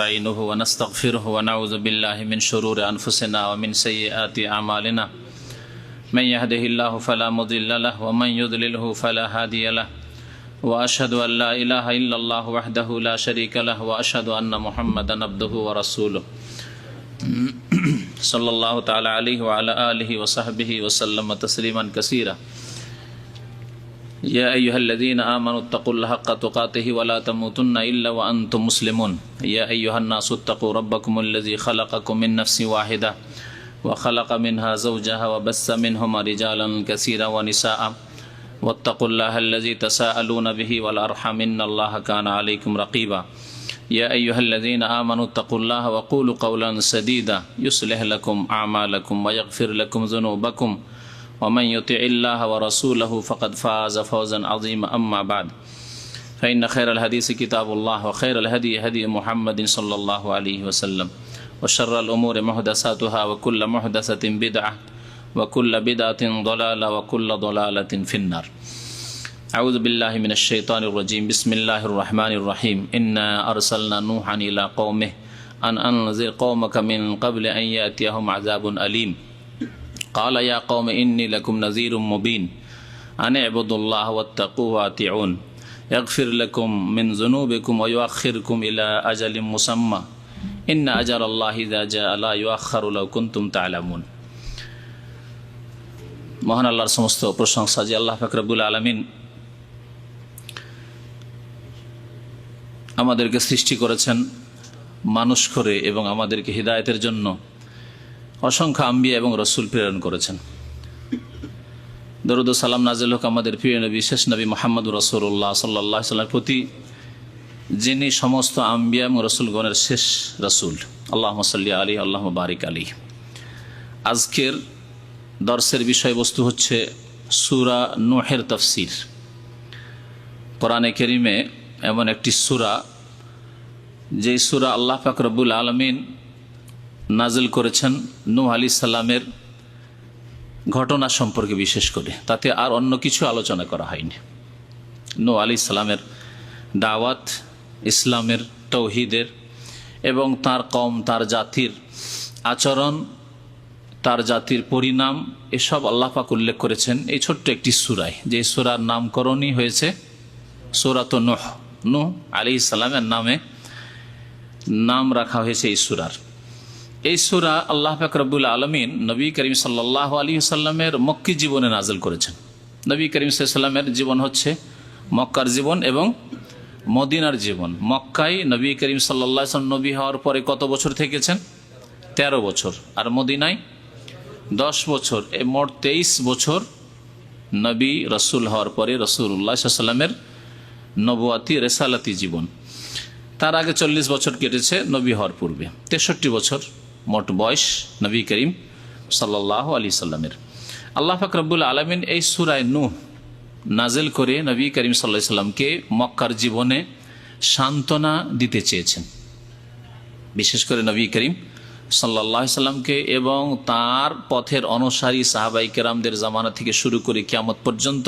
ونستعينه ونستغفره ونعوذ بالله من شرور أنفسنا ومن سيئات أعمالنا من يهده الله فلا مضل له ومن يضلله فلا هادي له وأشهد أن لا إله إلا الله وحده لا شريك له وأشهد أن محمدا عبده ورسوله صلى الله تعالى عليه وعلى آله وصحبه وسلم تسليما كثيرا يا أيها الذين آمنوا اتقوا الله حق تقاته ولا تموتن إلا وأنتم مسلمون يا أيها الناس اتقوا ربكم الذي خلقكم من نفس واحدة وخلق منها زوجها وبث منهما رجالا كثيرا ونساء واتقوا الله الذي تساءلون به والأرحام إن الله كان عليكم رقيبا يا أيها الذين آمنوا اتقوا الله وقولوا قولا سديدا يصلح لكم أعمالكم ويغفر لكم ذنوبكم ومن يطع الله ورسوله فقد فاز فوزا عظيما أما بعد فإن خير الحديث كتاب الله وخير الهدي هدي محمد صلى الله عليه وسلم وشر الأمور محدثاتها وكل محدثة بدعة وكل بدعة ضلالة وكل ضلالة في النار أعوذ بالله من الشيطان الرجيم بسم الله الرحمن الرحيم إنا أرسلنا نوحا إلى قومه أن أنذر قومك من قبل أن يأتيهم عذاب أليم قال يا قوم إني لكم نذير مبين أن اعبدوا الله واتقوه وأطيعون يغفر لكم من ذنوبكم ويؤخركم إلى أجل مسمى إن أجل الله إذا جاء لا يؤخر لو كنتم تعلمون মহান আল্লাহর সমস্ত প্রশংসা যে আল্লাহ পাক রব্বুল আলামিন আমাদেরকে সৃষ্টি করেছেন মানুষ করে এবং আমাদেরকে হিদায়াতের জন্য অসংখ্য আম্বিয়া এবং রসুল প্রেরণ করেছেন। দরুদ ও সালাম নাজিল হোক আমাদের প্রিয় নবী শেষ নবী মুহাম্মদুর রাসূলুল্লাহ সাল্লাল্লাহু আলাইহি ওয়াসাল্লামের প্রতি, যিনি সমস্ত আম্বিয়া এবং রসুলগণের শেষ রসুল। আল্লাহুম্মা সাল্লি আলাইহি আল্লাহুম্মা বারিক আলাইহি। আজকের দর্সের বিষয়বস্তু হচ্ছে সূরা নূহের তাফসীর। কোরআনে কারীমে এমন একটি সূরা, যেই সূরা আল্লাহ পাক রব্বুল আলামিন নাজিল করেছেন নূহ আলাইহিস সালামের ঘটনা সম্পর্কে, বিশেষ করে তাতে আর অন্য কিছু আলোচনা করা হয়নি। নূহ আলাইহিস সালামের দাওয়াত, ইসলামের, তাওহীদের এবং তার কওম, তার জাতির আচরণ, তার জাতির পরিণাম, এসব আল্লাহ পাক উল্লেখ করেছেন এই ছোট্ট একটি সূরায়, যে সূরার নামকরণই হয়েছে সূরাত নূহ। নূহ আলাইহিস সালামের নামে নাম রাখা হয়েছে এই সূরার। এই সূরা আল্লাহ পাক রব্বুল আলামিন নবী করিম সাল্লাল্লাহু আলাইহি ওয়াসাল্লামের মক্কি জীবনে নাজিল করেছেন। নবী করিম সাল্লাল্লাহু আলাইহি ওয়াসাল্লামের জীবন হচ্ছে মক্কার জীবন এবং মদিনার জীবন। মক্কায় নবী করিম সাল্লাল্লাহু আলাইহি ওয়াসাল্লাম নবী হওয়ার পরে কত বছর থেকেছেন? 13 বছর। আর মদিনায় 10 বছর। এই মোট 23 বছর নবী রসুল হওয়ার পরে রাসূলুল্লাহ সাল্লাল্লাহু আলাইহি ওয়াসাল্লামের নবুয়াতি রিসালাতি জীবন। তার আগে 40 বছর কেটেছে নবী হওয়ার পূর্বে। 63 বছর মোট বয়স নবী করিম সাল্লাল্লাহু আলাইহি সাল্লামের। আল্লাহ পাক রব্বুল আলামিন এই সূরা নূহ নাজিল করে নবী করিম সাল্লাল্লাহু আলাইহি সাল্লামকে মক্কার জীবনে সান্ত্বনা দিতে চেয়েছেন। বিশেষ করে নবী করিম সাল্লাল্লাহু আলাইহি সাল্লামকে এবং তার পথের অনুসারী সাহাবায়ে কেরামদের জামানা থেকে শুরু করে কিয়ামত পর্যন্ত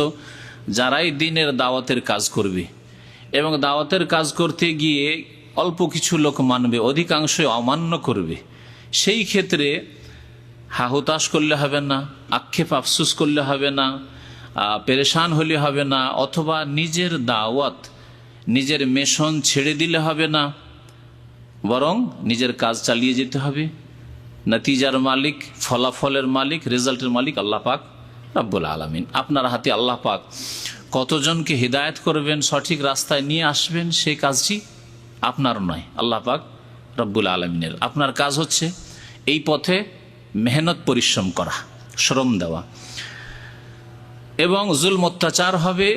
যারাই দ্বীনের দাওয়াতের কাজ করবে এবং দাওয়াতের কাজ করতে গিয়ে অল্প কিছু লোক মানবে, অধিকাংশই অমান্য করবে, সেই ক্ষেত্রে হাহুতাশ করলে হবে না, আক্ষেপ আফসুস করলে হবে না, পেরেশান হলে হবে না, অথবা নিজের দাওয়াত, নিজের মিশন ছেড়ে দিলে হবে না, বরং নিজের কাজ চালিয়ে যেতে হবে। নতিজার মালিক, ফলাফলের মালিক, রেজাল্টের মালিক আল্লাহ পাক রব্বুল আলামিন। আপনার হাতে আল্লাহ পাক কতজনকে হিদায়াত করবেন, সঠিক রাস্তায় নিয়ে আসবেন, সেই কাজটি আপনার নয়, আল্লাহ পাক রব্বুল আলামিনের। আপনার কাজ হচ্ছে এই পথে মেহনত, পরিশ্রম করা, শ্রম দেওয়া। এবং জুলম অত্যাচার হবে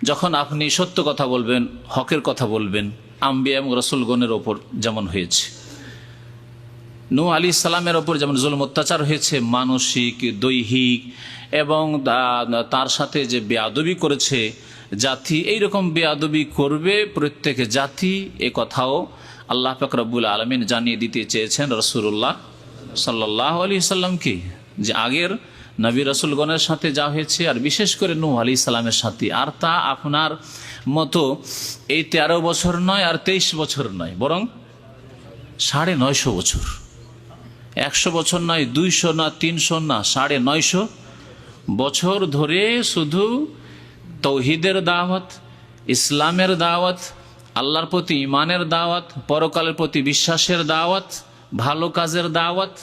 যখন আপনি সত্য কথা বলবেন, হকের কথা বলবেন, আম্বিয়া এবং রসুলগণের ওপর যেমন হয়েছে। নূহ আলাইহিস সালামের ওপর যেমন জুলম অত্যাচার হয়েছে, মানসিক, দৈহিক, এবং তার সাথে যে বেয়াদবি করেছে জাতি, এইরকম বেয়াদবি করবে প্রত্যেক জাতি, এ কথাও আল্লাহ পাক রব্বুল আলামিন জানিয়ে দিতে চেয়েছেন রাসূলুল্লাহ সাল্লাল্লাহু আলাইহি সাল্লামকে, যে আগের নবী রাসূলগণের সাথে যা হয়েছে, আর বিশেষ করে নূহ আলাইহিস সালামের সাথে, আর তা আপনার মতো এই 13 বছর নয় আর 23 বছর নয়, বরং 950 বছর। 100 বছর নয়, 200 না, 300 না, 950 বছর ধরে শুধু তৌহিদের দাওয়াত, ইসলামের দাওয়াত, আল্লাহর প্রতি ঈমানের দাওয়াত, পরকালের প্রতি বিশ্বাসের দাওয়াত, ভালো কাজের দাওয়াত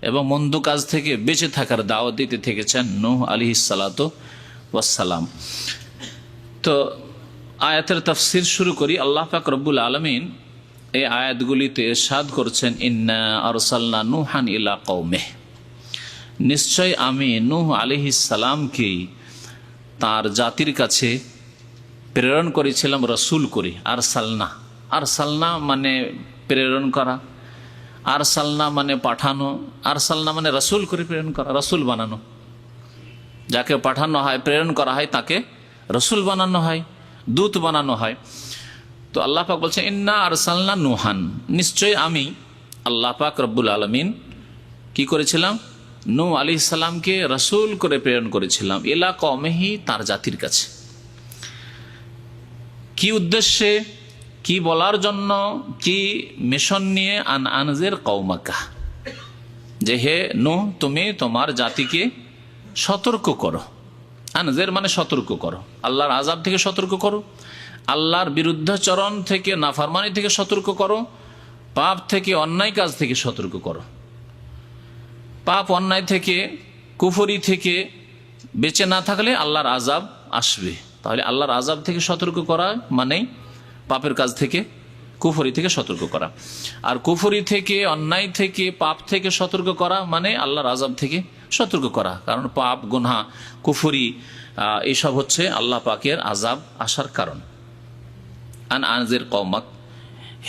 এবং মন্দ কাজ থেকে বেঁচে থাকার দাওয়াত দিতে থেকেছেন নূহ আলাইহিস সালাতু ওয়াস সালাম। তো আয়াতের তাফসীর শুরু করি। আল্লাহ পাক রব্বুল আলামিন এই আয়াতগুলিতে ইরশাদ করছেন, ইন্না আরসালনা নূহান ইলা কওমিহি, নিশ্চয় আমি নূহ আলাইহিস সালামকে তার জাতির কাছে প্রেরণ করেছিলাম রসুল করে। আরসালনা, আরসালনা মানে প্রেরণ করা, আরসালনা মানে পাঠানো, আরসালনা মানে রসুল করে প্রেরণ করা, রসুল বানানো। যাকে পাঠানো হয়, প্রেরণ করা হয়, তাকে রসুল বানানো হয়, দূত বানানো হয়। তো আল্লাহ পাক বলছেন, ইন্না আরসালনা নূহান, নিশ্চয় আমি আল্লাহ পাক রব্বুল আলামিন কি করেছিলাম, নূহ আলাইহিস সালামকে রসুল করে প্রেরণ করেছিলাম, ইলা কওমিহি, তার জাতির কাছে। কি উদ্দেশ্যে, কি বলার জন্য, কি মিশন নিয়ে? আনজির কওমাকা, যে হে নূহ, তুমি তোমার জাতিকে সতর্ক করো। আনজির মানে সতর্ক করো, আল্লাহর আযাব থেকে সতর্ক করো, আল্লাহর বিরুদ্ধাচরণ থেকে, নাফরমানি থেকে সতর্ক করো, পাপ থেকে, অন্যায় কাজ থেকে সতর্ক করো। পাপ অন্যায় থেকে, কুফরি থেকে বেঁচে না থাকলে আল্লাহর আযাব আসবে। তাহলে আল্লাহর আযাব থেকে সতর্ক করা মানে পাপের কাজ থেকে, কুফরি থেকে সতর্ক করা। আর কুফরি থেকে, অন্যায় থেকে, পাপ থেকে সতর্ক করা মানে আল্লাহর আযাব থেকে সতর্ক করা। কারণ পাপ, গুনাহ, কুফরি এইসব হচ্ছে আল্লাহ পাকের আযাব আসার কারণ। আনজির কওমাক,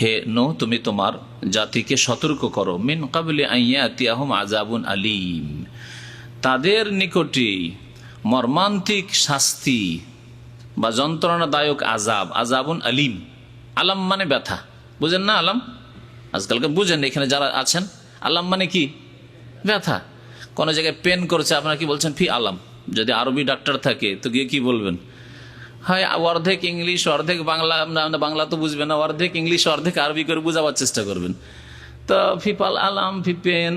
হে নূহ, তুমি তোমার জাতিকে সতর্ক করো, মিন ক্বাবলি আন ইয়াতিয়াহুম আযাবুন আলীম, তাদের নিকটে মর্মান্তিক শাস্তি বা যন্ত্রণাদায়ক আযাব, আযাবুন আলীম। আলাম মানে ব্যথা, বুঝেন না? আলাম আজকালকে বুঝেন, এখানে যারা আছেন, আলাম মানে কি? ব্যথা। কোনো জায়গায় পেন করছে, আপনারা কি বলছেন? ফি আলাম। যদি আরবি ডাক্তার থাকে তো গিয়ে কি বলবেন? হয় অর্ধেক ইংলিশ, অর্ধেক বাংলা, বাংলা তো বুঝবেন না, অর্ধেক ইংলিশ, অর্ধেক আরবি করে বোঝাবার চেষ্টা করবেন। তো ফিপাল আলাম, ফি পেন,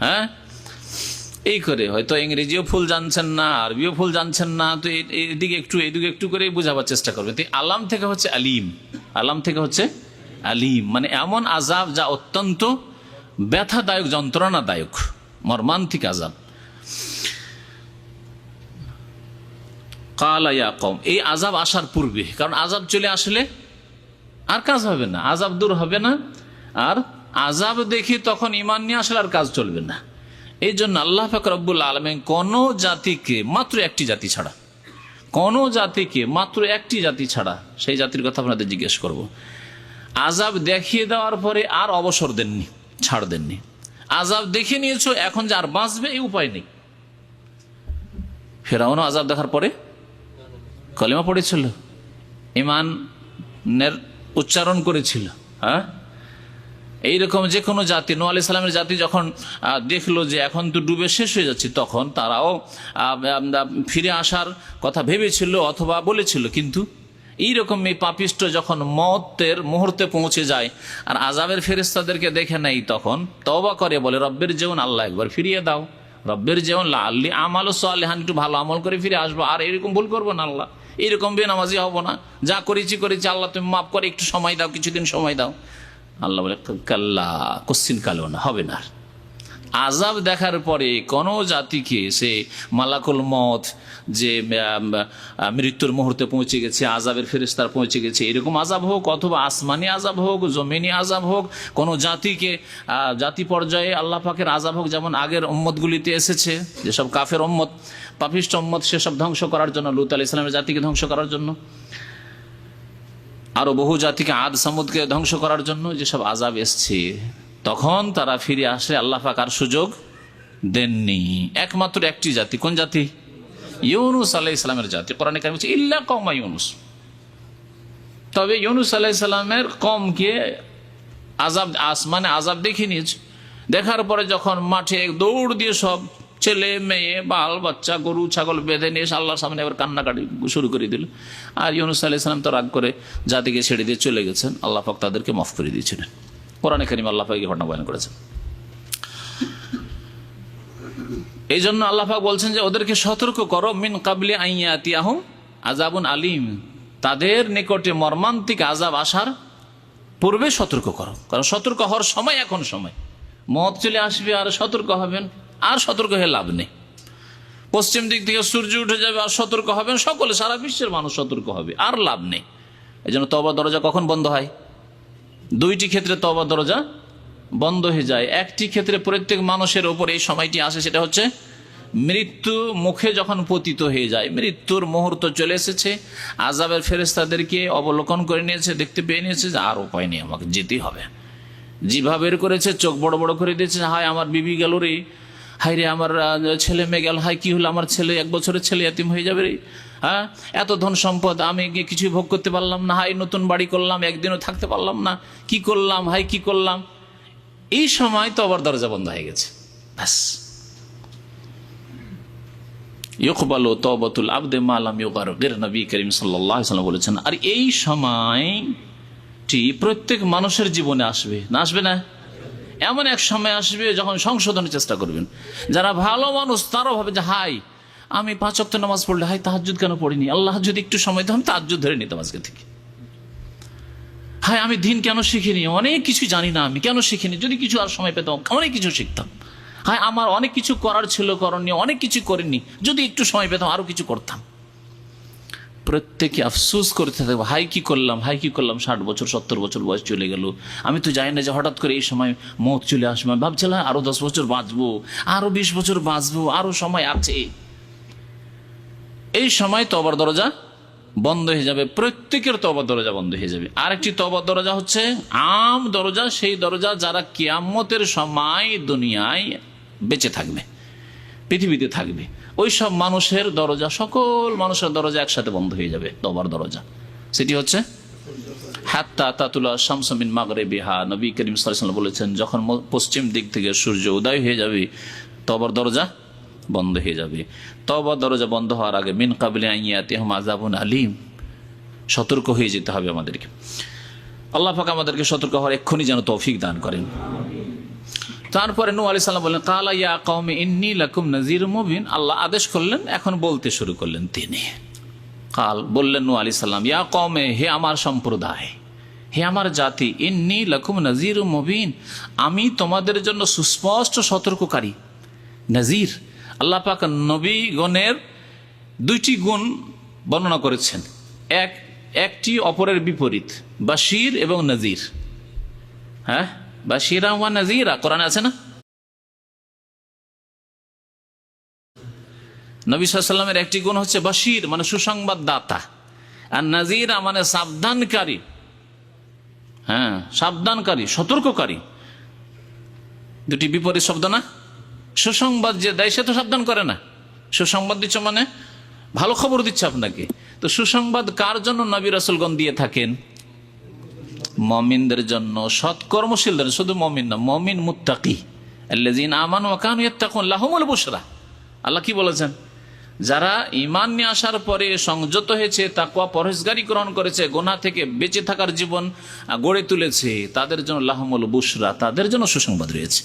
হ্যাঁ, এই করে হয়তো ইংরেজিও ফুল জানছেন না, আরবিও ফুল জানছেন না, তো এদিকে একটু এদিকে একটু করে বোঝাবার চেষ্টা করবেন। তো আলাম থেকে হচ্ছে আলিম, আলাম থেকে হচ্ছে আলিম, মানে এমন আযাব যা অত্যন্ত ব্যথাদায়ক, যন্ত্রণাদায়ক, মর্মান্তিক আযাব। ক্বালা ইয়া কওম, এই আযাব আসার পূর্বে, কারণ আযাব চলে আসলে আর কাজ হবে না, আযাব দূর হবে না, আর আযাব দেখি তখন ঈমান নিয়ে আসলে আর কাজ চলবে না। এই জন্য আল্লাহ পাক রব্বুল আলামিন কোন জাতিকে, মাত্র একটি জাতি ছাড়া, কোন জাতিকে মাত্র একটি জাতি ছাড়া, সেই জাতির কথা আপনাদের জিজ্ঞেস করব, আযাব দেখিয়ে দেওয়ার পরে আর অবসর দেননি, ছাড় দেননি। আযাব দেখে নিয়েছো, এখন যে আর বাঁচবে এই উপায় নেই। ফেরাউনও আযাব দেখার পরে কলেমা পড়েছিল, ঈমানের উচ্চারণ করেছিল। হ্যাঁ, এইরকম যে কোনো জাতি, নূহ আলাইহিস সালামের জাতি যখন দেখলো যে এখন তো ডুবে শেষ হয়ে যাচ্ছে, তখন তারাও ফিরে আসার কথা ভেবেছিল অথবা বলেছিল। কিন্তু এইরকম এই পাপিষ্ট যখন মওতের মুহূর্তে পৌঁছে যায় আর আযাবের ফেরেশতাদেরকে দেখে নেই, তখন তওবা করে বলে, রব্বের জীবন, আল্লাহ একবার ফিরিয়ে দাও, রব্বের জীবন লাআল্লি আমালু সালিহান, একটু ভালো আমল করে ফিরে আসবো, আর এরকম ভুল করবো না আল্লাহ, এইরকম বেনামাজি হব না, যা করেছি আল্লাহ তুমি মাফ করে একটু সময় দাও, কিছুদিন সময় দাও। আল্লাহ বলে, কাল্লা, কোশ্চিন কালো না, হবে না। আযাব দেখার পরে কোন জাতিকে সে মালাকুল মউত যে মৃত্যুর মুহূর্তে পৌঁছে গেছে, আযাবের ফেরেশতার পৌঁছে গেছে, এরকম আযাব হোক অথবা আসমানি আযাব হোক, জমিনি আযাব হোক, কোন জাতিকে জাতি পর্যায়ে আল্লাহ পাকের আযাব হোক, যেমন আগের উম্মতগুলিতে এসেছে, যেসব কাফের উম্মত, পাপিষ্ট উম্মত, সেসব ধ্বংস করার জন্য, লূত আলাইহিস সালামের জাতিকে ধ্বংস করার জন্য, আরো বহু জাতিকে, আদ সামুদকে ধ্বংস করার জন্য যেসব আযাব এসছে, তখন তারা ফিরে আসে, আল্লাহ পাক আর সুযোগ দেননি। একমাত্র একটি জাতি, কোন জাতি? ইউনুস আলাইহিস সালামের জাতি। কোরআনে কারিমে বলছে, ইল্লা কওমা ইউনুস, তবে ইউনুস আলাইহিস সালামের কওমকে আযাব, আসমানে আযাব দেখে নিয়েছে। দেখার পরে যখন মাঠে দৌড় দিয়ে সব ছেলে মেয়ে বাল বাচ্চা গরু ছাগল বেঁধে নিয়ে এসে আল্লাহর সামনে এবার কান্নাকাটি শুরু করে দিল। আর ইউনূস আলাইহিস সালাম তো রাগ করে জাতিকে ছেড়ে দিয়ে চলে গেছেন, আল্লাহ পাক তাদেরকে মাফ করে দিয়েছিলেন। কোরআনে কারীমে আল্লাহ পাক এই ঘটনা বয়ান করেছেন। এই জন্য আল্লাহ পাক বলছেন যে ওদেরকে সতর্ক করো, মিন কাবলি আইয়াতিয়াহুম আযাবুন আলীম, তাদের নিকটে মর্মান্তিক আযাব আসার পূর্বে সতর্ক করো। কারণ সতর্ক হওয়ার সময় এখন সময়, মত চলে আসবে আর সতর্ক হবেন, আর সতর্ক হয়ে লাভ নেই। পশ্চিম দিক থেকে সূর্য উঠে যাবে আর সতর্ক হবেন, সকলে সারা বিশ্বের মানুষ সতর্ক হবে, আর লাভ নেই। এই জন্য তওবার দরজা কখন বন্ধ হয়? দুইটি ক্ষেত্রে তওবার দরজা বন্ধ হয়ে যায়। একটি ক্ষেত্রে প্রত্যেক মানুষের ওপর এই সময়টি আসে, সেটা হচ্ছে মৃত্যু মুখে যখন পতিত হয়ে যায়, মৃত্যুর মুহূর্ত চলে এসেছে, আযাবের ফেরেশতাদেরকে অবলোকন করে নিয়েছে, দেখতে পেয়ে নিয়েছে যে আর উপায় নেই, আমাকে যেতেই হবে। জিভা বের করেছে, চোখ বড় বড় করে দিয়েছে, হায় আমার বিবি গেল রে, হায় রে আমার ছেলে মেয়ে গেল, হায় কি হলো আমার ছেলে, 1 বছরের ছেলে এতিম হয়ে যাবে রে, হ্যাঁ এত ধন সম্পদ আমি কিছুই ভোগ করতে পারলাম না, হায় নতুন বাড়ি করলাম একদিনও থাকতে পারলাম না, কি করলাম, হায় কি করলাম। এই সময় তওবার দরজা বন্ধ হয়ে গেছে, ব্যাস। ইউকবালু তাওবাতুল আবদে মা লাম ইউগারগির, নবী করিম সাল্লাল্লাহু আলাইহি ওয়াসাল্লাম বলেছেন। আর এই সময়টি প্রত্যেক মানুষের জীবনে আসবে না, আসবে না? এমন এক সময় আসবে যখন সংশোধনের চেষ্টা করবেন। যারা ভালো মানুষ তারাও ভাবে যে হাই আমি 5 ওয়াক্ত নামাজ পড়লে, হাই তাহাজ্জুদ কেন পড়িনি, আল্লাহ যদি একটু সময় দিত আমি তাহাজ্জুদ ধরে নিতাম আজকে থেকে। হাই আমি দিন কেন শিখিনি, অনেক কিছু জানি না, আমি কেন শিখিনি, যদি কিছু আর সময় পেতাম অনেক কিছু শিখতাম। হায় আমার অনেক কিছু করার ছিল, করণীয় অনেক কিছু করিনি, যদি একটু সময় পেতাম আরো কিছু করতাম। প্রত্যেকে আফসোস করতে থাকবো, হাই কি করলাম, হাই কি করলাম, 60 বছর 70 বছর বয়স চলে গেল, আমি তো জানি না যে হঠাৎ করে এই সময় মৌত চলে আসবে। ভাবছিলাম আরো 10 বছর বাঁচবো, আরো 20 বছর বাঁচবো, আরো সময় আছে। এই সময় তওবার দরজা বন্ধ হয়ে যাবে, প্রত্যেকের তওবার দরজা বন্ধ হয়ে যাবে। আরেকটি তওবার দরজা হচ্ছে আম দরজা, সেই দরজা যারা কিয়ামতের সময় দুনিয়ায় বেঁচে থাকবে, পৃথিবীতে থাকবে, ওই সব মানুষের দরজা, সকল মানুষের দরজা একসাথে বন্ধ হয়ে যাবে। তওবার দরজা সেটি হচ্ছে হাত্তা তাতুলা শামসু মিন মাগরিবিহা, নবী করিম সাল্লাল্লাহু আলাইহি ওয়াসাল্লাম বলেছেন যখন পশ্চিম দিক থেকে সূর্য উদয় হয়ে যাবে তওবার দরজা বন্ধ হয়ে যাবে। তওবার দরজা বন্ধ হওয়ার আগে মিন কাবলি আইয়াতিহুম আযাবুন আলীম, সতর্ক হয়ে যেতে হবে আমাদেরকে। আল্লাহ পাক আমাদেরকে সতর্ক হওয়ার এক্ষুনি যেন তৌফিক দান করেন। তারপরে নূহ আলাইহিস সালাম বললেন কালা ইয়া কওমি ইন্নী লাকুম নাযীরুম মুবিন, আল্লাহ আদেশ করলেন, এখন বলতে শুরু করলেন তিনি। বললেন নূহ আলাইহিস সালাম, ইয়া কওমে, হে আমার সম্প্রদায়, হে আমার জাতি, ইন্নী লাকুম নাযীরুম মুবিন, আমি তোমাদের জন্য সুস্পষ্ট সতর্ককারী। নাযীর, আল্লাহ পাক নবীগণের 2টি গুণ বর্ণনা করেছেন, একটি অপরের বিপরীত, বাশির এবং নাযীর। হ্যাঁ, বাশিরা ওয়া নাযীরা কোরআনে আছে না? নবী সাল্লাল্লাহু আলাইহি ওয়াসাল্লামের একটি গুণ হচ্ছে বাশির মানে সুসংবাদ দাতা, আর নাযীরা মানে সাবধানকারী। হ্যাঁ, সাবধানকারী, সতর্ককারী, দুটি বিপরীত শব্দ না? সুসংবাদ যে দেয় সে তো সাবধান করে না, সুসংবাদ দিচ্ছে মানে ভালো খবর দিচ্ছে আপনাকে। তো সুসংবাদ কার জন্য নবী রাসূলগণ দিয়ে থাকেন? মুমিনদের জন্য, সৎকর্মশীলদের, শুধু মুমিন না, মুমিন মুত্তাকি, আল্লাযীনা আমানু ওয়া কানু ইয়াত্তাকুন লাহুমুল বুশরা। আল্লাহ কি বলেছেন? যারা ঈমান নিয়ে আসার পরে সংযত হয়েছে, তাকওয়া পরহেজগারি গ্রহণ করেছে, গুনাহ থেকে বেঁচে থাকার জীবন গড়ে তুলেছে, তাদের জন্য লাহুমুল বুশরা, তাদের জন্য সুসংবাদ রয়েছে,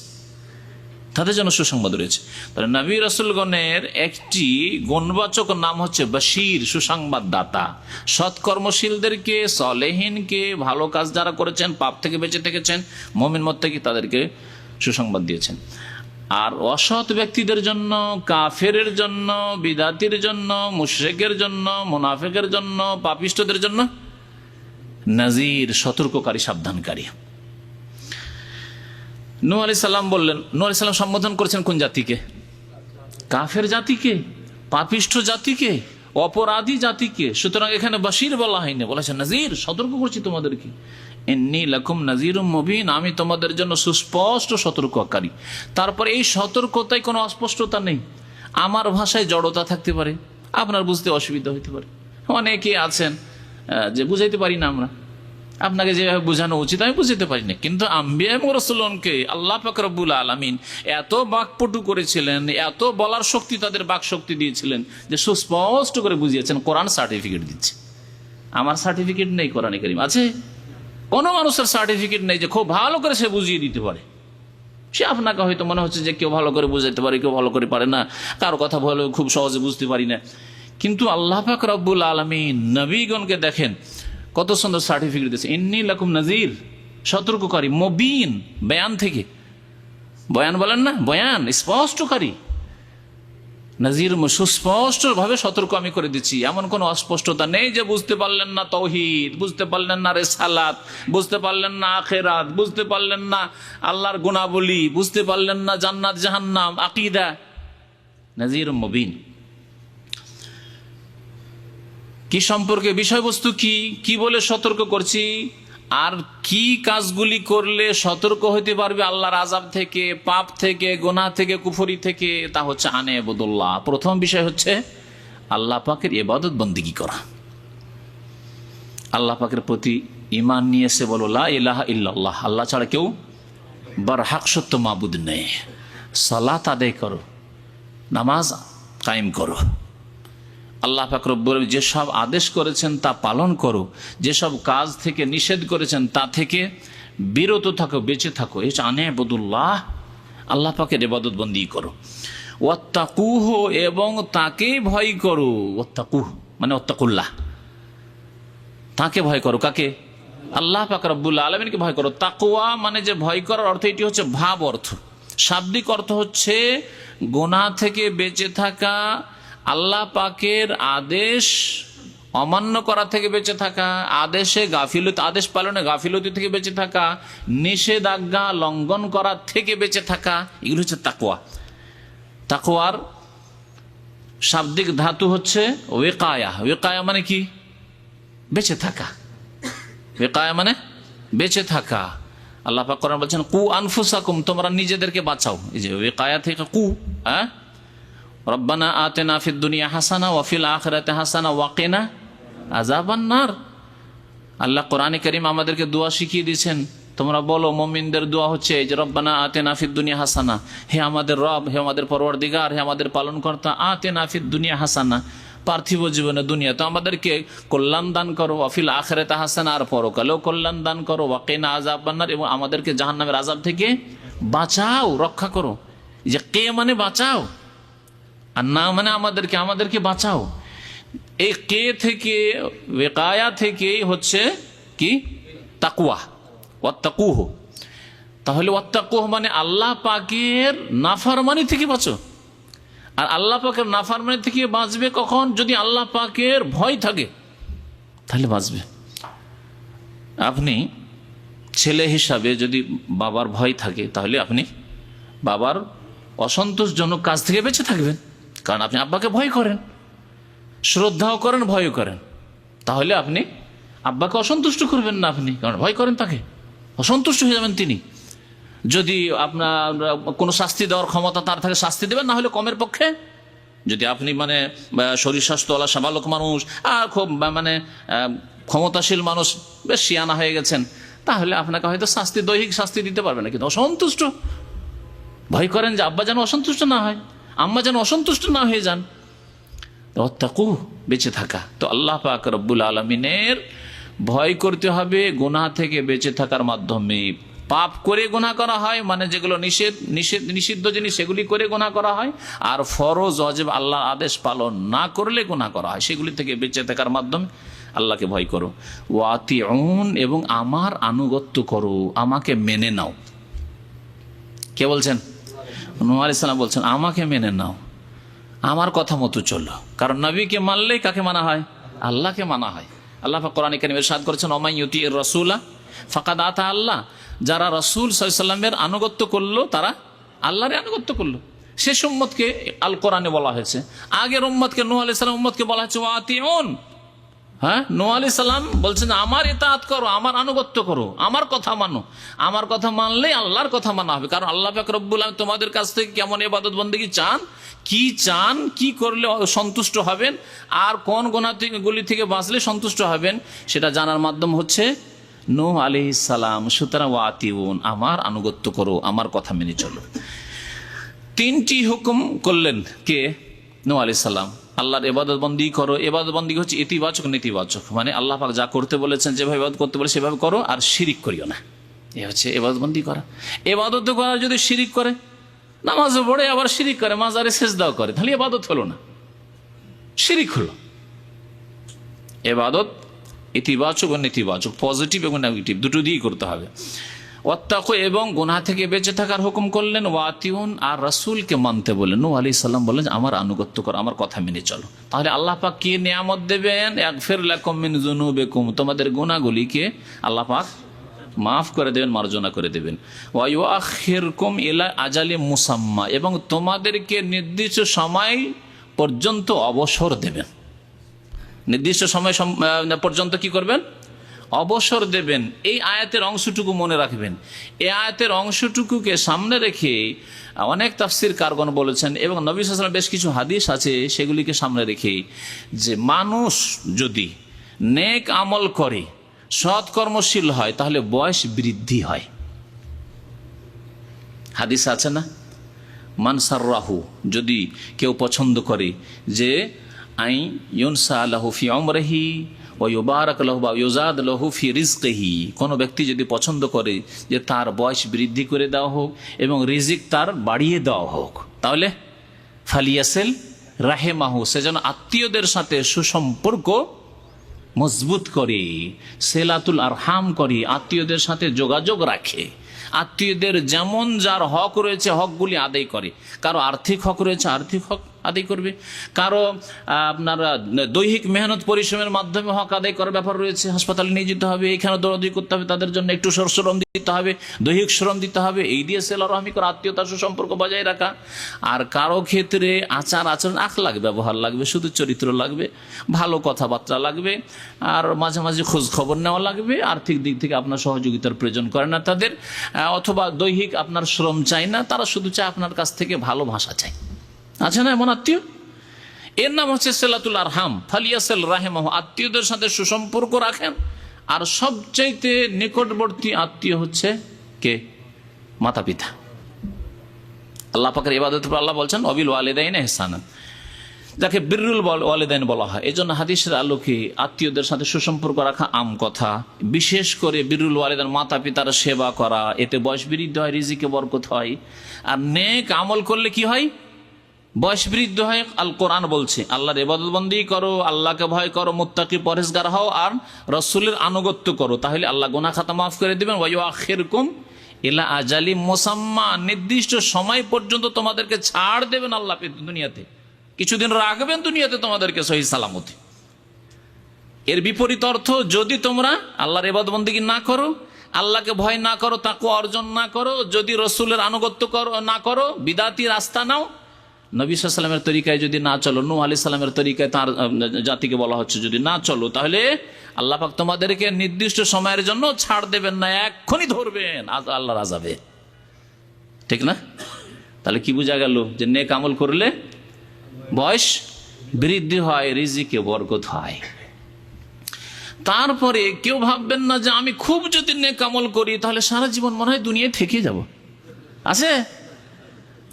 তাদের জন্য সুসংবাদ রয়েছে। তাহলে নবী রাসূলগণের একটি গুণবাচক নাম হচ্ছে বাশির, সুসংবাদ দাতা। সৎকর্মশীলদেরকে, সালেহিনকে, ভালো কাজ যারা করেছেন, পাপ থেকে বেঁচে থেকেছেন, মুমিন মুত্তাকি, তাদেরকে সুসংবাদ দিয়েছেন। আর অসৎ ব্যক্তিদের জন্য, কাফেরের জন্য, বিদাতির জন্য, মুশরিকের জন্য, মুনাফিকের জন্য, পাপিষ্ঠদের জন্য নাযীর, সতর্ককারী, সাবধানকারী। নূহ আলাইহিস সালাম বললেন, নূহ আলাইহিস সালাম সম্বোধন করেছেন কোন জাতিকে? কাফের জাতিকে, পাপিষ্ঠ জাতিকে, অপরাধী জাতিকে। সুতরাং এখানে বাশির বলা হয়নি, বলেছেন নাযীর, সতর্ক করছি তোমাদেরকে। ইন্নী লাকুম নাযীরুম মুবিন, আমি তোমাদের জন্য সুস্পষ্ট সতর্ককারী। তারপর এই সতর্কতায় কোনো অস্পষ্টতা নেই। আমার ভাষায় জড়তা থাকতে পারে, আপনার বুঝতে অসুবিধা হতে পারে, অনেকে আছেন যে বুঝাইতে পারি না আমরা, আপনাকে যেভাবে বোঝানো উচিত আমি বুঝতে পারি না, কিন্তু আম্বিয়া এবং রাসূলগণকে আল্লাহ পাক রব্বুল আলামিন এত বাকপটু করেছিলেন, এত বলার শক্তি তাদের বাক শক্তি দিয়েছিলেন যে সুস্পষ্ট করে বুঝিয়েছেন। কোরআন সার্টিফিকেট দিচ্ছে। আমার সার্টিফিকেট নেই, কোরআনে কারীম আছে। কোনো মানুষের সার্টিফিকেট নেই যে খুব ভালো করে সে বুঝিয়ে দিতে পারে। সে আপনাকে হয়তো মনে হচ্ছে যে কেউ ভালো করে বুঝাইতে পারে, কেউ ভালো করে পারে না, কারো কথা ভালো খুব সহজে বুঝতে পারি না। কিন্তু আল্লাহ পাক রব্বুল আলামিন নবীগণকে দেখেন কত সুন্দর সার্টিফিকেট দিয়েছে। ইন্নী লাকুম নাযীর, সতর্ককারী, মুবিন, বয়ান থেকে, বয়ান বলেন না, বয়ান স্পষ্টকারী, নাযীর সুস্পষ্ট ভাবে সতর্ক আমি করে দিচ্ছি। এমন কোনো অস্পষ্টতা নেই যে বুঝতে পারলেন না তাওহীদ, বুঝতে পারলেন না রিসালাত, বুঝতে পারলেন না আখিরাত, বুঝতে পারলেন না আল্লাহর গুণাবলী, বুঝতে পারলেন না জান্নাত জাহান্নাম, আকীদা। নাযীর মুবিন কি সম্পর্কে, বিষয়বস্তু কি, কি বলে সতর্ক করছি, আর কি কাজগুলি করলে সতর্ক হতে পারবে আল্লাহর আযাব থেকে, পাপ থেকে, গুনাহ থেকে, কুফরি থেকে, তা হচ্ছে আনে ইবাদুল্লাহ। প্রথম বিষয় হচ্ছে আল্লাহ পাকের ইবাদত বন্দেগী করা। আল্লাহ পাকের প্রতি ঈমান নিয়ে এসে বলো লা ইলাহা ইল্লাল্লাহ, আল্লাহ ছাড়া কেউ বারহাক সত্য মাবুদ নেই। সালাত আদায় করো, নামাজ কায়েম করো। আল্লাহ পাক রব্বুল আলামিন যেসব আদেশ করেছেন তা পালন করো, যেসব কাজ থেকে নিষেধ করেছেন তা থেকে বিরত থাকো, বেঁচে থাকো। এই আনে ইবাদুল্লাহ, আল্লাহ পাকের ইবাদত বন্দি করো। ওয়াত্তাকুহ, এবং তাকে ভয় করো। ওয়াত্তাকুহ মানে ওয়াত্তাকুল্লাহ, তাকে ভয় করো। কাকে? আল্লাহ পাক রব্বুল আলামিনকে ভয় করো। তাকওয়া মানে যে ভয় করার অর্থ, এটি হচ্ছে ভাব অর্থ। শাব্দিক অর্থ হচ্ছে গুনাহ থেকে বেঁচে থাকা, আল্লাহ পাকের আদেশ অমান্য করা থেকে বেঁচে থাকা, আদেশে গাফিলতি, আদেশ পালনে গাফিলতি থেকে বেঁচে থাকা, নিষেধাজ্ঞা লঙ্ঘন করা থেকে বেঁচে থাকা, এগুলো হচ্ছে তাকওয়া। তাকওয়ার শাব্দিক ধাতু হচ্ছে ওয়েকায়া। ওয়েকায়া মানে কি? বেঁচে থাকা। ওয়েকায়া মানে বেঁচে থাকা। আল্লাহ পাক কোরআনে বলছেন কু আনফুসাকুম, তোমরা নিজেদেরকে বাঁচাও। এই যে ওয়েকায়া থেকে কু, হ্যাঁ, রব্বানা আতেনা ফিদ দুনিয়া হাসানা ওয়া ফিল আখিরাতি হাসানা ওয়া কিনা আযাবান নার। আল্লাহ কোরআনে কারীম আমাদেরকে দোয়া শিখিয়ে দিয়েছেন। তোমরা বলো, মুমিনদের দোয়া হচ্ছে এই যে রব্বানা আতেনা ফিদ দুনিয়া হাসানা, হে আমাদের রব, হে আমাদের পরওয়ারদিগার, হে আমাদের পালনকর্তা, আতেনা ফিদ দুনিয়া হাসানা, পার্থিব জীবনে দুনিয়াতে আমাদেরকে কল্যাণ দান করো, ওয়া ফিল আখিরাতি হাসানা, আর পরকালেও কল্যাণ দান করো, ওয়া কিনা আযাবান নার, এবং আমাদেরকে জাহান্নামের আযাব থেকে বাঁচাও, রক্ষা করো। এই যে কে মানে বাঁচাও, আর না মানে আমাদেরকে বাঁচাও। এই কে থেকে, ওয়েকায়া থেকে হচ্ছে কি? তাকওয়া। ওয়াত্তাকুহ, তাহলে ওয়াত্তাকুহ মানে আল্লাহ পাকের নাফরমানি থেকে বাঁচো। আর আল্লাহ পাকের নাফরমানি থেকে বাঁচবে কখন? যদি আল্লাহ পাকের ভয় থাকে, তাহলে বাঁচবে। আপনি ছেলে হিসাবে যদি বাবার ভয় থাকে, তাহলে আপনি বাবার অসন্তোষজনক কাজ থেকে বেঁচে থাকবেন, কারণ আপনি আব্বাকে ভয় করেন, শ্রদ্ধাও করেন, ভয় করেন। তাহলে আপনি আব্বাকে অসন্তুষ্ট করবেন না, আপনি কারণ ভয় করেন তাকে, অসন্তুষ্ট হয়ে যাবেন তিনি। যদি আপনার কোনো শাস্তি দেওয়ার ক্ষমতা তার থাকে, শাস্তি দেবেন, না হলে কমের পক্ষে যদি আপনি মানে শরীর স্বাস্থ্যওয়ালা সাবালক মানুষ, আর খুব মানে ক্ষমতাশীল মানুষ, বেশ শিয়ানা হয়ে গেছেন, তাহলে আপনাকে হয়তো শাস্তি, দৈহিক শাস্তি দিতে পারবে না, কিন্তু অসন্তুষ্ট ভয় করেন যে আব্বা যেন অসন্তুষ্ট না হয়, আম্মা যেন অসন্তুষ্ট না হয়ে যান। ওয়াত্তাকু, বেঁচে থাকা। তো আল্লাহ পাক রব্বুল আলামিনের ভয় করতে হবে গুনাহ থেকে বেঁচে থাকার মাধ্যমে। পাপ করে গুনাহ করা হয় মানে যেগুলো নিষিদ্ধ জিনিস, সেগুলি করে গুনাহ করা হয়। আর ফরজ ওয়াজিব আল্লাহর আদেশ পালন না করলে গুনাহ করা হয়, সেগুলি থেকে বেঁচে থাকার মাধ্যমে আল্লাহকে ভয় করো। ওয়াতিউন, এবং আমার আনুগত্য করো, আমাকে মেনে নাও। কে বলছেন? নূহ আলাইহিস সালাম বলছেন আমাকে মেনে নাও, আমার কথা মতো চলো। কারণ নবীকে মানলেই কাকে মানা হয়? আল্লাহকে মানা হয়। আল্লাহ পাক কোরআনে কারীমে ইরশাদ করেছেন ওমান ইউতির রাসূলা ফাকাদ আতা আল্লাহ, যারা রাসূল সাল্লাল্লাহু আলাইহি ওয়াসাল্লামের আনুগত্য করলো তারা আল্লাহর আনুগত্য করলো। শেষ উম্মতকে আল কোরআনে বলা হয়েছে, আগের উম্মতকে নূহ আলাইহিস সালাম উম্মতকে বলা হয়েছে ওয়াতিউন। হ্যাঁ, নূহ আলাইহিস সালাম বলছেন আমার ইতাআত করো, আমার আনুগত্য করো, আমার কথা মানো। আমার কথা মানলেই আল্লাহর কথা মানা হবে। কারণ আল্লাহ পাক রব্বুল আলামিন তোমাদের কাছ থেকে কেমন ইবাদত বন্দেগী চান, কি করলে সন্তুষ্ট হবেন, আর কোন গুনাহগুলি থেকে বাঁচলে সন্তুষ্ট হবেন, সেটা জানার মাধ্যম হচ্ছে নূহ আলাইহিস সালাম, সুতরাং ওয়াতিউন, আমার আনুগত্য করো, আমার কথা মেনে চলো। তিনটি হুকুম করলেন কে? নূহ আলাইহিস সালাম। আল্লাহর ইবাদত বন্দি করো। ইবাদত বন্দি হচ্ছে ইতিবাচক নেতিবাচক, মানে আল্লাহ পাক যা করতে বলেছেন, যেভাবে ইবাদত করতে বলে সেভাবে করো, আর শিরিক করিও না। এ হচ্ছে ইবাদত বন্দি করা। ইবাদত করা যদি শিরিক করে, নামাজও পড়ে আবার শিরিক করে, মাজারে সেজদাও করে, তাহলে ইবাদত হলো না, শিরিক হলো। ইবাদত ইতিবাচক ও নেতিবাচক, পজিটিভ এবং নেগেটিভ দুটো দিয়েই করতে হবে। ওয়াত্তাকু, এবং গুনাহ থেকে বেঁচে থাকার হুকুম করলেন। ওয়াতিউন, আর রাসূলকে মানতে বললেন। নূহ আলাইহিস সালাম বললেন আমার আনুগত্য করো, আমার কথা মেনে চলো। তাহলে আল্লাহ পাক কি নিয়ামত দেবেন? ইয়াগফির লাকুম মিন যুনুবিকুম, তোমাদের গুনাহগুলিকে আল্লাহ পাক মাফ করে দেবেন, মার্জনা করে দেবেন। ওয়া ইউআখিরকুম ইলা আজালিম মুসাম্মা, এবং তোমাদেরকে নির্দিষ্ট সময় পর্যন্ত অবসর দেবেন। নির্দিষ্ট সময় পর্যন্ত কি করবেন? অবসর দেবেন। এই আয়াতের অংশটুকু মনে রাখবেন। এই আয়াতের অংশটুকুকে সামনে রেখে অনেক তাফসির কারগণ বলেছেন, এবং নবী সাল্লাল্লাহু আলাইহি ওয়াসাল্লাম বেশ কিছু হাদিস আছে, সেগুলিকে সামনে রেখে, যে মানুষ যদি নেক আমল করে, সৎকর্মশীল হয়, তাহলে বয়স বৃদ্ধি হয়। হাদিস আছে না, মান সাররাহু, যদি কেউ পছন্দ করে যে আই ইউনসা লাহু ফি উমরিহি ওয়া ইউবারাক লাহু ওয়া ইউজাদ লাহু ফি রিজকিহি, কোন ব্যক্তি যদি পছন্দ করে যে তার বয়স বৃদ্ধি করে দেওয়া হোক এবং রিজিক তার বাড়িয়ে দেওয়া হোক, তাহলে ফালিয়াসিল রাহিমাহু, সে যেন আত্মীয়দের সাথে সুসম্পর্ক মজবুত করে, সেলাতুল আরহাম করে, আত্মীয়দের সাথে যোগাযোগ রাখে, আত্মীয়দের যেমন যার হক রয়েছে হকগুলি আদায় করে। কারো আর্থিক হক রয়েছে, আর্থিক হক আদায় করবে। কারো আপনার দৈহিক মেহনত পরিশ্রমের মাধ্যমে হক আদায় করার ব্যাপার রয়েছে, হাসপাতালে নিয়ে যেতে হবে, এখানে দৌড়াদৌড়ি করতে হবে, তাদের জন্য একটু শ্রম দিতে হবে, দৈহিক শ্রম দিতে হবে, এই দিয়ে সেলা রহমি করে আত্মীয়তার সুসম্পর্ক বজায় রাখা। আর কারো ক্ষেত্রে আচার আচরণ, আখলাক ব্যবহার লাগবে, শুধু চরিত্র লাগবে, ভালো কথাবার্তা লাগবে, আর মাঝে মাঝে খোঁজ খবর নেওয়া লাগবে। আর্থিক দিক থেকে আপনার সহযোগিতার প্রয়োজন করে না তাদের, অথবা দৈহিক আপনার শ্রম চাই না, তারা শুধু চায় আপনার কাছ থেকে ভালো ভাষা চাই। আছে না এমন আত্মীয়? এর নাম হচ্ছে সেলাতুল আরহাম। ফালিয়াসিল রাহিমাহু, আত্মীয়দের সাথে সুসম্পর্ক রাখেন। আর সবচাইতে নিকটবর্তী আত্মীয় হচ্ছে কে? মাতা পিতা। আল্লাহ পাকের ইবাদতের পর আল্লাহ বলছেন ওয়াবিল ওয়ালিদাইনি ইহসানান, যাকে বিররুল ওয়ালিদাইন বলা হয়। এই জন্য হাদিসের আলোকে আত্মীয়দের সাথে সুসম্পর্ক রাখা আম কথা, বিশেষ করে বিররুল ওয়ালিদাইন, মাতা পিতার সেবা করা, এতে বয়স বৃদ্ধি হয়, রিজিকে বরকত হয়। আর নেক আমল করলে কি হয়? বয়স বৃদ্ধি হয়। আল কোরআন বলছে আল্লাহর ইবাদত বন্দি করো, আল্লাহকে ভয় করো, মুত্তাকি পরহেজগার হও, আর রাসূলের আনুগত্য করো, তাহলে আল্লাহ গুনাহ খাতা মাফ করে দিবেন। ওয়া ইউআখিরকুম ইলা আজালিম মুসাম্মা, নির্দিষ্ট সময় পর্যন্ত তোমাদেরকে ছাড় দেবেন আল্লাহ দুনিয়াতে, কিছুদিন রাখবেন দুনিয়াতে তোমাদেরকে সহি সালামতে। এর বিপরীত অর্থ, যদি তোমরা আল্লাহর ইবাদত বন্দেগী না করো, আল্লাহকে ভয় না করো, তাকওয়া অর্জন না করো, যদি রাসূলের আনুগত্য না করো, বিদাতি রাস্তা নাও, নবী সাল্লাল্লাহু আলাইহি ওয়াসাল্লামের তরিকায় যদি না চলো, নূহ আলাইহিস সালামের তরিকায় তার জাতিকে বলা হচ্ছে যদি না চলো, তাহলে আল্লাহ পাক তোমাদেরকে নির্দিষ্ট সময়ের জন্য ছাড় দেবেন না, এক্ষুনি ধরবেন আল্লাহর আযাবে। ঠিক না? তাহলে কি বোঝা গেল? যে নেক আমল করলে বয়স বৃদ্ধি হয়, রিজিকে বরকত হয়। তারপরে কেউ ভাববেন না যে আমি খুব যদি নেক আমল করি তাহলে সারা জীবন মনে হয় দুনিয়ায় থেকে যাব। আছে?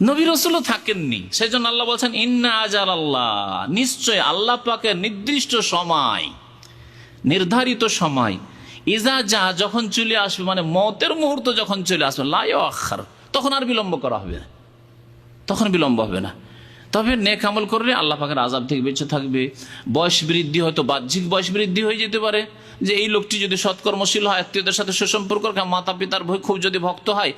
নবী রাসূলও থাকেননি। সেজন্য আল্লাহ বলছেন ইন্না আজালাল্লাহ, নিশ্চয় আল্লাহ পাকের নির্দিষ্ট সময়, নির্ধারিত সময়, ইজা যা, যখন চলে আসবে, মানে মওতের মুহূর্ত যখন চলে আসবে, লা ইউআখার, তখন আর বিলম্ব করা হবে না, তখন বিলম্ব হবে না। তবে নেক আমল করলে আল্লাহ পাকের আযাব থেকে বেঁচে থাকবে। বয়স বৃদ্ধি, হয়তো বাহ্যিক বয়স বৃদ্ধি হয়ে যেতে পারে, যে এই লোকটি যদি সৎকর্মশীল হয়, আত্মীয়দের সাথে সুসম্পর্ক রাখে, মাতা পিতার খুব যদি ভক্ত হয়,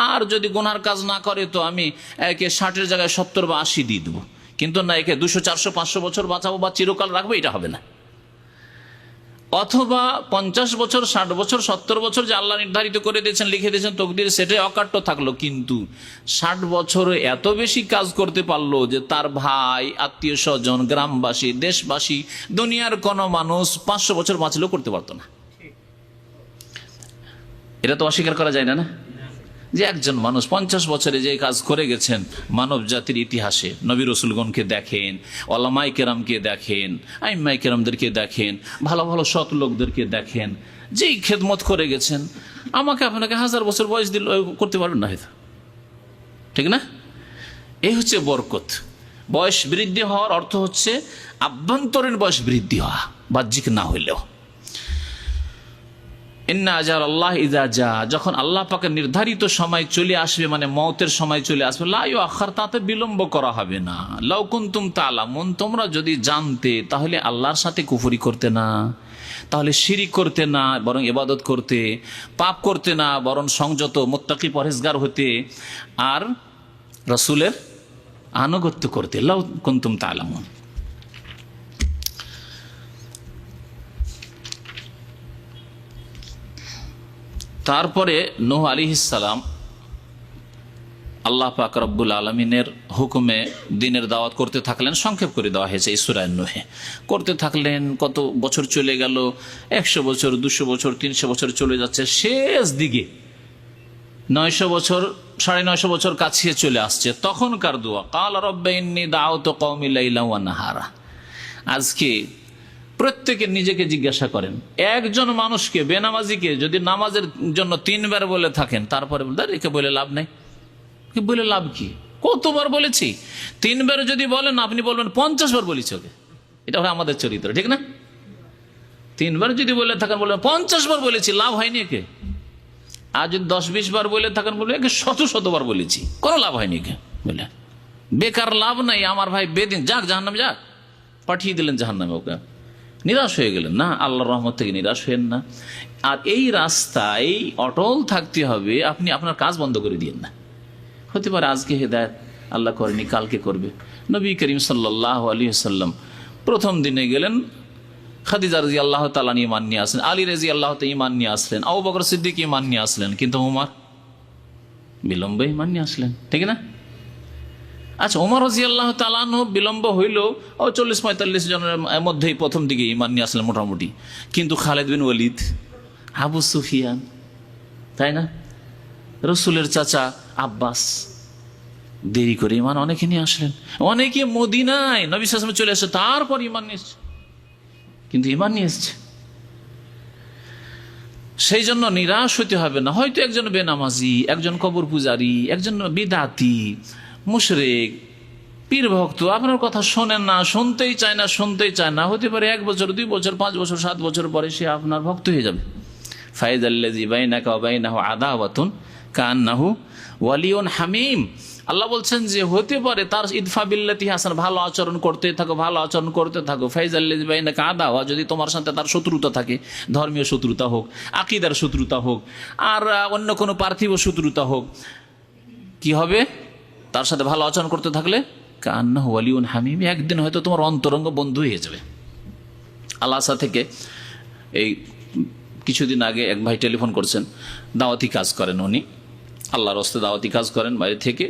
আর যদি গুনার কাজ না করে, তো আমি একে 60-এর জায়গায় 70 বা 80 দিয়ে দেবো। কিন্তু না, একে 200, 400, 500 বছর বাঁচাবো বা চিরকাল রাখবো, এটা হবে না। অথবা 50 বছর, 60 বছর, 70 বছর যে আল্লাহ নির্ধারিত করে দিয়েছেন, লিখে দিয়েছেন তকদির, সেটাই অকাট্য থাকলো। কিন্তু 60 বছরে এত বেশি কাজ করতে পারলো যে তার ভাই, আত্মীয় স্বজন, গ্রামবাসী, দেশবাসী, দুনিয়ার কোনো মানুষ 500 বছর বাঁচলেও করতে পারতো না। এটা তো অস্বীকার করা যায় না, না? যে একজন মানুষ 50 বছরে যে কাজ করে গেছেন, মানব জাতির ইতিহাসে নবী রাসূলগণকে দেখেন, ওলামায়ে কেরামকে দেখেন, আইম্মায়ে কেরামদেরকে দেখেন, ভালো ভালো সৎ লোকদেরকে দেখেন, যেই খেদমত করে গেছেন, আমাকে আপনাকে 1000 বছর বয়স দিল, করতে পারবেন না হয়তো, ঠিক না? এই হচ্ছে বরকত। বয়স বৃদ্ধি হওয়ার অর্থ হচ্ছে আভ্যন্তরীণ বয়স বৃদ্ধি হওয়া, বাহ্যিক না হইলেও। ইন্না আজাল আল্লাহ ইযা জা, যখন আল্লাহ পাকের নির্ধারিত সময় চলে আসবে, মানে মওতের সময় চলে আসবে, লা ইউআখার, তাতে বিলম্ব করা হবে না। লাউ কুনতুম তা'লামুন, তোমরা যদি জানতে তাহলে আল্লাহর সাথে কুফরি করতে না, তাহলে শিরিক করতে না, বরং ইবাদত করতে, পাপ করতে না, বরং সংযত মুত্তাকি পরহেজগার হতে, আর রাসূলের আনুগত্য করতে। লাউ কুনতুম তা'লামুন। তারপরে নূহ আলাইহিস সালাম আল্লাহ পাক রব্বুল আলমিনের হুকুমে দিনের দাওয়াত করতে থাকলেন। সংক্ষেপ করে দেওয়া হয়েছে এই সূরা নূহে। করতে থাকলেন, কত বছর চলে গেল, 100 বছর, 200 বছর, 300 বছর চলে যাচ্ছে। শেষ দিকে 900 বছর, 950 বছর কাছে চলে আসছে। তখনকার দোয়া, কাল রব্বি ইন্নী দাউতু কওমি লাইলা ওয়া নাহারা। আজকে প্রত্যেকে নিজেকে জিজ্ঞাসা করেন, একজন মানুষকে, বেনামাজিকে যদি নামাজের জন্য 3 বার বলে থাকেন, তারপরে একে বলে লাভ নাই, বলে লাভ কি? কতবার বলেছি? 3 বার যদি বলেন, আপনি বলবেন 50 বার বলেছি ওকে। এটা হলো আমাদের চরিত্র, ঠিক না? 3 বার যদি বলে থাকেন, বলবেন 50 বার বলেছি, লাভ হয়নি একে। আর যদি 10-20 বার বলে থাকেন, বলবেন একে 100-100 বার বলেছি, কোনো লাভ হয়নি একে, বলে বেকার, লাভ নাই। আমার ভাই বেদিন, যাক জাহান্নামে যাক, পাঠিয়ে দিলেন জাহান্নামে, ওকে নিরাশ হয়ে গেলেন না। আল্লাহর রহমত থেকে নিরাশ হয়েন না। আর এই রাস্তায় অটল থাকতে হবে। আপনি আপনার কাজ বন্ধ করে দিয়েন না। হতে পারে আজকে হেদায়েত আল্লাহ করেনি, কালকে করবে। নবী করিম সাল্লাল্লাহু আলাইহি ওয়াসাল্লাম প্রথম দিনে গেলেন, খাদিজা রাদিয়াল্লাহু তাআলা ঈমান নিয়ে আসলেন, আলী রাদিয়াল্লাহু তাআলা ঈমান নিয়ে আসলেন, আবু বকর সিদ্দিক ঈমান নিয়ে আসলেন, কিন্তু ওমর বিলম্বে ঈমান নিয়ে আসলেন, ঠিক না? আচ্ছা, ওমর রাদিয়াল্লাহু তাআলা বিলম্ব হইল, 40-45 জনের মধ্যেই প্রথম দিকে ঈমান নিয়ে আসলেন মোটামুটি। কিন্তু খালিদ বিন ওয়ালিদ, আবু সুফিয়ান, তাই না, রসুলের চাচা আব্বাস, দেরি করে ঈমান অনেকে নিয়ে আসলেন। অনেকে মদিনায় নবী সাল্লাল্লাহু আলাইহি ওয়াসাল্লাম চলে আসে, তারপর ঈমান নিয়ে এসছে, কিন্তু ঈমান নিয়ে এসছে। সেই জন্য নিরাশ হতে হবে না। হয়তো একজন বেনামাজি, একজন কবর পূজারী, একজন বিদাতি, মুশরিক, পীর ভক্ত আপনার কথা শোনেন না, শুনতেই চায় না। হতে পারে 1 বছর, 2 বছর, 5 বছর, 7 বছর পরে সে আপনার ভক্ত হয়ে যাবে। ফাইজাল্লাযী বাইনাকা ওয়া বাইনাহু আদাওয়াতুন কান্নাহু ওয়ালিয়ুন হামীম। আল্লাহ বলছেন যে হতে পারে তার ইদফা বিল্লাতি হাসান, ভালো আচরণ করতে থাকো। ফাইজাল্লাযী বাইনাকা আদাওয়া, যদি তোমার সাথে তার শত্রুতা থাকে, ধর্মীয় শত্রুতা হোক, আকীদার শত্রুতা হোক, আর অন্য কোনো পার্থিব শত্রুতা হোক, কি হবে? তার সাথে ভালো আচরণ করতে থাকলে কান্নাহু ওয়ালিয়ুন হামীম, একদিন হয়তো তোমার অন্তরঙ্গ বন্ধু হয়ে যাবে। আলাসা থেকে এই কিছুদিন আগে এক ভাই টেলিফোন করছেন, দাওয়াতি কাজ করেন উনি, আল্লাহর রাস্তায় দাওয়াতি কাজ করেন বাইরে থেকে।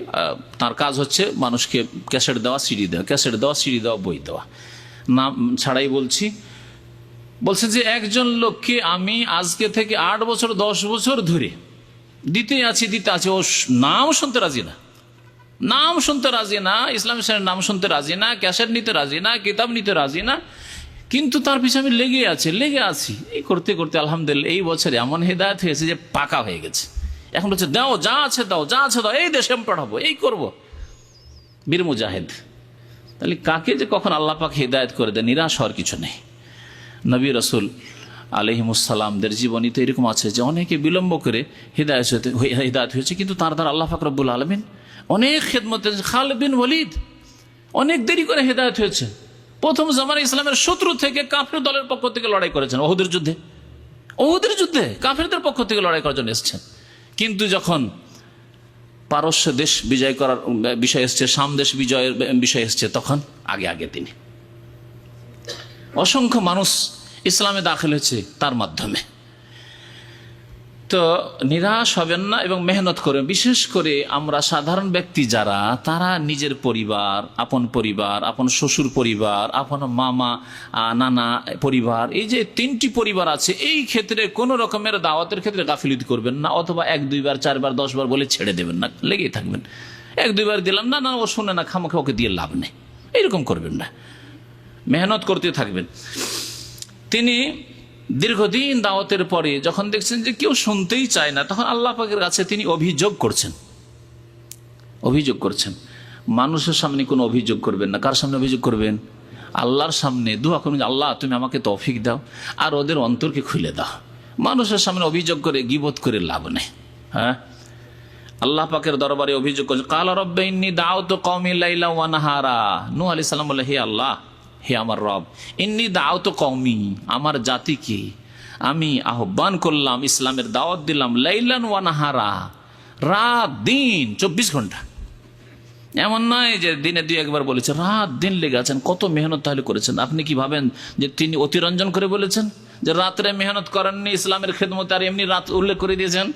তার কাজ হচ্ছে মানুষকে ক্যাসেট দেওয়া, সিডি দেওয়া, বই দেওয়া। নাম ছাড়াই বলছেন যে একজন লোককে আমি আজকে থেকে 8 বছর 10 বছর ধরে দিতে আছি, ও নাম শুনতে রাজি না, ইসলামী নাম শুনতে রাজি না, ক্যাসেট নিতে রাজি না, কিতাব নিতে রাজি না, কিন্তু তার পিছনে আমি লেগে আছি। এই করতে করতে আলহামদুলিল্লাহ এই বছরে এমন হেদায়েত হয়েছে যে পাকা হয়ে গেছে। এখন হচ্ছে দাও, যা আছে দাও, এই দেশে আমি পাঠাবো, এই করবো, বীর মুজাহিদ। তাহলে কাকে যে কখন আল্লাহ পাক হেদায়েত করে দেয়, নিরাশ হওয়ার কিছু নেই। নবী রাসূল আলাইহিমুসসালামদের জীবনীতে এরকম আছে যে অনেকে বিলম্ব করে হেদায়েত হয়েছে, কিন্তু তার দ্বারা আল্লাহ পাক রব্বুল আলামিন অনেক খেদমত। খালিদ বিন ওয়ালিদ অনেক দেরি করে হেদায়েত হয়েছে। প্রথম জামানায় ইসলামের শত্রু থেকে কাফের দলের পক্ষ থেকে লড়াই করেছেন। ওহুদের যুদ্ধে কাফেরদের পক্ষ থেকে লড়াই করার জন্য এসেছেন। কিন্তু যখন পারস্য দেশ বিজয় করার বিষয় এসছে, শাম দেশ বিজয়ের বিষয় এসছে, তখন আগে তিনি। অসংখ্য মানুষ ইসলামে দাখিল হয়েছে তার মাধ্যমে। তো নিরাশ হবেন না এবং মেহনত করবেন। বিশেষ করে আমরা সাধারণ ব্যক্তি যারা, তারা নিজের পরিবার, আপন শ্বশুর পরিবার, আপন মামা নানা পরিবার, এই যে 3টি পরিবার আছে, এই ক্ষেত্রে কোনো রকমের দাওয়াতের ক্ষেত্রে গাফিলতি করবেন না, অথবা 1-2 বার 4 বার 10 বার বলে ছেড়ে দেবেন না, লেগেই থাকবেন। 1-2 বার দিলাম, না ও শুনে না, খামোখা ওকে দিয়ে লাভ নেই, এইরকম করবেন না, মেহনত করতে থাকবেন। তিনি দীর্ঘদিন দাওয়াতের পরে যখন দেখছেন যে কেউ শুনতেই চায় না, তখন আল্লাহ পাকের কাছে তিনি অভিযোগ করছেন। মানুষের সামনে কোনো অভিযোগ করবেন না। কার সামনে অভিযোগ করবেন? আল্লাহর সামনে দোয়া করবেন, আল্লাহ তুমি আমাকে তৌফিক দাও আর ওদের অন্তরকে খুলে দাও। মানুষের সামনে অভিযোগ করে গীবত করে লাভ নেই। হ্যাঁ, আল্লাহ পাকের দরবারে অভিযোগ করছে, কালা রব্বে ইন্নী দাউতু কওমি লাইলা ওয়া নাহারা। নূহ আলাইহিস সালাম বলে, হে আল্লাহ, হে আমার রব, ইন্নী দাউতু কওমি, আমার জাতিকে আমি আহ্বান করলাম, ইসলামের দাওয়াত দিলাম, লাইলান ওয়া নাহারা, রাত দিন 24 ঘন্টা। এমন নয় যে দিনে দুই একবার বলেছে, রাত দিন লেগে আছেন। কত মেহনত তাহলে করেছেন। আপনি কি ভাবেন যে তিনি অতিরঞ্জন করে বলেছেন যে রাত্রে মেহনত করেননি ইসলামের খেদমতে আর এমনি রাত উল্লেখ করে দিয়েছেন?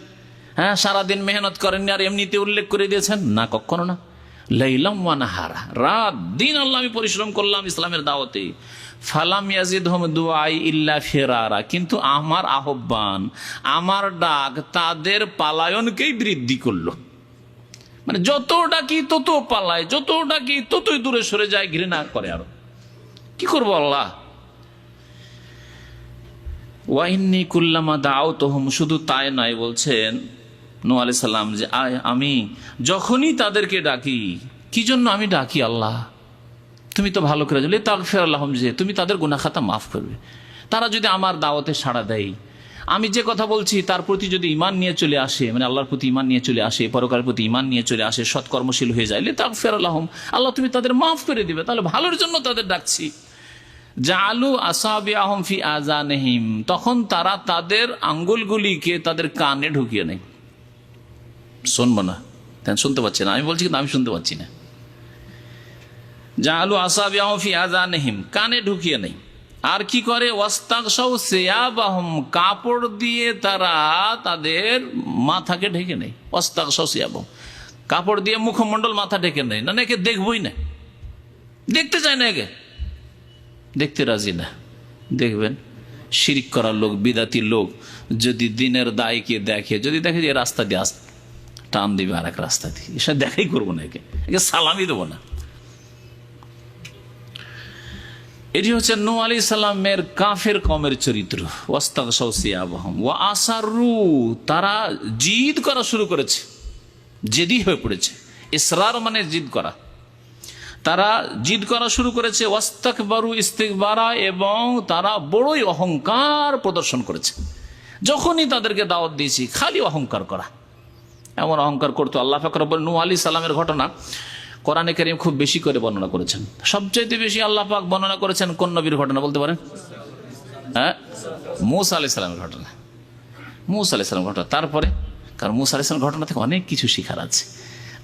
হ্যাঁ, সারাদিন মেহনত করেননি আর এমনিতে উল্লেখ করে দিয়েছেন? না, কখনো না। লাইলাম ওয়া নাহারা, রাত দিন আল্লাহ আমি পরিশ্রম করলাম ইসলামের দাওয়াতে। ফালাম ইয়াজিদহুম দুআই ইল্লা ফিরারা, কিন্তু আমার আহ্বান, আমার ডাক তাদের পালায়নকেই বৃদ্ধি করলো। মানে যত ডাকি তত পালায়, যত ডাকি ততই দূরে সরে যায়, ঘৃণা করে। আরো কি করবো আল্লাহ? ওয়া ইন্নী কুল্লামা দাউতুহুম, শুধু তাই নয়, বলছেন নূহ আলাইহিস সালাম যে আমি যখনই তাদেরকে ডাকি, কি জন্য আমি ডাকি আল্লাহ? তুমি তো ভালো করে জানো, তাগফির লাহুম, যে তুমি তাদের গুনাহ খাতা মাফ করবে। তারা যদি আমার দাওয়াতে সাড়া দেয়, আমি যে কথা বলছি তার প্রতি যদি ঈমান নিয়ে চলে আসে, মানে আল্লাহর প্রতি ঈমান নিয়ে চলে আসে, পরকালের প্রতি ঈমান নিয়ে চলে আসে, সৎকর্মশীল হয়ে যায়, তাগফির লাহুম, আল্লাহ তুমি তাদের মাফ করে দিবে। তাহলে ভালোর জন্য তাদের ডাকছি। জাআলু আসাবিআহুম ফি আযানিহিম, তখন তারা তাদের আঙ্গুলগুলিকে তাদের কানে ঢুকিয়ে নেয়। শুনবো না, শুনতে পাচ্ছি না, আমি বলছি কিন্তু আমি শুনতে পাচ্ছি না। জাআলু আসাবিআহুম ফি আযানিহিম, কানে ঢুকিয়ে নেয়। আর কি করে? ওয়াস্তাগশাউ সিয়াবাহুম, কাপড় দিয়ে তারা তাদের মাথাকে ঢেকে নেয়। ওয়াস্তাগশাউ সিয়াবাহুম, কাপড় দিয়ে মুখমণ্ডল মাথা ঢেকে নেয়। না, একে দেখবই না, দেখতে চায় না, একে দেখতে রাজি না। দেখবেন শিরক করার লোক, বিদাতি লোক যদি দিনের দায়কে দেখে, যদি দেখে যে রাস্তা দিয়ে টান দিবে আর এক রাস্তা দিয়ে, এসব দেখাই করবো না, একে সালামই দেবো না। এটি হচ্ছে নূহ আলাইহিস সালামের কাফের কওমের চরিত্র। ওয়াস্তাগশাউ সিয়াবাহুম ওয়া আসারু, তারা জিদ করা শুরু করেছে, জেদি হয়ে পড়েছে। ইসরার মানে জিদ করা। তারা জিদ করা শুরু করেছে। ওয়াস্তাকবারু ইস্তিকবারা, এবং তারা বড়ই অহংকার প্রদর্শন করেছে। যখনই তাদেরকে দাওয়াত দিয়েছি খালি অহংকার করা। এমন অহংকার করতো। আল্লাহ পাক রব্বুল নূহ আলাইহিস সালামের ঘটনা কোরআনে কারীম খুব বেশি করে বর্ণনা করেছেন। সবচাইতে বেশি আল্লাহ পাক বর্ণনা করেছেন কোন নবীর ঘটনা বলতে পারেন? হ্যাঁ, মূসা আলাইহিস সালামের ঘটনা। মূসা আলাইহিস সালামের ঘটনা। তারপরে, কারণ মূসা আলাইহিস সালামের ঘটনা থেকে অনেক কিছু শিখার আছে।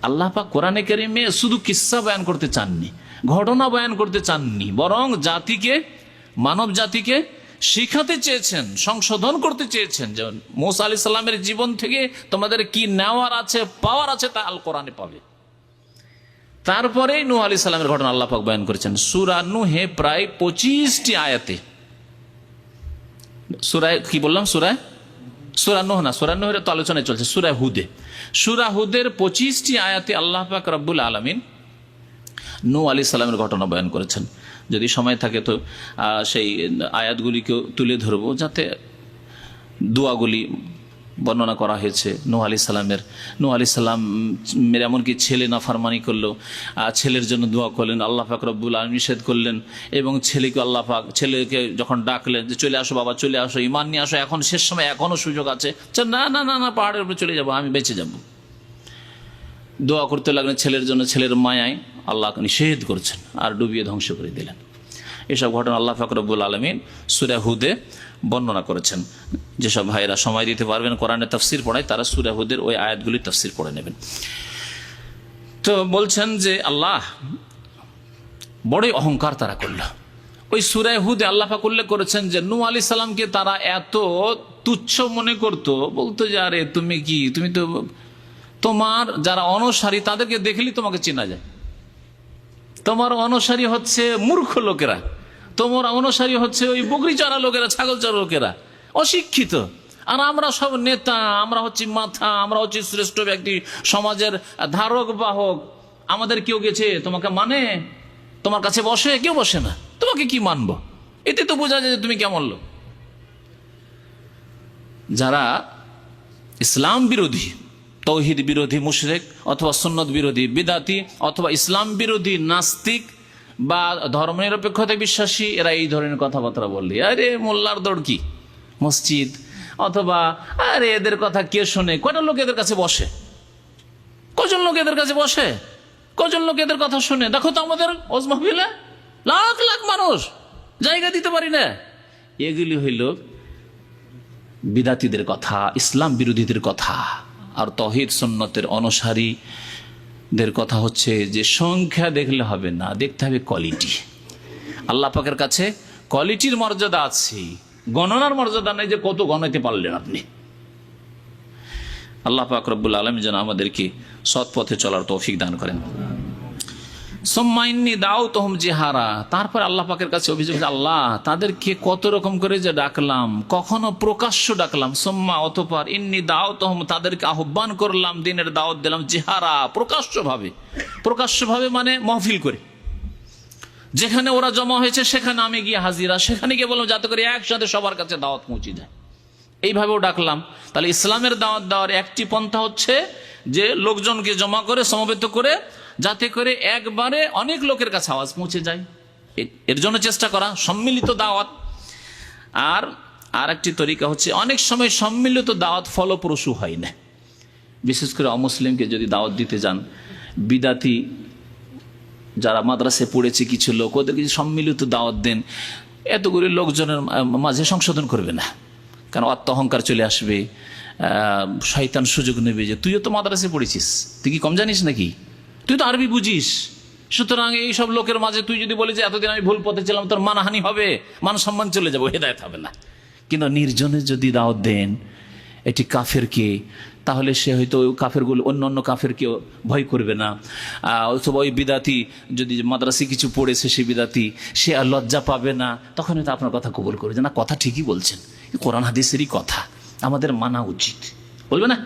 আল্লাহ পাক কোরআনে কারীমে শুধু কিসসা বয়ান করতে চাননি, ঘটনা বয়ান করতে চাননি, বরং জাতিকে, মানব জাতিকে শিখাতে চেয়েছেন, সংশোধন করতে চেয়েছেন। যেমন মূসা আলাইহিস সালামের জীবন থেকে তোমাদের কি নেওয়ার আছে, পাওয়ার আছে, তা আল কোরআনে পাবে। তারপরে নূহ আলাইহিস সালামের ঘটনা আল্লাহ পাক বয়ান করেছেন সূরা নূহে প্রায় 25টি আয়াতে। সূরা কি বললাম? সূরা নূহ না, সূরা নূহের তো আলোচনায় চলছে। সূরা হুদের 25টি আয়াতে আল্লাহ পাক রব্বুল আলামিন নূহ আলাইহিস সালামের ঘটনা বয়ান করেছেন। যদি সময় থাকে তো সেই আয়াতগুলিকেও তুলে ধরবো, যাতে দোয়াগুলি বর্ণনা করা হয়েছে নূহ আলাইহিস সালামের। নূহ আলাইহিস সালামের এমনকি ছেলে নাফরমানি করলো, ছেলের জন্য দোয়া করলেন, আল্লাহ পাক রব্বুল আলামিন নিষেধ করলেন। এবং ছেলেকে আল্লাহ পাক, ছেলেকে যখন ডাকলেন যে চলে আসো বাবা, চলে আসো, ঈমান নিয়ে আসো, এখন শেষ সময়, এখনো সুযোগ আছে। না না না না, পাহাড়ের উপরে চলে যাবো, আমি বেঁচে যাব। দোয়া করতে লাগলেন ছেলের জন্য, ছেলের মায়ায় আল্লাহ নিষেধ করছেন আর ডুবিয়ে ধ্বংস করে দিলেন। এসব ঘটনা আল্লাহ পাক রব্বুল আলামিন সূরা হুদে বর্ণনা করেছেন। যেসব ভাইরা সময় দিতে পারবেন, কোরআনে তাফসির পড়ায়, তারা সূরা হুদের ওই আয়াতগুলি তাফসির পড়ে নেবেন। তো বলছেন যে আল্লাহ বড়ই অহংকার তারা করল। ওই সূরা হুদে আল্লাহ পাক উল্লেখ করেছেন যে নূহ আলাইহিস সালামকে তারা এত তুচ্ছ মনে করত, বলতো যে আরে তুমি কি, তুমি তো, তোমার যারা অনুসারী তাদেরকে দেখলেই তোমাকে চেনা যায়। তোমার অনুসারী হচ্ছে মূর্খ লোকেরা, তোমার অনুসারী হচ্ছে ওই বকরি চড়া লোকেরা, ছাগল চড়া লোকেরা, অশিক্ষিত। আর আমরা সব নেতা, আমরা হচ্ছি মাথা, আমরা হচ্ছি শ্রেষ্ঠ ব্যক্তি, সমাজের ধারক বাহক। আমাদের কেউ গেছে তোমাকে মানে, তোমার কাছে বসে? কেউ বসে না, তোমাকে কি মানবো? এতে তো বোঝা যায় যে তুমি কেমন লোক। যারা ইসলাম বিরোধী, তৌহিদ বিরোধী মুশরিক অথবা সুন্নত বিরোধী বিদাতি অথবা ইসলাম বিরোধী নাস্তিক বা ধর্মনিরপেক্ষতা বিশ্বাসী, এরা এই ধরনের কথাবার্তা বললে আরে মোল্লার দৌড় কি মসজিদ, অথবা আরে এদের কথা কে শোনে, কয়টা লোক এদের কাছে বসে, কজন লোক এদের কাছে বসে, কজন লোক এদের কথা শুনে, দেখো তো আমাদের ওয়াজ মাহফিলে লাখ লাখ মানুষ, জায়গা দিতে পারি না। এগুলি হইল বিদাতীদের কথা, ইসলাম বিরোধীদের কথা। আর তৌহিদ সুন্নতের অনুসারীদের কথা হচ্ছে যে সংখ্যা দেখলে হবে না, দেখতে হবে কোয়ালিটি। আল্লাহ পাকের কাছে কোয়ালিটির মর্যাদা আছে, গণনার মর্যাদা নেই যে কত গণাইতে পারলেন আপনি। আল্লাহ পাক রব্বুল আলামিন যেন আমাদেরকে সৎ পথে চলার তৌফিক দান করেন। সুম্মাইন্নি দাউতুহুম জিহারা, তারপর আল্লাহ পাকের কাছে অভিযোগ, আল্লাহ তাদেরকে কত রকম করে যে ডাকলাম, কখনো প্রকাশ্য ডাকলাম, সুম্মা অতঃপর ইন্নি দাউতুহুম, তাদেরকে আহ্বান করলাম, দিনের দাওয়াত দিলাম, জিহারা প্রকাশ্যভাবে। প্রকাশ্যভাবে মানে মাহফিল করে, যেখানে ওরা জমা হয়েছে সেখানে আমি গিয়ে হাজিরা, সেখানে গিয়ে বললাম যাতে করে একসাথে সবার কাছে দাওয়াত পৌঁছে যায়, এইভাবেও ডাকলাম। তাহলে ইসলামের দাওয়াত দেওয়ার একটি পন্থা হচ্ছে যে লোকজনকে জমা করে সমবেত করে যাতে করে একবারে অনেক লোকের কাছে আওয়াজ পৌঁছে যায়, এর জন্য চেষ্টা করা, সম্মিলিত দাওয়াত। আর একটি তরিকা হচ্ছে অনেক সময় সম্মিলিত দাওয়াত ফলপ্রসূ হয় না, বিশেষ করে অমুসলিমকে যদি দাওয়াত দিতে যান, বিদাতি যারা মাদ্রাসায় পড়েছে কিছু লোক, ওদেরকে সম্মিলিত দাওয়াত দেন, এতগুলি লোকজনের মাঝে সংশোধন করবে না, কারণ অহংকার চলে আসবে, শয়তান সুযোগ নেবে যে তুইও তো মাদ্রাসায় পড়েছিস, তুই কি কম জানিস নাকি, তুই তো আরবি বুঝিস, সুতরাং এইসব লোকের মাঝে তুই যদি বলি যে এতদিন আমি ভুল পথে ছিলাম, তোর মানহানি হবে, মান সম্মান চলে যাবো, হেদায়েত হবে না। কিন্তু নির্জনে যদি দাওয়াত দেন এটি কাফেরকে, তাহলে সে হয়তো কাফেরগুলো অন্য কাফেরকে ভয় করবে না, অথবা ওই বিদাতি যদি মাদ্রাসে কিছু পড়েছে সে বিদাতি, সে আর লজ্জা পাবে না, তখন হয়তো আপনার কথা কবুল করবে যে না কথা ঠিকই বলছেন, কোরআন হাদিসেরই কথা, আমাদের মানা উচিত, বলবে না।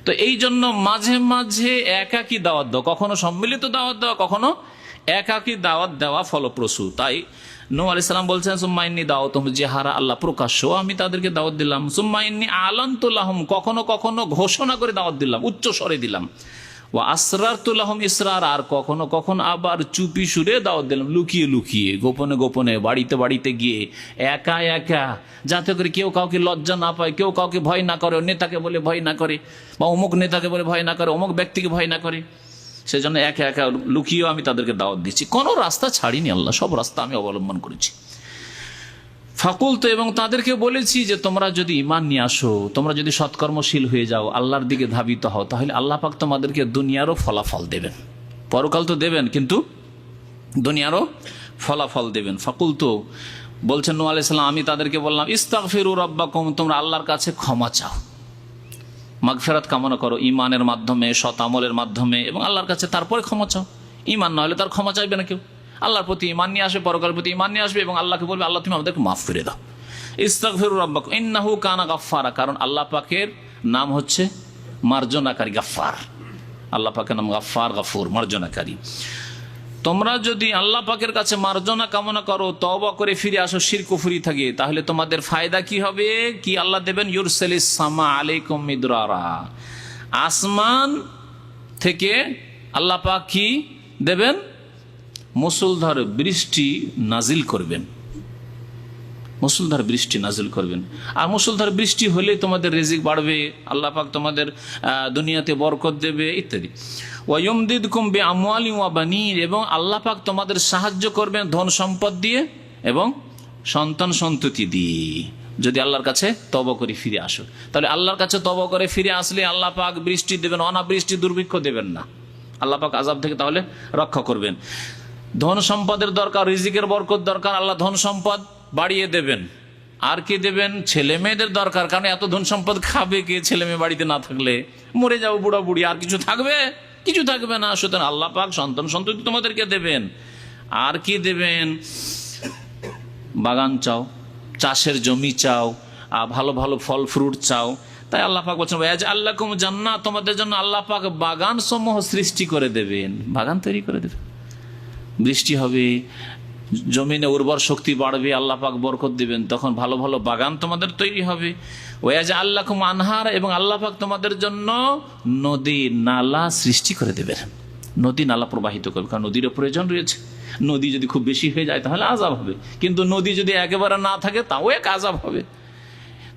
তো এই জন্য মাঝে মাঝে একাকী দাওয়াত দেওয়া, কখনো সম্মিলিত দাওয়াত দেওয়া, কখনো একাকী দাওয়াত দেওয়া ফলপ্রসূ। তাই নূহ আলাইহিস সালাম বলছেন সুম্মা ইন্নী দাওতুহুম জিহারা, আল্লাহ প্রকাশ্য আমি তাদেরকে দাওয়াত দিলাম, সুম্মা ইন্নী আলানতু লাহুম, কখনো কখনো ঘোষণা করে দাওয়াত দিলাম, উচ্চ স্বরে দিলাম, ওয়া আসরারতু লাহুম ইসরার, আর কখনো কখনো আবার চুপি সুরে দাওয়াত দিলাম, লুকিয়ে লুকিয়ে, গোপনে গোপনে, বাড়িতে বাড়িতে গিয়ে, একা একা, যাতে করে কেউ কাউকে লজ্জা না পায়, কেউ কাউকে ভয় না করে, নেতাকে বলে ভয় না করে, বা অমুক নেতাকে বলে ভয় না করে, অমুক ব্যক্তিকে ভয় না করে, সেজন্য একা একা লুকিয়েও আমি তাদেরকে দাওয়াত দিচ্ছি, কোনো রাস্তা ছাড়িনি আল্লাহ, সব রাস্তা আমি অবলম্বন করেছি। ফাকুলতু, এবং তাদেরকে বলেছি যে তোমরা যদি ঈমান নিয়ে আসো, তোমরা যদি সৎকর্মশীল হয়ে যাও, আল্লাহর দিকে ধাবিত হও, তাহলে আল্লাহ পাক তোমাদেরকে দুনিয়ারও ফলাফল দেবেন, পরকাল তো দেবেন কিন্তু দুনিয়ারও ফলাফল দেবেন। ফাকুলতু বলছেন নূহ আলাইহিস সালাম, আমি তাদেরকে বললাম ইস্তাগফিরু রাব্বাকুম, তোমরা আল্লাহর কাছে ক্ষমা চাও, মাগফিরাত কামনা করো ঈমানের মাধ্যমে, সৎ আমলের মাধ্যমে, এবং আল্লাহর কাছে তারপরে ক্ষমা চাও। ঈমান না হলে তার ক্ষমা চাইবে না কেউ, আল্লাহর প্রতি ঈমান নিয়ে আসবে, পরকালের প্রতি ঈমান নিয়ে আসবে, এবং আল্লাহকে বলবে আল্লাহ তুমি আমাদেরকে মাফ করে দাও। ইস্তাগফিরু রাব্বাকুম ইন্নাহু কানা গাফফারা, কারণ আল্লাহ পাকের নাম হচ্ছে মার্জনাকারী, গাফফার, আল্লাহ পাকের নাম গাফফার, গাফুর, মার্জনাকারী। তোমরা যদি আল্লাহ পাকের কাছে মার্জনা কামনা করো, তওবা করে ফিরে আসো, শিরক কুফরি থাকে, তাহলে তোমাদের ফায়দা কি হবে, কি আল্লাহ দেবেন, ইউরসিলিস সামা আলাইকুম মিদরারা, আসমান থেকে আল্লাহ পাক কি দেবেন, মুষলধার বৃষ্টি নাজিল করবেন, মুষলধার বৃষ্টি নাজিল করবেন। আর মুষলধার বৃষ্টি হলে তোমাদের রিজিক বাড়বে, আল্লাহ পাক তোমাদের দুনিয়াতে বরকত দেবে ইত্যাদি। ওয়ায়ুমদিদকুম বিআমওয়ালিন ওয়া বানিন, এবং আল্লাহ পাক তোমাদের সাহায্য করবেন ধন সম্পদ দিয়ে এবং সন্তান সন্ততি দিয়ে, যদি আল্লাহর কাছে তওবা করে ফিরে আসো। তাহলে আল্লাহর কাছে তওবা করে ফিরে আসলে আল্লাহ পাক বৃষ্টি দেবেন, অনাবৃষ্টি দুর্ভিক্ষ দেবেন না, আল্লাহ পাক আযাব থেকে তাহলে রক্ষা করবেন। ধন সম্পদের দরকার, রিজিকের বরকত দরকার, আল্লাহ ধন সম্পদ বাড়িয়ে দেবেন। আর কি দেবেন, ছেলে মেয়েদের দরকার, কারণ এত ধন সম্পদ খাবে কে, ছেলে মেয়ে বাড়িতে না থাকলে মরে যাবো বুড়া বুড়ি, আর কিছু থাকবে, কিছু থাকবে না। সুতরাং আল্লাহ পাক সন্তান সন্ততি তোমাদেরকে দেবেন। আর কি দেবেন, বাগান চাও, চাষের জমি চাও, ভালো ভালো ফল ফ্রুট চাও। তাই আল্লাহ পাক বলছেন আল্লাহকুম জান্নাত, তোমাদের জন্য আল্লাহ পাক বাগান সমূহ সৃষ্টি করে দেবেন, বাগান তৈরি করে দেবেন, বৃষ্টি হবে, জমিনে উর্বর শক্তি বাড়বে, আল্লাহ পাক বরকত দিবেন, তখন ভালো ভালো বাগান তোমাদের তৈরি হবে। ওয়াজআল্লাকুম আনহার, এবং আল্লাহ পাক তোমাদের জন্য নদী নালা সৃষ্টি করে দেবেন, নদী নালা প্রবাহিত করবে, কারণ নদীরও প্রয়োজন রয়েছে। নদী যদি খুব বেশি হয়ে যায় তাহলে আযাব হবে, কিন্তু নদী যদি একেবারে না থাকে তাও এক আযাব হবে।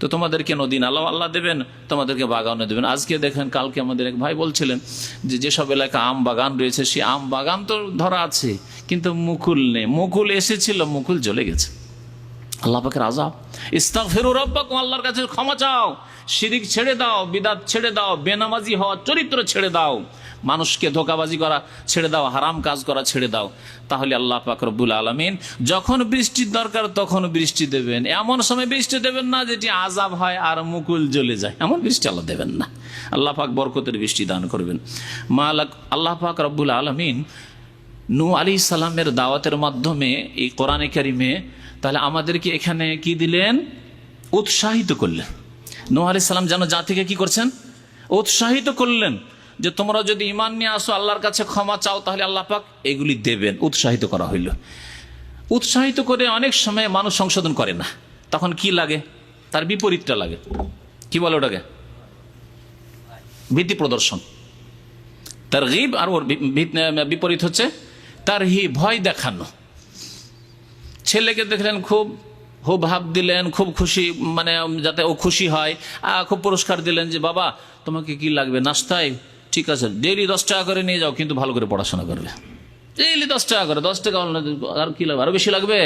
তো তোমাদেরকে নদী নালাও আল্লাহ দেবেন, তোমাদেরকে বাগানও দেবেন। আজকে দেখেন, কালকে আমাদের এক ভাই বলছিলেন যে যেসব এলাকা আম বাগান রয়েছে, সেই আম বাগান তো ধরা আছে কিন্তু মুকুল নেই, মুকুল এসেছিল মুকুল জ্বলে গেছে। আল্লাহ পাকের আযাব। ইস্তাগফিরু রাব্বাকুম, আল্লাহর কাছে ক্ষমা চাও, শিরিক ছেড়ে দাও, বিদআত ছেড়ে দাও, বেনামাজি হওয়া চরিত্র ছেড়ে দাও, মানুষকে ধোঁকাবাজি করা ছেড়ে দাও, হারাম কাজ করা ছেড়ে দাও। তাহলে আল্লাহ পাক রব্বুল আলামিন যখন বৃষ্টির দরকার তখন বৃষ্টি দেবেন। এমন সময় বৃষ্টি দেবেন না যেটি আযাব হয় আর মুকুল জ্বলে যায়, এমন বৃষ্টি আল্লাহ দেবেন না। আল্লাহ পাক বরকতের বৃষ্টি দান করবেন। আল্লাহ পাক রব্বুল আলামিন নূহ আলাইহিস সালামের দাওয়াতের মাধ্যমে এই কোরআনে কারিমে তাহলে আমাদেরকে এখানে কি দিলেন? উৎসাহিত করলেন। নূহ আলাইহিস সালাম যেন জাতিকে কি করছেন? উৎসাহিত করলেন যে তোমরা যদি ঈমান নিয়ে আসো, আল্লাহর কাছে ক্ষমা চাও, তাহলে আল্লাহ পাক এগুলি দেবেন। উৎসাহিত করা হইল। উৎসাহিত করে অনেক সময় মানুষ সংশোধন করে না, তখন কি লাগে? তার বিপরীতটা লাগে। কি বলে ওটাকে? ভীতি প্রদর্শন। তারগীব, আর ওর বিপরীত হচ্ছে তারহিব, ভয় দেখানো। ছেলেকে দেখলেন খুব ভাব দিলেন, খুব খুশি, মানে যাতে ও খুশি হয়, খুব পুরস্কার দিলেন যে বাবা তোমাকে কি লাগবে নাস্তায়? ঠিক আছে, ডেইলি 10 টাকা করে নিয়ে যাও, কিন্তু ভালো করে পড়াশোনা করবে। ডেইলি 10 টাকা করে, 10 টাকা আর কি লাগবে? আরো বেশি লাগবে?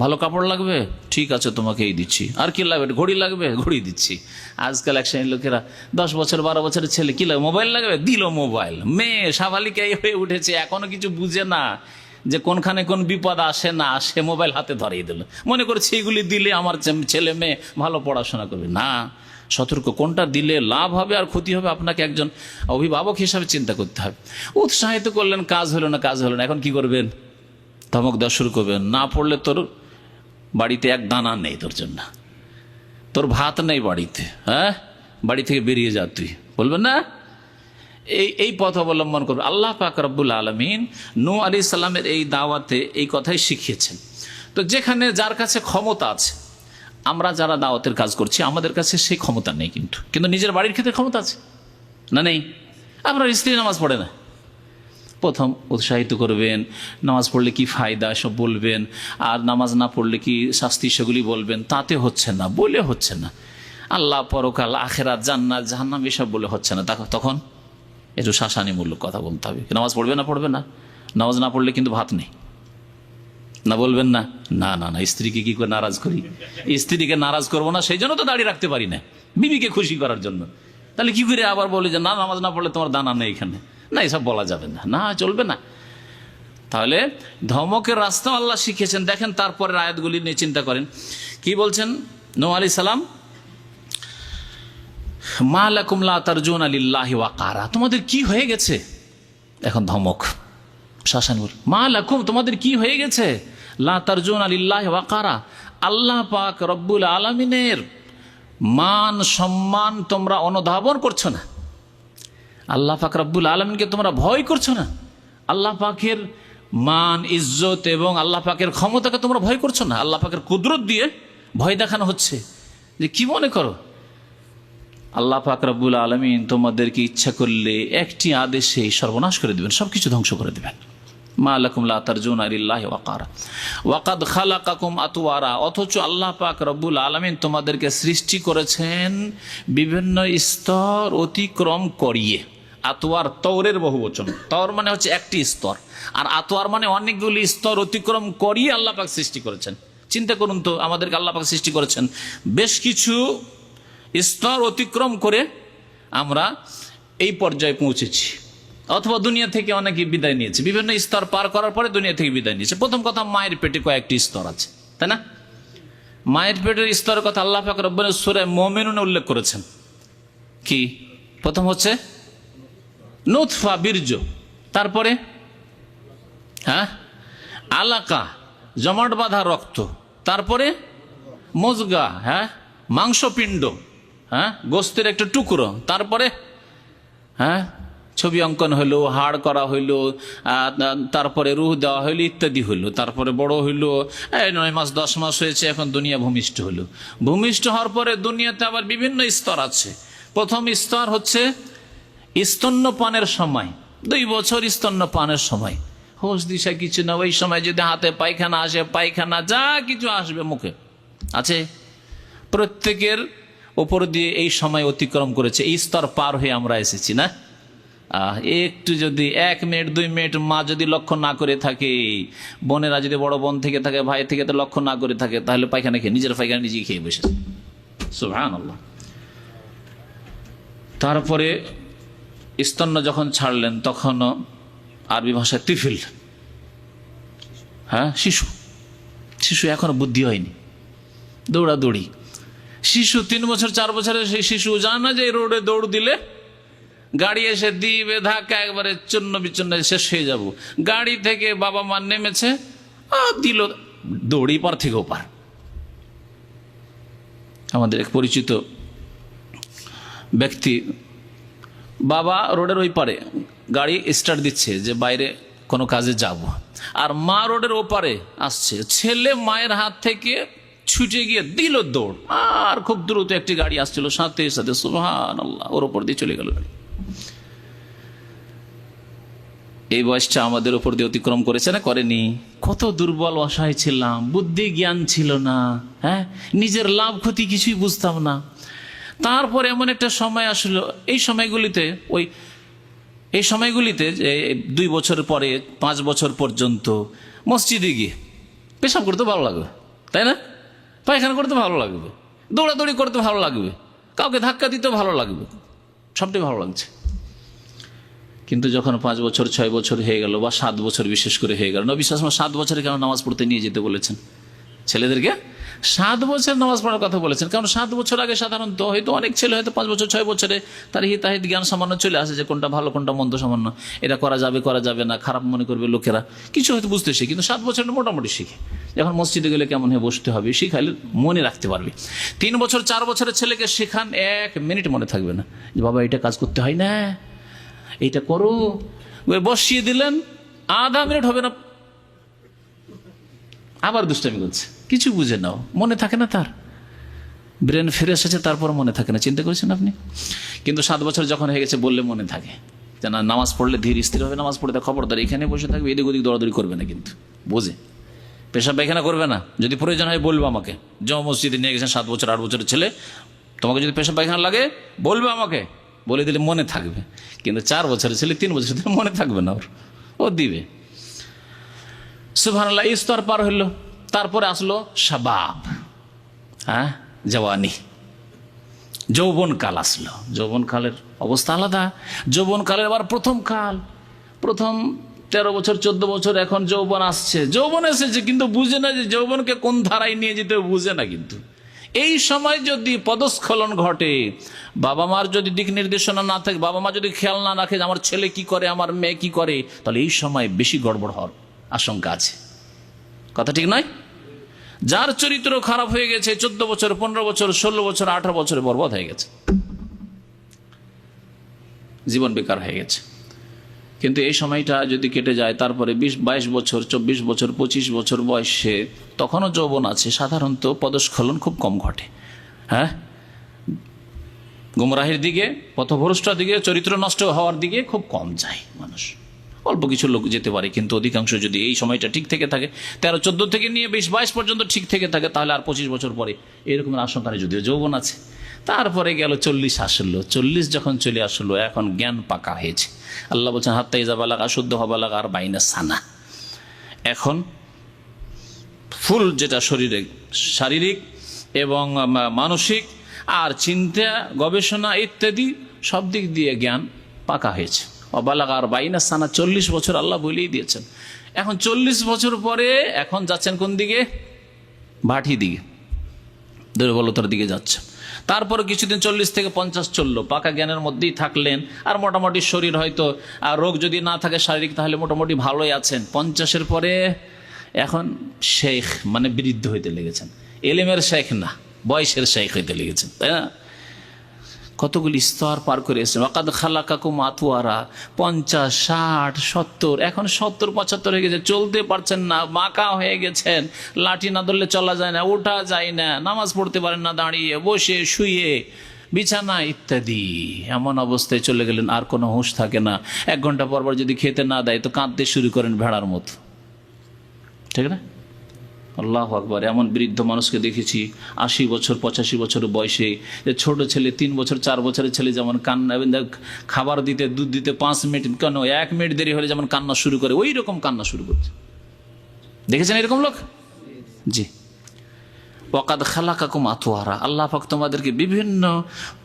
ভালো কাপড় লাগবে? ঠিক আছে, তোমাকে এই দিচ্ছি। আর কি লাগবে? ঘড়ি লাগবে? ঘড়ি দিচ্ছি। আজকাল এক শ্রেণীর লোকেরা 10 বছর 12 বছরের ছেলে কি লাগবে? মোবাইল লাগবে? দিল মোবাইল। মেয়ে সাবালিকা হয়ে উঠেছে, এখনো কিছু বুঝে না যে কোনখানে কোন বিপদ আসে না আসে, মোবাইল হাতে ধরিয়ে দিল, মনে করছে এগুলি দিলে আমার ছেলে মেয়ে ভালো পড়াশোনা করবে। না, সতর্ক, কোনটা দিলে লাভ হবে আর ক্ষতি হবে আপনাকে একজন অভিভাবক হিসাবে চিন্তা করতে হবে। উৎসাহিত করলেন, কাজ হলো না, এখন কি করবেন? ধমক দেওয়া শুরু করবেন। না পড়লে তোর বাড়িতে এক দানা নেই, তোর জন্য তোর ভাত নেই বাড়িতে, হ্যাঁ, বাড়ি থেকে বেরিয়ে যা তুই, বলবেন না? এই পথ অবলম্বন করবে। আল্লাহ পাক রব্বুল আলামিন নূহ আলাইহিস সালামের এই দাওয়াতে এই কথাই শিখিয়েছেন। তো যেখানে যার কাছে ক্ষমতা আছে, আমরা যারা দাওয়াতের কাজ করছি আমাদের কাছে সেই ক্ষমতা নেই, কিন্তু নিজের বাড়ির ক্ষেত্রে ক্ষমতা আছে না? নেই? আপনার স্ত্রী নামাজ পড়ে না, প্রথম উৎসাহিত করবেন, নামাজ পড়লে কি ফায়দা সব বলবেন, আর নামাজ না পড়লে কি শাস্তি সেগুলি বলবেন। তাতে হচ্ছে না, বলে হচ্ছে না। আল্লাহ, পরকাল, আখেরাত, জান্নাত, জাহান্নাম এসব বলে হচ্ছে না। তখন একটু শাসানিমূলক কথা বলতে হবে। নামাজ পড়বে না? নামাজ না পড়লে কিন্তু ভাত নেই, না বলবেন না? না না না, স্ত্রীকে কি করে নারাজ করি? স্ত্রীকে নারাজ করবো না, সেই জন্য তো দাঁড়িয়ে রাখতে পারি না, বিবিকে খুশি করার জন্য। তাহলে কি করে আবার বলে যে না, নামাজ না পড়লে তোমার দানা নেই এখানে? না, এসব বলা যাবে না, না, চলবে না। তাহলে ধমকের রাস্তা আল্লাহ শিখেছেন। দেখেন তারপরের আয়াতগুলি নিয়ে চিন্তা করেন, কি বলছেন নূহ আলাইহিস সালাম? মা লাকুম লা তারজুনা লিল্লাহি ওয়াকারা, তোমাদের কি হয়ে গেছে? এখন ধমক, শাসান। মা লাকুম, তোমাদের কি হয়ে গেছে? লা তারজুনা লিল্লাহি ওয়াকারা, আল্লাহ পাক রব্বুল আলামিনের মান সম্মান তোমরা অনুধাবন করছো না। আল্লাহ পাক রব্বুল আলামিনকে তোমরা ভয় করছো না। আল্লাহ পাকের মান, ইজ্জত এবং আল্লাহ পাকের ক্ষমতাকে তোমরা ভয় করছো না। আল্লাহ পাকের কুদরত দিয়ে ভয় দেখানো হচ্ছে। যে কি মনে করো আল্লাহ পাক রব্বুল আলামিন তোমাদেরকে ইচ্ছা করলে একটি আদেশে সর্বনাশ করে দেবেন, সবকিছু ধ্বংস করে দেবেন। মা লাকুম লা তারজুনা লিল্লাহি ওয়াকারা ওয়াকাদ খালাকাকুম আতওয়ারা, অথচ আল্লাহ পাক রব্বুল আলামিন তোমাদেরকে সৃষ্টি করেছেন বিভিন্ন স্তর অতিক্রম করিয়ে। আতওয়ার তওরের বহুবচন, তওর মানে হচ্ছে একটি স্তর, আর আতওয়ার মানে অনেকগুলি স্তর অতিক্রম করিয়ে আল্লাহ পাক সৃষ্টি করেছেন। চিন্তা করুন তো, আমাদেরকে আল্লাহ পাক সৃষ্টি করেছেন, বেশ কিছু স্তর অতিক্রম করে আমরা এই পর্যায়ে পৌঁছেছি, অথবা দুনিয়া থেকে অনেকে বিদায় নিয়েছে। বিভিন্ন স্তর পার করার পরে দুনিয়া থেকে বিদায় নিয়েছে। প্রথম কথা, মায়ের পেটে কয়েকটি স্তর আছে, তাই না? মায়ের পেটের স্তরের কথা আল্লাহ পাক রব্বুল সূরা মুমিনুনে উল্লেখ করেছেন। কি? প্রথম হচ্ছে নুতফা, বীর্য, তারপরে আলাকা, জমাট বাঁধা রক্ত, তারপরে মজগা, মাংসপিণ্ড, গোস্তের একটা টুকরো, তারপরে ছবি অঙ্কন হইলো, হাড় করা হইলো, তারপরে রুহ দেওয়া হইলো, ইত্যাদি হইলো। তারপরে বড় হইলো, 9 মাস 10 মাস হয়েছে, এখন দুনিয়া ভূমিষ্ঠ হইলো। ভূমিষ্ঠ হওয়ার পরে দুনিয়াতে আবার বিভিন্ন স্তর আছে। প্রথম স্তর হচ্ছে স্তন্যপানের সময়, 2 বছর স্তন্যপানের সময়, হোশ দিশা কিছু না। ওই সময় যদি হাতে পায়খানা আসে, পায়খানা যা কিছু আসবে মুখে আছে, প্রত্যেকের ওপর দিয়ে এই সময় অতিক্রম করেছে। এই স্তর পার হয়ে আমরা এসেছি না। একটু যদি 1 মিনিট 2 মিনিট মা যদি লক্ষ্য না করে থাকে, বোনেরা যদি বড় বোন থেকে থাকে, ভাই থেকে তো লক্ষ্য না করে থাকে, তাহলে পায়খানা খেয়ে নিজের পায়খানা নিজে খেয়ে বসেছে। সুবহানাল্লাহ। তারপরে স্তন্য যখন ছাড়লেন, তখনও আরবি ভাষায় তিফিল, শিশু। শিশু এখনো বুদ্ধি হয়নি, দৌড়াদৌড়ি শিশু। 3 বছর 4 বছরের সেই শিশু জানে না যে রোডে দৌড় দিলে গাড়ি এসে দিবে ধাক্কা, একবারে চূর্ণ বিচূর্ণ শেষ হয়ে যাব। গাড়ি থেকে বাবা মা নেমেছে, দিল দৌড়ি পার থেকে ওপার। আমাদের এক পরিচিত ব্যক্তি, বাবা রোডের ওই পারে গাড়ি স্টার্ট দিচ্ছে যে বাইরে কোনো কাজে যাব, আর মা রোডের ওপারে আসছে। ছেলে মায়ের হাত থেকে ছুটে গিয়ে দিল দৌড়, আর খুব দ্রুত একটি গাড়ি আসছিল, সাথে সাথে সুবহানাল্লাহ ওর ওপর দিয়ে চলে গেল গাড়ি। এই বয়সটা আমাদের উপর দিয়ে অতিক্রম করেছে না, করেনি? কত দুর্বল অসহায় ছিলাম, বুদ্ধি জ্ঞান ছিল না, নিজের লাভ ক্ষতি কিছুই বুঝতাম না। তারপর এমন একটা সময় আসলো, এই সময়গুলিতে 2 বছর পরে 5 বছর পর্যন্ত মসজিদে গিয়ে পেশাব করতে ভালো লাগবে, তাই না? পায়খানা করতে ভালো লাগবে, দৌড়াদৌড়ি করতে ভালো লাগবে, কাউকে ধাক্কা দিতে ভালো লাগবে, সবটাই ভালো লাগছে। কিন্তু যখন 5 বছর 6 বছর হয়ে গেল, বা 7 বছর বিশেষ করে হয়ে গেল, নবী সাল্লাল্লাহু আলাইহি ওয়াসাল্লাম 7 বছরে কেন নামাজ পড়তে নিয়ে যেতে বলেছেন? ছেলেদেরকে 7 বছর নামাজ পড়ার কথা বলেছেন, কারণ 7 বছর আগে সাধারণত হয়তো অনেক ছেলে হয়তো 5 বছর 6 বছরে তার হিতাহিত জ্ঞান সামান্য চলে আসে, যে কোনটা ভালো কোনটা মন্দ সামান্য, এটা করা যাবে করা যাবে না, খারাপ মনে করবে লোকেরা, কিছু হয়তো বুঝতে শিখে। কিন্তু 7 বছর মোটামুটি শিখে, যখন মসজিদে গেলে কেমন হয়ে বসতে হবে শিখাইলে মনে রাখতে পারবে। 3 বছর 4 বছরের ছেলেকে শেখান, 1 মিনিট মনে থাকবে না যে বাবা এটা কাজ করতে হয় না, এইটা করো, বসিয়ে দিলেন, আধা মিনিট হবে না আবার দুষ্টামি করছে, কিছু বুঝে নাও, মনে থাকে না, তার ব্রেন ফিরে এসেছে, তারপর মনে থাকে না। চিন্তা করেছেন আপনি? কিন্তু 7 বছর যখন হয়ে গেছে বললে মনে থাকে, যে না নামাজ পড়লে ধীর স্থির হবে, নামাজ পড়তে খবরদার এখানে বসে থাকবে, এদিক ওদিক দৌড়াদৌড়ি করবে না, কিন্তু বোঝে, পেশাব পায়খানা করবে না, যদি প্রয়োজন হয় বলবে আমাকে। যে মসজিদে নিয়ে গেছেন 7 বছর 8 বছরের ছেলে, তোমাকে যদি পেশাব পায়খানা লাগে বলবে আমাকে, বলে দিলে মনে থাকবে। কিন্তু 4 বছরের ছেলে 3 বছরের ছেলে মনে থাকবে না, ও দিবে। সুবহানাল্লাহ। এই স্তর পার হইল, তারপরে আসলো শাবাব, জওয়ানি, যৌবন কাল আসলো। যৌবন কালের অবস্থা আলাদা। যৌবন কালের আবার প্রথম 13 বছর 14 বছর এখন যৌবন আসছে, যৌবন এসেছে, কিন্তু বুঝে না যে যৌবনকে কোন ধারায় নিয়ে যেতে, বুঝে না। কিন্তু এই সময় যদি পদস্খলন ঘটে, বাবা মার যদি দিক নির্দেশনা না থাকে, বাবা মা যদি খেয়াল না রাখে আমার ছেলে কি করে, আমার মেয়ে কি করে, তাহলে এই সময় বেশি গড়বড় হওয়ার আশঙ্কা আছে। কথা ঠিক নয়? যার চরিত্র খারাপ হয়ে গেছে, 14 বছর 15 বছর 16 বছর 18 বছরে বরবাদ হয়ে গেছে, জীবন বেকার হয়ে গেছে। কিন্তু এই সময়টা যদি কেটে যায়, তারপরে 20-22 বছর 24 বছর 25 বছর বয়সে, তখনও যৌবন আছে, সাধারণত পদস্খলন খুব কম ঘটে। গুমরাহির দিকে, পথভ্রষ্টের দিকে, চরিত্র নষ্ট হওয়ার দিকে খুব কম যায় মানুষ। অল্প কিছু লোক যেতে পারে, কিন্তু অধিকাংশ যদি এই সময়টা ঠিক থেকে থাকে, 13-14 থেকে নিয়ে 20-22 পর্যন্ত ঠিক থেকে থাকে, তাহলে আর 25 বছর পরে এরকম আশঙ্কা নেই, যদিও যৌবন আছে। তারপরে গেল 40 আসলো, 40 যখন চলে আসলো, এখন জ্ঞান পাকা হয়েছে। আল্লাহ বলছেন হাত্তা ইযা বালাগা আশুদ্দ বালাগা 40 সানা। এখন ফুল যেটা শারীরিক এবং মানসিক আর চিন্তা গবেষণা ইত্যাদি সব দিক দিয়ে জ্ঞান পাকা হয়েছে। অবালাগা 40 সানা, 40 বছর আল্লাহ বলেই দিয়েছেন। এখন 40 বছর পরে এখন যাচ্ছেন কোন দিকে? ভাটি দিকে, দুর্বলতার দিকে যাচ্ছে। তারপরে কিছুদিন 40 থেকে 50 চললো, পাকা জ্ঞানের মধ্যেই থাকলেন, আর মোটামুটি শরীর হয়তো, আর রোগ যদি না থাকে শারীরিক, তাহলে মোটামুটি ভালোই আছেন। 50-এর পরে এখন শেখ, মানে বৃদ্ধ হইতে লেগেছেন। এলেমের শেখ না, বয়সের শেখ হইতে লেগেছেন, তাই না? কতগুলি স্তর পার করে এসেছেন। ওয়াকাদ খালাকাকুম আতওয়ারা, 50, 60, 70, এখন 70, 75 হয়ে গেছে, চলতে পারছেন না, বাঁকা হয়ে গেছেন, লাঠি না ধরলে চলা যায় না, ওঠা যায় না, নামাজ পড়তে পারেন না, দাঁড়িয়ে বসে শুয়ে বিছানা ইত্যাদি, এমন অবস্থায় চলে গেলেন, আর কোনো হুঁশ থাকে না। 1 ঘন্টা পর পর যদি খেতে না দেয় তো কাঁদতে শুরু করেন ভেড়ার মতো, ঠিক না? আল্লাহু আকবার। এমন বৃদ্ধ মানুষকে দেখেছি 80 বছর 85 বছর বয়সে, যে ছোট ছেলে 3 বছর 4 বছরের ছেলে যেমন কান্না, খাবার দিতে দুধ দিতে 5 মিনিট কেন 1 মিনিট দেরি হলে যেমন কান্না শুরু করে, ওই রকম কান্না শুরু করছে। দেখেছেন এরকম লোক? জি। ওয়াকাদ খালাকাকুম আতওয়ারা, আল্লাহ পাক তোমাদেরকে বিভিন্ন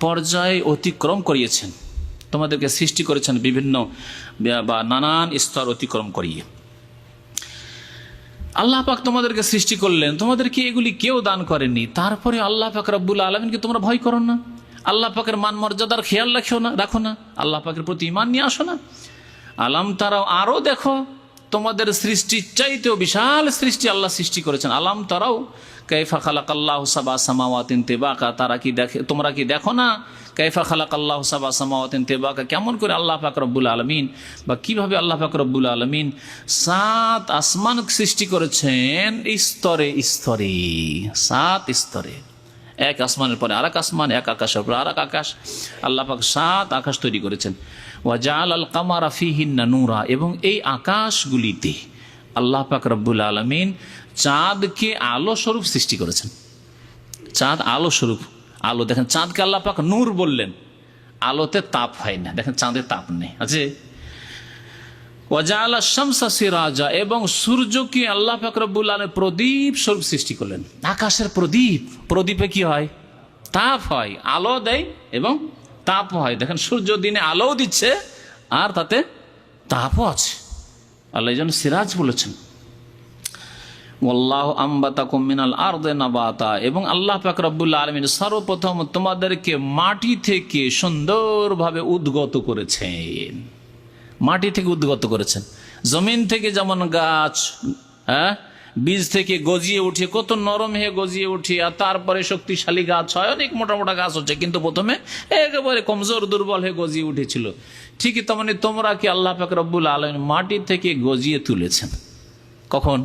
পর্যায়ে অতিক্রম করিয়েছেন, তোমাদেরকে সৃষ্টি করেছেন বিভিন্ন বা নানান স্তর অতিক্রম করিয়ে। আল্লাহ পাক তোমাদেরকে সৃষ্টি করলেন, তোমাদেরকে এগুলি কেউ দান করেনি, তারপরে আল্লাহ পাক রব্বুল আলামিনকে তোমরা ভয় করো না, আল্লাহ পাকের মান মর্যাদার খেয়াল রাখো না, আল্লাহ পাকের প্রতি ঈমান নিয়ে আসো না। আলাম তারাও, আরো দেখো, তোমাদের সৃষ্টির চাইতেও বিশাল সৃষ্টি আল্লাহ সৃষ্টি করেছেন। আলাম তারাও কাইফা খালাকাল্লাহু সাবআ সামাওয়াতিন তিবাকা, তোমরা কি দেখো না, কাইফা খালাকাল্লাহু সাবআ সামাওয়াতিন তিবাকা, কেমন করে আল্লাহ পাক রব্বুল আলামিন, বা কিভাবে আল্লাহ পাক রব্বুল আলামিন 7 আসমান সৃষ্টি করেছেন স্তরে স্তরে, 7 স্তরে, এক আসমানের পরে আরেক আসমান, এক আকাশের পরে আরেক আকাশ, আল্লাহ পাক 7 আকাশ তৈরি করেছেন। ওয়া জাআলাল কামারা ফীহিন্না নূরা, এবং এই আকাশগুলিতে আল্লাহ পাক রব্বুল আলামিন চাঁদকে আলো স্বরূপ সৃষ্টি করেছেন। চাঁদ আলো স্বরূপ, আলো দেখেন, চাঁদকে আল্লাহ পাক নূর বললেন, আলোতে তাপ হয় না, দেখেন চাঁদে তাপ নেই আছে। ওয়া জাআলা শামসা সিরাজা, এবং সূর্যকে আল্লাহ পাক রব্বুল আলামিন প্রদীপ স্বরূপ সৃষ্টি করলেন। আকাশের প্রদীপ, প্রদীপে কি হয়? তাপ হয়, আলো দেয় এবং তাপ হয়। দেখেন সূর্য দিনে আলোও দিচ্ছে আর তাতে তাপও আছে, আল্লাহ এই জন্য সিরাজ বলেছেন। ওয়াল্লাহু আম্বাতাকুম মিনাল আরদি নাবাতা, এবং আল্লাহ পাক রব্বুল আলামিন সর্বপ্রথম তোমাদেরকে মাটি থেকে সুন্দরভাবে উদ্গত করেছেন, মাটি থেকে উদ্গত করেছেন। জমিন থেকে যেমন গাছ বীজ থেকে গজিয়ে উঠে, কত নরম হয়ে গজিয়ে উঠে, আর তারপরে শক্তিশালী গাছ হয়, অনেক মোটা মোটা গাছ হচ্ছে, কিন্তু প্রথমে একেবারে কমজোর দুর্বল হয়ে গজিয়ে উঠেছিল। ঠিকই তেমনি তোমরা কি আল্লাহ পাক রব্বুল আলামিন মাটি থেকে গজিয়ে তুলেছেন। কখন?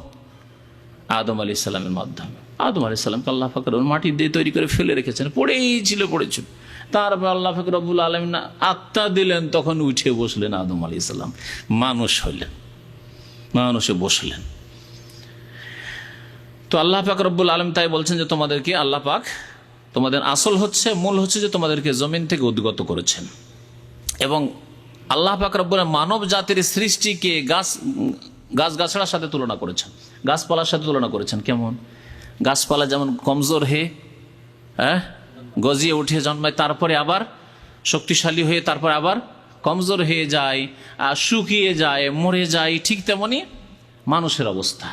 আদম আলাইহিস সালামের মাধ্যমে। আদম আলাইহিস সালামকে আল্লাহ পাক মাটি দিয়ে তৈরি করে ফেলে রেখেছেন, পড়েছিল। তারপর আল্লাহ পাক রব্বুল আলামিন আত্মা দিলেন, তখন উঠে বসলেন আদম আলাইহিস সালাম, মানুষ হইলেন, মানুষে বসলেন। তো আল্লাহ পাক রব্বুল আলামিন তাই বলছেন যে তোমাদেরকে আল্লাহ পাক, তোমাদের আসল হচ্ছে, মূল হচ্ছে যে তোমাদেরকে জমিন থেকে উদ্গত করেছেন। এবং আল্লাহ পাক রব্বুল মানব জাতির সৃষ্টিকে গাছগাছড়ার সাথে তুলনা করেছেন, গাছপালার সাথে তুলনা করেছেন। কেমন? গাছপালা যেমন কমজোর হয়ে গজিয়ে উঠে জন্মায়, তারপরে আবার শক্তিশালী হয়ে তারপর আবার কমজোর হয়ে যায়, শুকিয়ে যায়, মরে যায়, ঠিক তেমনি মানুষের অবস্থা।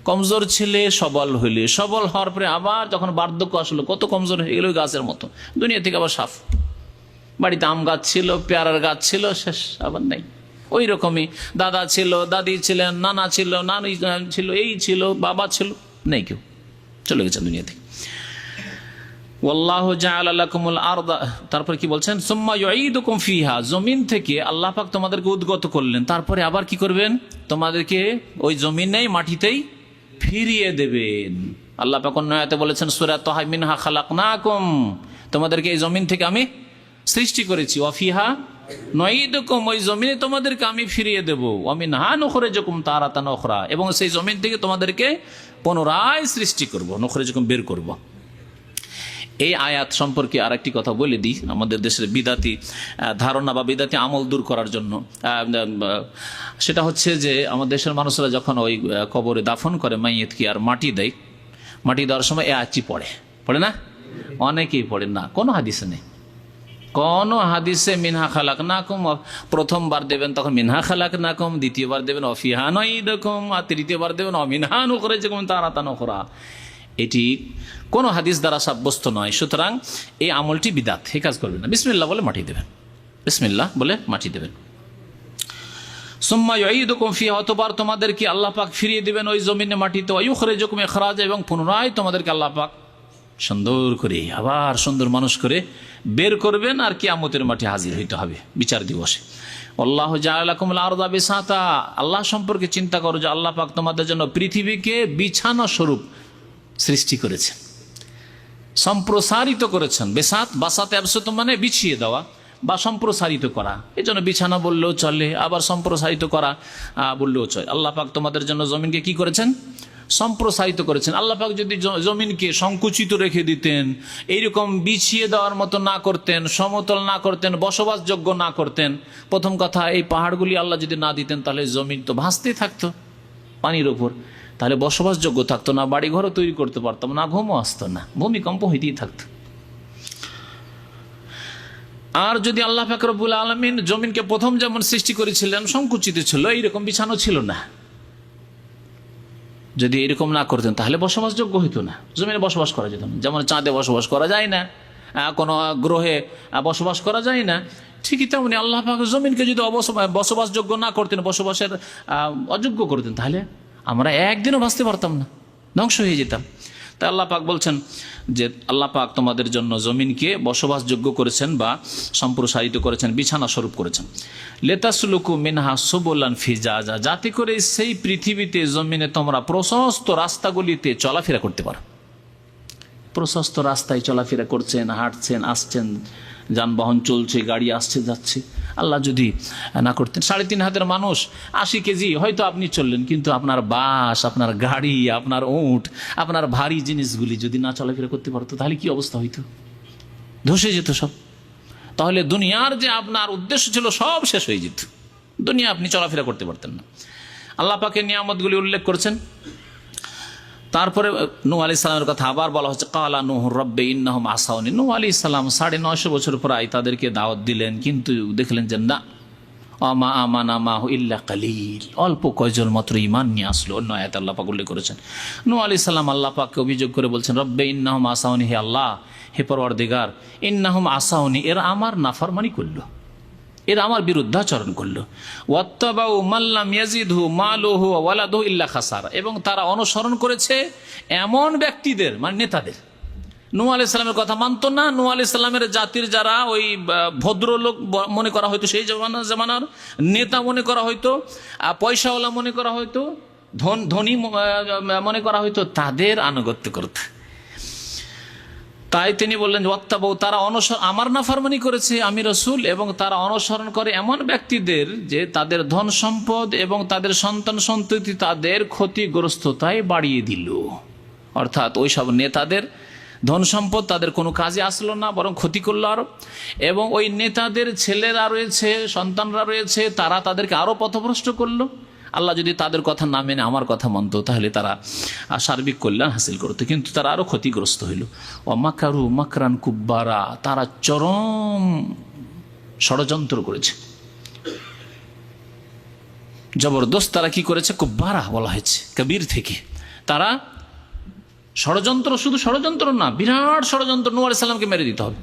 কমজোর ছেলে সবল হইলে, সবল হওয়ার পরে আবার যখন বার্ধক্য আসলো, কত কমজোর হয়ে গেল গাছের মতো, দুনিয়া থেকে আবার সাফ। বাড়িতে আম গাছ ছিল, পেয়ারার গাছ ছিল, শেষ, আবার নেই। ওই রকমই দাদা ছিল, দাদি ছিলেন, নানা ছিল, নানি ছিল, এই ছিল, বাবা ছিল, নেই কেউ, চলে গেছে দুনিয়া থেকে। ওয়াল্লাহু জাআলা লাকুমুল আরদা, তারপর কি বলছেন? সুম্মা ইউঈদুকুম ফিহা, জমিন থেকে আল্লাহ পাক তোমাদেরকে উদ্গত করলেন, তারপরে আবার কি করবেন? তোমাদেরকে ওই জমিনেই, মাটিতেই ফিরিয়ে দেবেন। আল্লাহ পাক অন্য আয়াতে বলেছেন সূরা তাহা, মিনহা খালাকনাকুম, তোমাদেরকে এই জমিন থেকে আমি সৃষ্টি করেছি, ওয়া ফিহা নুঈদুকুম, ওই জমিনে তোমাদেরকে আমি ফিরিয়ে দেব, ওয়া মিনহা নুখরিজুকুম তারাতান উখরা, এবং সেই জমিন থেকে তোমাদেরকে পুনরায় সৃষ্টি করব, নুখরিজুকুম বের করব। এই আয়াত সম্পর্কে আরেকটি কথা বলে দিই, আমাদের দেশের বিদাতি ধারণা বা বিদাতি আমল দূর করার জন্য। সেটা হচ্ছে যে আমাদের দেশের মানুষরা যখন ওই কবরে দাফন করে মাইয়েতকে আর মাটি দেয়, মাটি দেওয়ার সময় এই আয়াতটি পড়ে না? অনেকেই পড়ে না, কোনো হাদিসে নেই, কোনো হাদিসে মিনহা খালাকনাকুম, প্রথমবার দেবেন তখন মিনহা খালাকনাকুম, দ্বিতীয়বার দেবেন অফিহা নুঈদুকুম, আর তৃতীয়বার দেবেন অমিনহা নুখরিজুকুম তারাতান উখরা। এটি কোনো হাদিস দ্বারা সাব্যস্ত নয়, সুতরাং এই আমলটি বিদাত, এই কাজ করবেন না। বিসমিল্লাহ বলে মাটি দেবেন, বিসমিল্লাহ বলে মাটি দেবেন। সুম্মা ইউঈদুকুম ফিহা, অতঃপর তোমাদেরকে আল্লাহ পাক ফিরিয়ে দিবেন ওই জমিনে, মাটিতে, ওয়া ইউখরিজুকুম ইখরাজা, এবং পুনরায় তোমাদেরকে আল্লাহ পাক সুন্দর করে আবার সুন্দর মানুষ করে বের করবেন, আর কিয়ামতের মাঠে হাজির হইতে হবে বিচার দিবসে। আল্লাহ জাআলাকুমুল আরদা বিসাতা, আল্লাহ সম্পর্কে চিন্তা করো যে আল্লাহ পাক তোমাদের জন্য পৃথিবীকে বিছানা স্বরূপ সৃষ্টি করেছেন, সম্প্রসারিত করেছেন। বেসাত, বাসাত অ্যাবসত মানে বিছিয়ে দেওয়া বা সম্প্রসারিত করা, এই জন্য বিছানা বললেও চলে, আবার সম্প্রসারিত করা বললেও চলে। আল্লাহ পাক তোমাদের জন্য জমিনকে কি করেছেন? সম্প্রসারিত করেছেন। আল্লাহ পাক যদি জমিনকে সংকুচিত রেখে দিতেন, এইরকম বিছিয়ে দেওয়ার মতো না করতেন, সমতল না করতেন, বসবাসযোগ্য না করতেন, প্রথম কথা এই পাহাড়গুলি আল্লাহ যদি না দিতেন, তাহলে জমিন তো ভাসতেই থাকতো পানির ওপর, তাহলে বসবাসযোগ্য থাকতো না, বাড়িঘরও তৈরি করতে পারতাম না, ঘুমও আসতো না, ভূমিকম্প হইতেই থাকতো। আর যদি আল্লাহ পাক রব্বুল আলামিন জমিনকে প্রথম যেমন সৃষ্টি করেছিলেন সংকুচিত ছিল, এইরকম বিছানো ছিল না, যদি এরকম না করতেন তাহলে বসবাসযোগ্য হইতো না, জমিনে বসবাস করা যেত না। যেমন চাঁদে বসবাস করা যায় না, কোনো গ্রহে বসবাস করা যায় না, ঠিকই তেমনি আল্লাহ পাক জমিনকে যদি বসবাসযোগ্য না করতেন, বসবাসের অযোগ্য করতেন, তাহলে আমরা একদিনও বাঁচতে পারতাম না, ধ্বংস হয়ে যেতাম। তাই আল্লাহ পাক বলছেন যে আল্লাহ পাক তোমাদের জন্য জমিনকে বসবাসযোগ্য করেছেন বা সম্প্রসারিত করেছেন, বিছানা স্বরূপ করেছেন। লেতাসলুকু মিনহা সুবুলান ফিজাজা, যাতে করে সেই পৃথিবীতে জমিনে তোমরা প্রশস্ত রাস্তাগুলিতে চলাফেরা করতে পারো। প্রশস্ত রাস্তায় চলাফেরা করছেন, হাঁটছেন, আসছেন, যানবাহন চলছে, গাড়ি আসছে যাচ্ছে। আল্লাহ যদি না করতেন, 3.5 হাতের মানুষ 80 কেজি হয়তো আপনি চললেন, কিন্তু আপনার বাস, আপনার গাড়ি, আপনার উট, আপনার ভারী জিনিসগুলি যদি না চলাফেরা করতে পারতো, তাহলে কি অবস্থা হইতো? ধসে যেত সব। তাহলে দুনিয়ার যে আপনার উদ্দেশ্য ছিল সব শেষ হয়ে যেত, দুনিয়া আপনি চলাফেরা করতে পারতেন না। আল্লাহ পাকের নিয়ামতগুলি উল্লেখ করেছেন। তারপরে নূহ আলাইহিস সালামের কথা আবার বলা হচ্ছে, কালা নূহ রব্বে ইন্নাহুম আসাউনি। নূহ আলাইহিস সালাম 950 বছর প্রায় তাদেরকে দাওয়াত দিলেন, কিন্তু দেখলেন যে না, আমা আমানা মাহু ইল্লা কালিল, অল্প কয়জন মাত্র ঈমান নিয়ে আসলো। অন্য আয়াতে আল্লাহ পাক উল্লেখ করেছেন। নূহ আলাইহিস সালাম আল্লাহ পাককে অভিযোগ করে বলছেন, রব্বে ইন্নাহুম আসাউনি, হে আল্লাহ, হে পরওয়ারদিগার, ইন্নাহুম আসাউনি, এরা আমার নাফরমানি করলো, এরা আমার বিরুদ্ধাচরণ করলো। ওয়াত্তাবাউ মাল্লাম ইয়াজিদহু মালুহু ওয়া ওয়ালাদুহু ইল্লা খাসারা, এবং তারা অনুসরণ করেছে এমন ব্যক্তিদের, মানে নেতাদের। নূহ আলাইহিস সালামের কথা মানতো না। নূহ আলাইহিস সালামের জাতির যারা ওই ভদ্রলোক মনে করা হয়তো, সেই জামানার নেতা মনে করা হয়তো, পয়সাওয়ালা মনে করা হয়তো, ধনী মনে করা হয়তো, তাদের আনুগত্য করতে। তাই তিনি বললেন, ওয়াত্তাবাউ, তারা আমার নাফরমানি করেছে, আমি রাসূল, এবং তারা অনুসরণ করে এমন ব্যক্তিদের যে তাদের ধন সম্পদ এবং তাদের সন্তান সন্ততি তাদের ক্ষতিগ্রস্ততায় বাড়িয়ে দিল। অর্থাৎ ওই সব নেতাদের ধন সম্পদ তাদের কোনো কাজে আসলো না, বরং ক্ষতি করলো আরো। এবং ওই নেতাদের ছেলেরা রয়েছে, সন্তানরা রয়েছে, তারা তাদেরকে আরো পথভ্রষ্ট করলো। আল্লাহ যদি তাদের কথা না মেনে আমার কথা মানত, তাহলে তারা সার্বিক কল্যাণ হাসিল করতো, কিন্তু তারা আরো ক্ষতিগ্রস্ত হইল। ও মাকারু মাকরান কুব্বারা, তারা চরম ষড়যন্ত্র করেছে, জবরদস্ত। তারা কি করেছে? কুব্বারা বলা হয়েছে কবির থেকে। তারা ষড়যন্ত্র, শুধু ষড়যন্ত্র না, বিরাট ষড়যন্ত্র। নূহ আলাইহিস সালামকে মেরে দিতে হবে,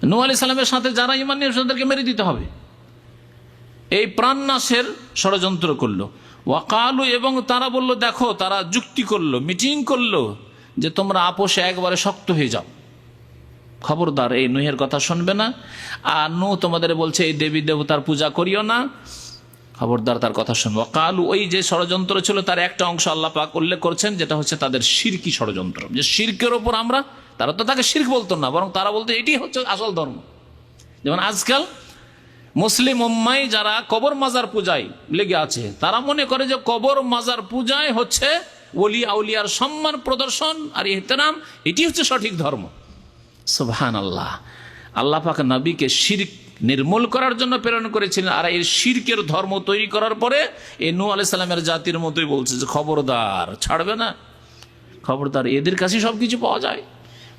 নূহ আলাইহিস সালামের সাথে যারা ঈমান নিয়ে তাদেরকে মেরে দিতে হবে, এই প্রাণনাশের ষড়যন্ত্র করলো। ওয়াকালু, এবং তারা বলল, দেখো, তারা যুক্তি করলো, মিটিং করলো যে তোমরা আপোষে একবারে শক্ত হয়ে যাও, খবরদার এই নূহের কথা শুনবে না, আর নূহ তোমাদের বলছে এই দেবী দেবতার পূজা করিও না, খবরদার তার কথা শুনবো। ওয়াকালু, ওই যে ষড়যন্ত্র ছিল তার একটা অংশ আল্লাহ পাক উল্লেখ করছেন, যেটা হচ্ছে তাদের শিরকি ষড়যন্ত্র, যে শিরকের ওপর আমরা, তারা তো তাকে শিরক বলতো না, বরং তারা বলতো এটি হচ্ছে আসল ধর্ম। যেমন আজকাল মুসলিম উম্মায় যারা কবর মাজার পূজায় লেগে আছে, তারা মনে করে যে কবর মাজার পূজায় হচ্ছে ওলি আউলিয়ার সম্মান প্রদর্শন আর ইহতেরাম, এটি হচ্ছে সঠিক ধর্ম। সুবহানাল্লাহ। আল্লাহ পাক নবীকে শিরক নির্মূল করার জন্য প্রেরণ করেছিলেন, আর এই শিরকের ধর্ম তৈরি করার পরে এই নূহ আলাইহিস সালামের জাতির মতোই বলছে যে খবরদার, ছাড়বে না, খবরদার, এদের কাছে সবকিছু পাওয়া যায়,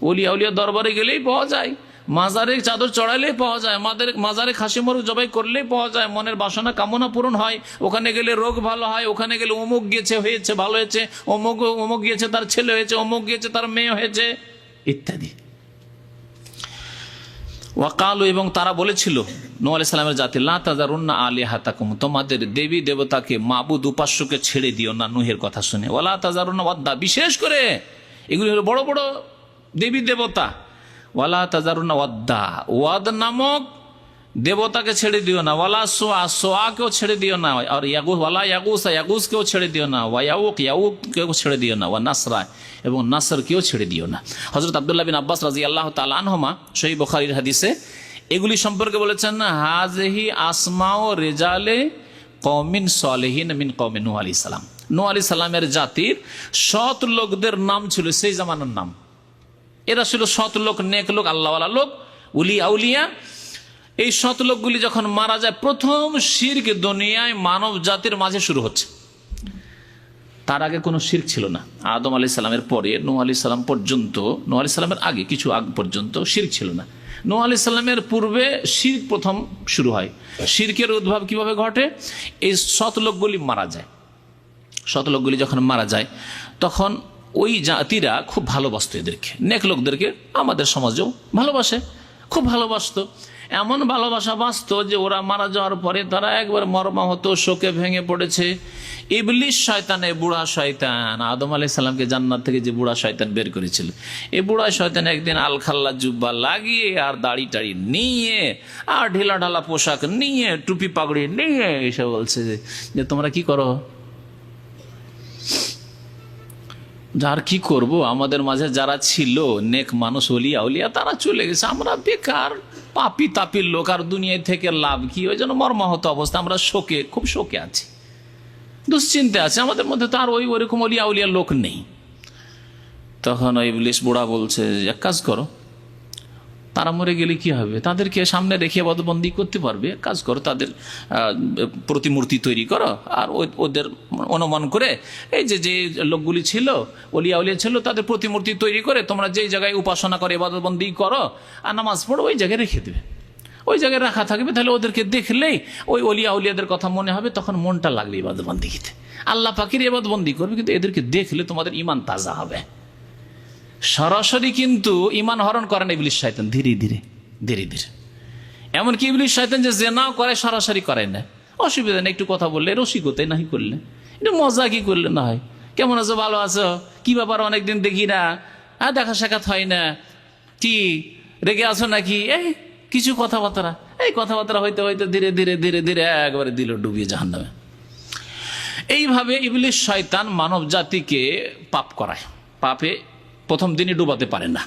ওলি আউলিয়া দরবারে গেলেই পাওয়া যায়, মাজারে চাদর চড়াইলেই পাওয়া যায়, মাজারে খাসি মোরগ জবাই করলেই পাওয়া যায়, মনের বাসনা কামনা পূরণ হয়, ওখানে গেলে রোগ ভালো হয়, ওখানে গেলে অমুক গিয়েছে হয়েছে ভালো হয়েছে, অমুক গিয়েছে তার ছেলে হয়েছে, অমুক গিয়েছে তার মেয়ে হয়েছে, ইত্যাদি। ওয়াকালু, এবং তারা বলেছিল নূহ আলাইহিস সালামের জাতি, লা তাযারুন্না আলিহাতাকুম, তোমাদের দেবী দেবতাকে, মাবুদ উপাস্যকে ছেড়ে দিও না নূহের কথা শুনে। ওয়ালা তাযারুন্না ওয়াদ্দা, বিশেষ করে এগুলি হলো বড় বড় দেবী দেবতা। ওয়ালা তাজারুনা ওয়াদ্দা, ওয়াদ নামক দেবতাকে ছেড়ে দিও না। ওয়ালা সোয়া, সোয়াকেও ছেড়ে দিও না। আর ইয়াগুস, ওয়ালা ইয়াগুস, ইয়াগুসকেও ছেড়ে দিও না। ওয়া ইয়াউক, ইয়াউককেও ছেড়ে দিও না। ওয়া নাসরা, এবং নাসরকেও ছেড়ে দিও না। হযরত আব্দুল্লাহ বিন আব্বাস রাদিয়াল্লাহু তাআলা আনহুমা সহিহ বুখারীর হাদিসে এগুলি সম্পর্কে বলেছেন না, হাযিহি আসমাউ রিজালে কওমিন সালিহিন মিন কওমি নূহ আলাইহিস সালাম। নূহ আলাইহিস সালামের জাতির সৎ লোকদের নাম ছিল সেই জামানার নাম। এরা ছিল সৎ লোক, নেক লোক, আল্লাহওয়ালা লোক, উলি আউলিয়া। এই সৎ লোকগুলি যখন মারা যায়, প্রথম শিরক দুনিয়ায় মানব জাতির মাঝে শুরু হচ্ছে। তার আগে কোনো শিরক ছিল না। আদম আলাইহিস সালামের পরে নূহ আলাইহিস সালাম পর্যন্ত, নূহ আলাইহিস সালামের আগে কিছু আগ পর্যন্ত শিরক ছিল না। নূহ আলাইহিস সালামের পূর্বে শিরক প্রথম শুরু হয়। শিরকের উদ্ভব কিভাবে ঘটে? এই সৎ লোকগুলি মারা যায়। সৎ লোকগুলি যখন মারা যায় তখন ওই জাতিরা খুব ভালোবাসত এদেরকে, নেক লোকদেরকে। আমাদের সমাজেও ভালোবাসে, খুব ভালোবাসতো। এমন ভালোবাসা বাসত যে ওরা মারা যাওয়ার পরে তারা একবার মর্মাহত শোকে ভেঙে পড়েছে। ইবলিস শয়তান, এই বুড়া শয়তান, আদম আলাইহিস সালামকে জান্নাত থেকে যে বুড়া শয়তান বের করেছিল, এই বুড়া শয়তান একদিন আলখাল্লা জুব্বা লাগিয়ে আর দাড়ি টাড়ি নিয়ে আর ঢিলা ঢালা পোশাক নিয়ে, টুপি পাগড়ি নিয়ে এসে বলছে যে তোমরা কি করো? যার কি করব, আমাদের মাঝে যারা ছিল নেক মানুষ, ওলিয়া আউলিয়া, তারা চলে গেছে, আমরা বেকার পাপি তাপির লোক, আর দুনিয়ায় থেকে লাভ কি? ওই জন্য মর্মাহত অবস্থা, আমরা শোকে, খুব শোকে আছি, দুশ্চিন্তে আছে, আমাদের মধ্যে তো আর ওইরকম ওলিয়া আউলিয়া লোক নেই। তখন ওই ইবলিস বুড়া বলছে, এক কাজ করো, তারা মরে গেলে কি হবে? তাদেরকে সামনে রেখে ইবাদতবন্দি করতে পারবে। কাজ করো, তাদের প্রতিমূর্তি তৈরি করো, আর ওদের অনুমান করে এই যে যে লোকগুলি ছিল, ওলিয়া উলিয়া ছিল, তাদের প্রতিমূর্তি তৈরি করে তোমরা যেই জায়গায় উপাসনা করে ইবাদতবন্দি করো আর নামাজ পড়ো, ওই জায়গায় রেখে দেবে, ওই জায়গায় রাখা থাকবে। তাহলে ওদেরকে দেখলেই ওই ওলিয়া উলিয়াদের কথা মনে হবে, তখন মনটা লাগবে ইবাদতবন্দিতে, আল্লাহ পাকের ইবাদতবন্দি করবে। কিন্তু এদেরকে দেখলে তোমাদের ঈমান তাজা হবে। সরাসরি কিন্তু ঈমান হরণ করে না ইবলিস শয়তান, ধীরে ধীরে ধীরে ধীরে। এমনকি ইবলিস শয়তান যে জেনাও করে, সরাসরি করে না, অসুবিধা নেই, একটু কথা বললে, রসিকতাই নাহি করলে, একটু মজা কি করলে না হয়, কেমন আছো, ভালো আছো, কি ব্যাপার, অনেকদিন দেখি না, আর দেখা সাক্ষাৎ হয় না, কি রেগে আছো নাকি, এই কিছু কথাবার্তা, এই কথাবার্তা হইতে হইতে ধীরে ধীরে ধীরে ধীরে একবারে দিল ডুবিয়ে জাহান্নামে। এইভাবে ইবলিস শয়তান মানব জাতিকে পাপ করায়, পাপে প্রথম দিনই ডুবাতে পারে না।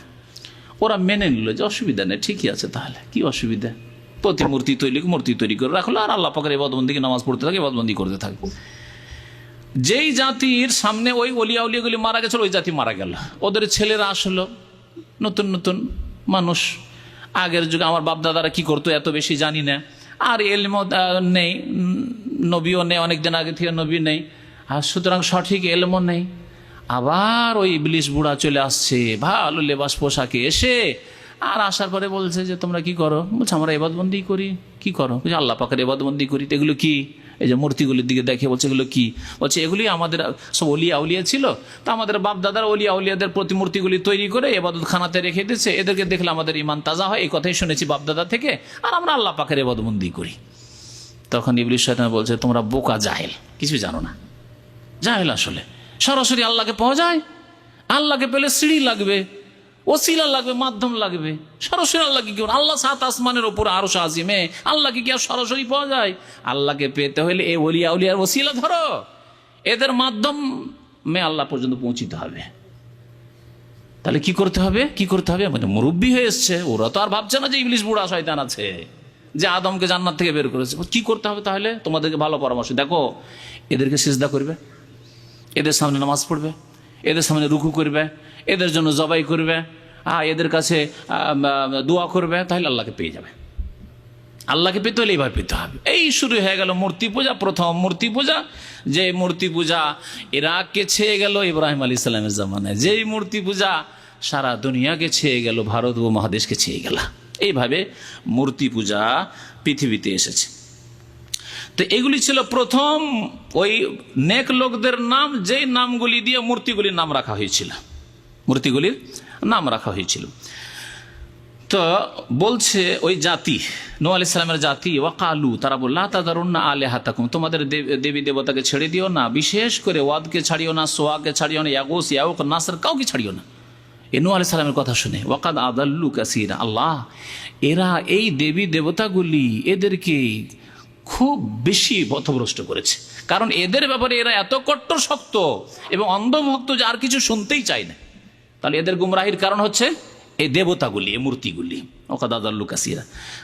ওরা মেনে নিল যে অসুবিধা নেই, ঠিকই আছে, তাহলে কি অসুবিধা, প্রতিমূর্তি তৈরি করে রাখলো আর আল্লাহ পাকের ইবাদতবন্দিকে নামাজ পড়তে থাকে, ইবাদতবন্দি করতে থাকে। যেই জাতির সামনে ওই ওলিয়া উলিয়াগুলি মারা গেছিল, ওই জাতি মারা গেল, ওদের ছেলেরা আসলো, নতুন নতুন মানুষ। আগের যুগে আমার বাপদাদারা কি করতো এত বেশি জানি না, আর এলম নেই, নবীও নেই, অনেকদিন আগে থেকে নবী নেই, আর সুতরাং সঠিক এলমও নেই। আবার ওই ইবলিস বুড়া চলে আসছে ভালো লেবাস পোশাকে এসে, আর আসার পরে বলছে যে তোমরা কি করো? বলছে আমরা ইবাদতবন্দি করি। কি করো? বলছে আল্লাহ পাকের ইবাদতবন্দি করি। এগুলো কি? এই যে মূর্তিগুলির দিকে দেখে বলছে এগুলো কি? বলছে এগুলি আমাদের সব ওলিয়া আউলিয়া ছিল, তা আমাদের বাপ দাদার ওলিয়া আউলিয়াদের প্রতিমূর্তিগুলি তৈরি করে ইবাদতখানাতে রেখে দিয়েছে, এদেরকে দেখলে আমাদের ঈমান তাজা হয়, এই কথাই শুনেছি বাপ দাদা থেকে, আর আমরা আল্লাহ পাকের ইবাদতবন্দি করি। তখন ইবলিস শয়তান বলছে তোমরা বোকা, জাহেল, কিছু জানো না, জাহেল। আসলে সরাসরি আল্লাহকে পাওয়া যায়? আল্লাহকে পেলে সিঁড়ি লাগবে, ওসিলা লাগবে, মাধ্যম লাগবে। সরাসরি আল্লাহকে কি? আল্লাহ সাত আসমানের ওপর আরশ আজিমে, আল্লাহকে কি আর সরাসরি পাওয়া যায়? আল্লাহকে পেতে হলে এই ওলিয়া উলিয়ার ওসিলা ধরো, এদের মাধ্যমে আল্লাহ পর্যন্ত পৌঁছিতে হবে। তাহলে কি করতে হবে? কি করতে হবে? মানে মুরব্বী হয়ে এসছে, ওরা তো আর ভাবছে না যে ইবলিস বুড়া শয়তান আছে যে আদমকে জান্নাত থেকে বের করেছে। কি করতে হবে তাহলে? তোমাদেরকে ভালো পরামর্শ, দেখো এদেরকে সিজদা করবে, এদের সামনে নামাজ পড়বে, এদের সামনে রুকু করবে, এদের জন্য জবাই করবে, এদের কাছে দোয়া করবে, তাহলে আল্লাহকে পেয়ে যাবে। আল্লাহকে পেতে হলে এইভাবে পেতে হবে। এই শুরু হয়ে গেল মূর্তি পূজা, প্রথম মূর্তি পূজা। যে মূর্তি পূজা ইরাককে ছেয়ে গেল ইব্রাহিম আলী ইসলামের জামানায়, যেই মূর্তি পূজা সারা দুনিয়াকে ছেয়ে গেল, ভারত ও মহাদেশকে ছেয়ে গেল। এইভাবে মূর্তি পূজা পৃথিবীতে এসেছে। তো এগুলি ছিল প্রথম ওই নেক লোকদের নাম, যেই নামগুলি দিয়ে মূর্তিগুলির নাম রাখা হয়েছিল, মূর্তিগুলির নাম রাখা হয়েছিল। তো বলছে ওই জাতি, নূহ আলাইহিস সালামের জাতি, ওয়াকালু, তারা বলল লা তাযারুন্না আলিহাতাকুম, তোমাদের দেবী দেবতাকে ছেড়ে দিও না, বিশেষ করে ওয়াদকে ছাড়িও না, সোয়াকে ছাড়িও না, ইয়াগুস ইয়াউক নাসর কাউকে ছাড়িও না। এ নূহ আলাইহিস সালামের কথা শুনে ওয়াকাদ আদাল্লু কাসীরা, আল্লাহ এরা এই দেবী দেবতাগুলি এদেরকে খুব বেশি পথভ্রষ্ট করেছে, কারণ এদের ব্যাপারে এরা এত কট্টর শক্ত এবং অন্ধভক্ত যে আর কিছু শুনতেই চায় না। তাহলে এদের গুমরাহির কারণ হচ্ছে এই দেবতাগুলি, এই মূর্তিগুলি। ওয়াকাদ আদাল্লু কাসীরা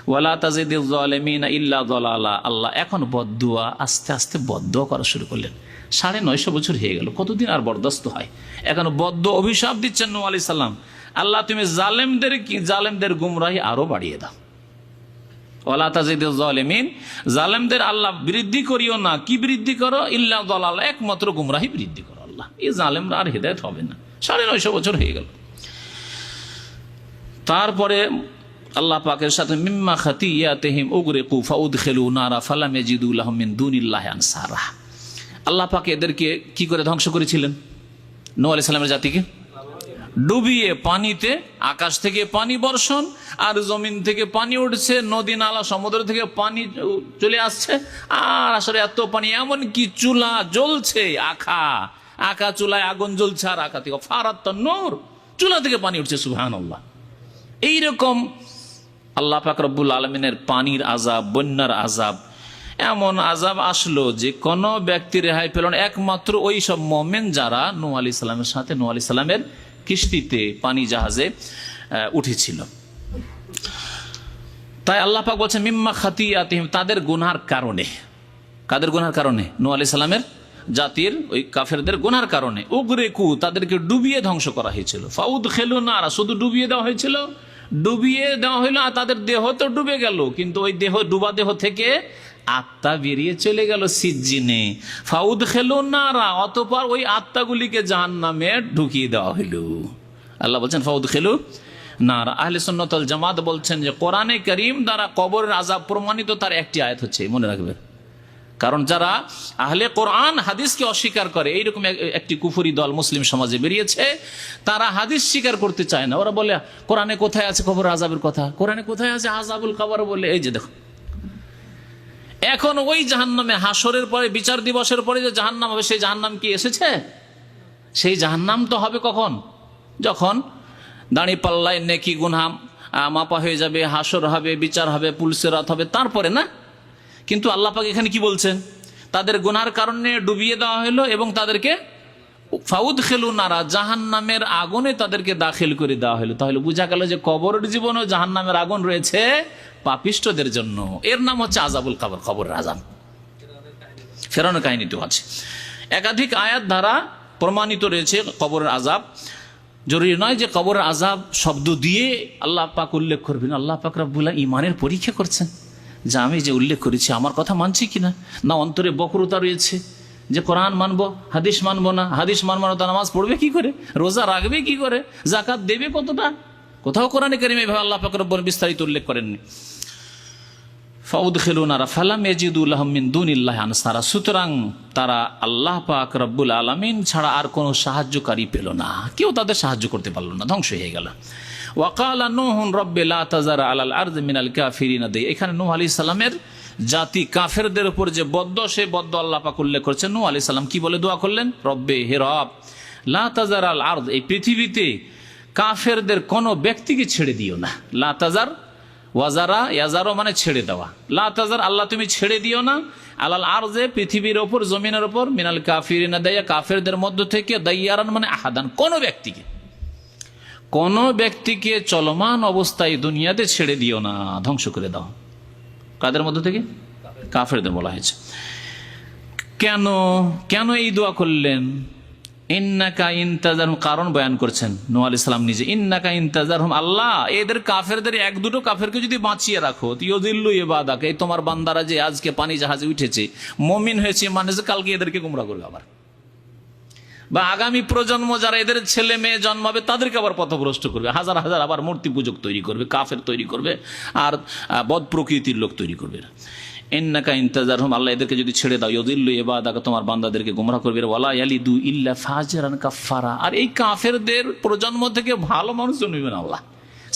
ওয়ালা তাজিদিজ জালিমিনা ইল্লা যালালা। আল্লাহ এখন বদদুয়া, আস্তে আস্তে বদদুয়া করা শুরু করলেন। 950 বছর হয়ে গেল, কতদিন আর বরদাস্ত হয়? এখন বদদুয়া, অভিশাপ দিচ্ছেন নূহ আলাইহিস সালাম, আল্লাহ তুমি জালেমদের গুমরাহি আরো বাড়িয়ে দাও। ওয়ালা তাজিদিজ জালিমিন, জালেমদের আল্লাহ বৃদ্ধি করিও না। কি বৃদ্ধি করো? ইল্লা যালালা, একমাত্র গুমরাহি বৃদ্ধি করো আল্লাহ। এই জালেমরা আর হেদায়েত হবে না। 950 বছর হয়ে গেল। তারপরে আল্লাহ পাকের সাথে মিম্মা খাতিয়াতিহিম উগরিকু ফাউদখিলু নারা ফালাম ইয়াজিদু লাহুম মিন দুনিল্লাহি আনসারা। আল্লাহ পাক এদেরকে কি করে ধ্বংস করেছিলেন? নূহ আলাইহিস সালামের জাতিকে ডুবিয়ে, পানিতে, আকাশ থেকে পানি বর্ষণ আর জমিন থেকে পানি উঠছে, নদী নালা সমুদ্র থেকে পানি চলে আসছে, আর আসলে এত পানি, এমন কি চুলা জ্বলছে, আখা চুলায় আগুন জ্বলছে, আর আখা থেকে ফারাত নূর, চুলা থেকে পানি উঠছে। সুবহানাল্লাহ। এইরকম আল্লাহ পাক রব্বুল আলামিনের পানির আযাব, বন্যার আযাব, এমন আযাব আসলো যে কোন ব্যক্তি রেহাই পেল না, একমাত্র ওই সব মুমিন যারা নূহ আলাইহিস সালামের সাথে, নূহ আলাইহিস সালামের কিস্তিতে, পানি জাহাজে উঠেছিল। তাই আল্লাহ পাক বলছেন মিম্মা খাতিয়াতিহিম, তাদের গুনার কারণে। কাদের গুনার কারণে? নূহ আলাইহিস সালামের জাতির ওই কাফেরদের গুনার কারণে। উগরিকু, তাদেরকে ডুবিয়ে ধ্বংস করা হয়েছিল। ফাউদখিলু নারা, শুধু ডুবিয়ে দেওয়া হয়েছিল, ডুবিয়ে দেওয়া হইলো, আর তাদের দেহ তো ডুবে গেল, কিন্তু ওই দেহ, ডুবা দেহ থেকে আত্মা বেরিয়ে চলে গেল সিজ্জিনে। ফাউদখিলু নারা, অতঃপর ওই আত্মাগুলিকে জাহান্নামে ঢুকিয়ে দেওয়া হইল। আল্লাহ বলছেন ফাউদখিলু নারা। আহলে সুন্নাত ওয়াল জামাত বলছেন যে কোরআনে কারীম দ্বারা কবরের আযাব প্রমাণিত তার একটি আয়াত হচ্ছে, মনে রাখবে, কারণ যারা আহলে কোরআন হাদিসকে অস্বীকার করে, এইরকম একটি কুফরি দল মুসলিম সমাজে বেরিয়েছে, তারা হাদিস স্বীকার করতে চায় না। ওরা বলে কোরআনে কোথায় আছে কবর আযাবের কথা, কোরআনে কোথায় আছে আযাবুল কবর বলে। এই যে দেখো, এখন ওই জাহান্নামে হাসরের পরে, বিচার দিবসের পরে যে জাহান্নাম হবে, সেই জাহান্নাম কি এসেছে? সেই জাহান্নাম তো হবে কখন? যখন দাঁড়ি পাল্লায় নেকি গুনাহ মাপা হয়ে যাবে, হাসর হবে, বিচার হবে, পুলসিরাত হবে, তারপরে না। কিন্তু আল্লাহ পাক এখানে কি বলছেন? তাদের গুনার কারণে ডুবিয়ে দেওয়া হলো এবং তাদেরকে ফাউদখিলু নারা, জাহান্নামের আগুনে তাদেরকে দাখিল করে দেওয়া হলো। তাহলে বোঝা গেল যে কবরের জীবনেও জাহান্নামের আগুন রয়েছে পাপিষ্ঠদের জন্য। এর নাম হচ্ছে আযাবুল কবর, কবরের আযাব। ফেরাউনের কাহিনীটিও আছে, একাধিক আয়াত দ্বারা প্রমাণিত রয়েছে কবরের আযাব। জরুরি নয় যে কবরের আযাব শব্দ দিয়ে আল্লাহ পাক উল্লেখ করবেন। আল্লাহ পাক রব্বুল আলামিন ঈমানের পরীক্ষা করছেন, যে আমি যে উল্লেখ করেছি আমার কথা মানছি কিনা, না অন্তরে বক্রতা রয়েছে যে কোরআন মানবো, হাদিস মানবো না, হাদিস মানবো না, তা নামাজ পড়বে কি করে, রোজা রাখবে কি করে, যাকাত দেবে কতটা। কোথাও কোরআনে কারীমে এভাবে আল্লাহ পাক রব্বুল বিস্তারিত উল্লেখ করেননি। ফাউদখিলু নারা ফালাম ইয়াজিদু লাহুম মিন দুনিল্লাহি আনসারা, সুতরাং তারা আল্লাহ পাক রব্বুল আলামিন ছাড়া আর কোনো সাহায্যকারী পেল না, কেউ তাদের সাহায্য করতে পারল না, ধ্বংস হয়ে গেল। ওয়াকালা নূহুন রব্বি লা তাযার আলাল আরদি মিনাল কাফিরিনা দে। এখানে নূহ আলাইহিস সালামের জাতি কাফেরদের উপর যে বদ্দুয়া, সেই বদ্দুয়া আল্লাহ পাক উল্লেখ করেছেন। নূহ আলাইহিস সালাম কি বলে দোয়া করলেন? রব্বে, হে রব, লা তাযার আল আরদ, এই পৃথিবীতে কাফেরদের কোনো ব্যক্তিকে ছেড়ে দিও না। লা তাযার, ওয়াজারা ইয়াজারো মানে ছেড়ে দেওয়া, লা তাযার আল্লাহ তুমি ছেড়ে দিও না, আলাল আরজে পৃথিবীর ওপর, জমিনের ওপর, মিনাল কাফিরিনা দাইয়া কাফেরদের মধ্য থেকে, দাইয়ারান মানে আহাদান কোন ব্যক্তিকে চলমান অবস্থায় দুনিয়াতে ছেড়ে দিও না, ধ্বংস করে দাও। কাদের মধ্য থেকে? কাফেরদের বলা হয়েছে। কেন এই দোয়া করলেন? ইন্নাকা ইনতাজারহুম, কারণ বয়ান করছেন নূহ আলাইহিস সালাম নিজে। ইন্নাকা ইনতাজারহুম, আল্লাহ এদের কাফেরদের এক দুটো কাফেরকে যদি বাঁচিয়ে রাখো, ইউযিল্লু ইবাদাক, এই তোমার বান্দারা যে আজকে পানি জাহাজে উঠেছে, মুমিন হয়েছে, মানে কালকে এদেরকে গুমরাহ করবে আবার, বা আগামী প্রজন্ম যারা এদের ছেলে মেয়ে জন্মাবে তাদেরকে আবার পথভ্রষ্ট করবে, হাজার হাজার আবার মূর্তি পূজক তৈরি করবে, কাফের তৈরি করবে, আর বদ প্রকৃতির লোক তৈরি করবে। ইন্নাকা ইনতাজারহুম, আল্লাহ এদেরকে যদি ছেড়ে দাও, ইউযিল্লু ইবাদাকা, তোমার বান্দাদেরকে গোমরাহ করবে, ওয়ালা ইয়ালিদু ইল্লা ফাজিরান কাফারা, আর এই কাফেরদের প্রজন্ম থেকে ভালো মানুষ জন্মবে না আল্লাহ,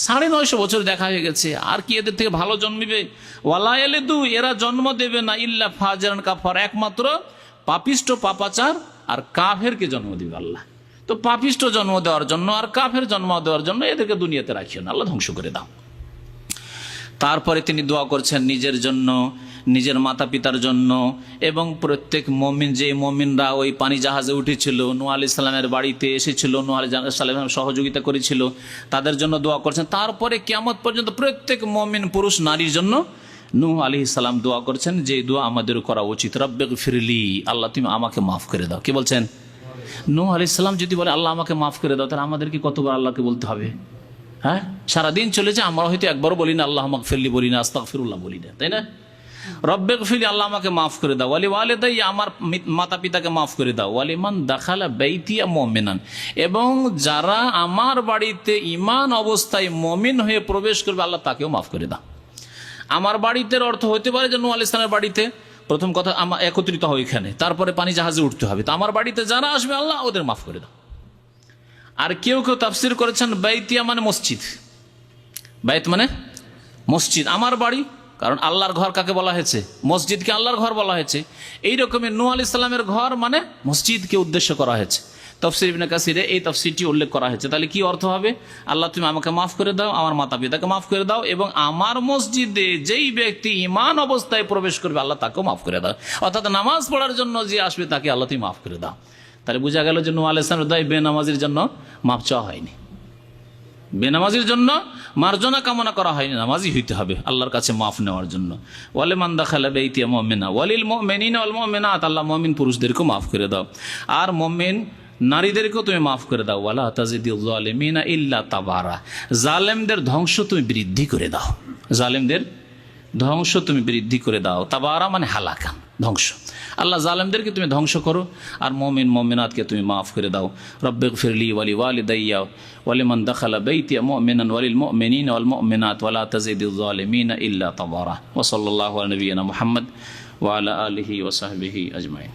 950 বছর দেখা হয়ে গেছে, আর কি এদের থেকে ভালো জন্মিবে? ওয়ালা ইয়ালিদু, এরা জন্ম দেবে না ইল্লা ফাজিরান কাফার, একমাত্র পাপিষ্ট পাপাচার আর কাফেরকে জন্ম দিবে আল্লাহ। তো পাপিষ্ট জন্ম দেওয়ার জন্য আর কাফের জন্ম দেওয়ার জন্য এদেরকে দুনিয়াতে রাখিও না, আল্লাহ ধ্বংস করে দাও। তারপরে তিনি দোয়া করছেন নিজের জন্য, নিজের মাতা পিতার জন্য এবং প্রত্যেক মমিন, যে মমিনরা ওই পানি জাহাজে উঠেছিল, নূহ আলাইহিস সালামের বাড়িতে এসেছিল, নূহ আলাইহিস সালাম সহযোগিতা করেছিল, তাদের জন্য দোয়া করছেন। তারপরে কিয়ামত পর্যন্ত প্রত্যেক মমিন পুরুষ নারীর জন্য নূহ আলাইহিস সালাম দোয়া করছেন, যে দোয়া আমাদের করা উচিত, রব্বিগফিরলি, আল্লাহ তুমি আমাকে মাফ করে দাও। কি বলছেন? নূহ আলাইহিস সালাম যদি বলে আল্লাহ আমাকে মাফ করে দাও, তাহলে আমাদেরকে কতবার আল্লাহকে বলতে হবে? হ্যাঁ, সারাদিন চলেছে, আমরা হয়তো একবারও বলি না আল্লাহ মাগফিরলি, বলি না আস্তাগফিরুল্লাহ, বলি না, তাই না? রব্বিগফিরলি, আল্লাহ আমাকে মাফ করে দাও, ওয়ালি ওয়ালিদাইয়া, আমার মাতা পিতাকে মাফ করে দাও, ওয়ালিমান দাখালা বাইতিয়া মুমিনান, এবং যারা আমার বাড়িতে ঈমান অবস্থায় মুমিন হয়ে প্রবেশ করবে আল্লাহ তাকেও মাফ করে দাও। আমার বাড়িতে অর্থ হতে পারে যে নূহ আলাইহিস সালামের বাড়িতে প্রথম কথা আমার একত্রিত হয় এখানে, তারপরে পানি জাহাজে উঠতে হবে, তো আমার বাড়িতে যারা আসবে আল্লাহ ওদের মাফ করে দাও। আর কেউ কেউ তাফসির করেছেন বাইতিয়া মানে মসজিদ, বাইত মানে মসজিদ, আমার বাড়ি, কারণ আল্লাহর ঘর কাকে বলা হয়েছে? মসজিদকে আল্লাহর ঘর বলা হয়েছে। এই রকমের নূহ আলাইহিস সালামের ঘর মানে মসজিদকে উদ্দেশ্য করা হয়েছে। তাফসীর ইবনে কাসিরে এই তাফসীরটি উল্লেখ করা হয়েছে। তাহলে কি অর্থ হবে? আল্লাহ তুমি আমাকে মাফ করে দাও, আমার মাতা পিতাকে মাফ করে দাও, এবং আমার মসজিদে যেই ব্যক্তি ঈমান অবস্থায় প্রবেশ করবে আল্লাহ তাকেও মাফ করে দাও। অর্থাৎ নামাজ পড়ার জন্য যে আসবে তাকে আল্লাহ তুমি মাফ করে দাও। তাহলে বোঝা গেল যে নূহ আলাইহিস সালামের দোয়ায় বেনামাজির জন্য মাফ চাওয়া হয়নি, বেনামাজির জন্য মার্জনা কামনা করা হয়নি, নামাজি হইতে হবে আল্লাহর কাছে মাফ নেওয়ার জন্য। ওয়ালিমান দাখালা বাইতিয়া মুমিনা ওয়ালিল মুমিনিনা ওয়াল মুমিনাত, আল্লাহ মুমিন পুরুষদেরকেও মাফ করে দাও, আর মুমিন নারীদেরকেও তুমি মাফ করে দাও। ওয়ালা তাজিদিল যালিমিনা ইল্লা তাবারা, জালেমদের ধ্বংস তুমি বৃদ্ধি করে দাও, জালেমদের ধ্বংস তুমি বৃদ্ধি করে দাও। তাবারা মানে হালাকান, ধ্বংস। আল্লাহ জালেমদেরকে তুমি ধ্বংস করো, আর মুমিন মুমিনাতকে তুমি মাফ করে দাও। রব্বিগফিরলি ওয়ালি ওয়ালিদাইয়া ওয়ালিমান দাখালা বাইতিয়া মুমিনান ওয়ালিল মুমিনিনা ওয়াল মুমিনাত ওয়ালা তাজিদিল যালিমিনা ইল্লা তাবারা। ওয়া সাল্লাল্লাহু আলা নবিয়িনা মুহাম্মদ ওয়া আলা আলিহি ওয়া সাহবিহি আজমাইন।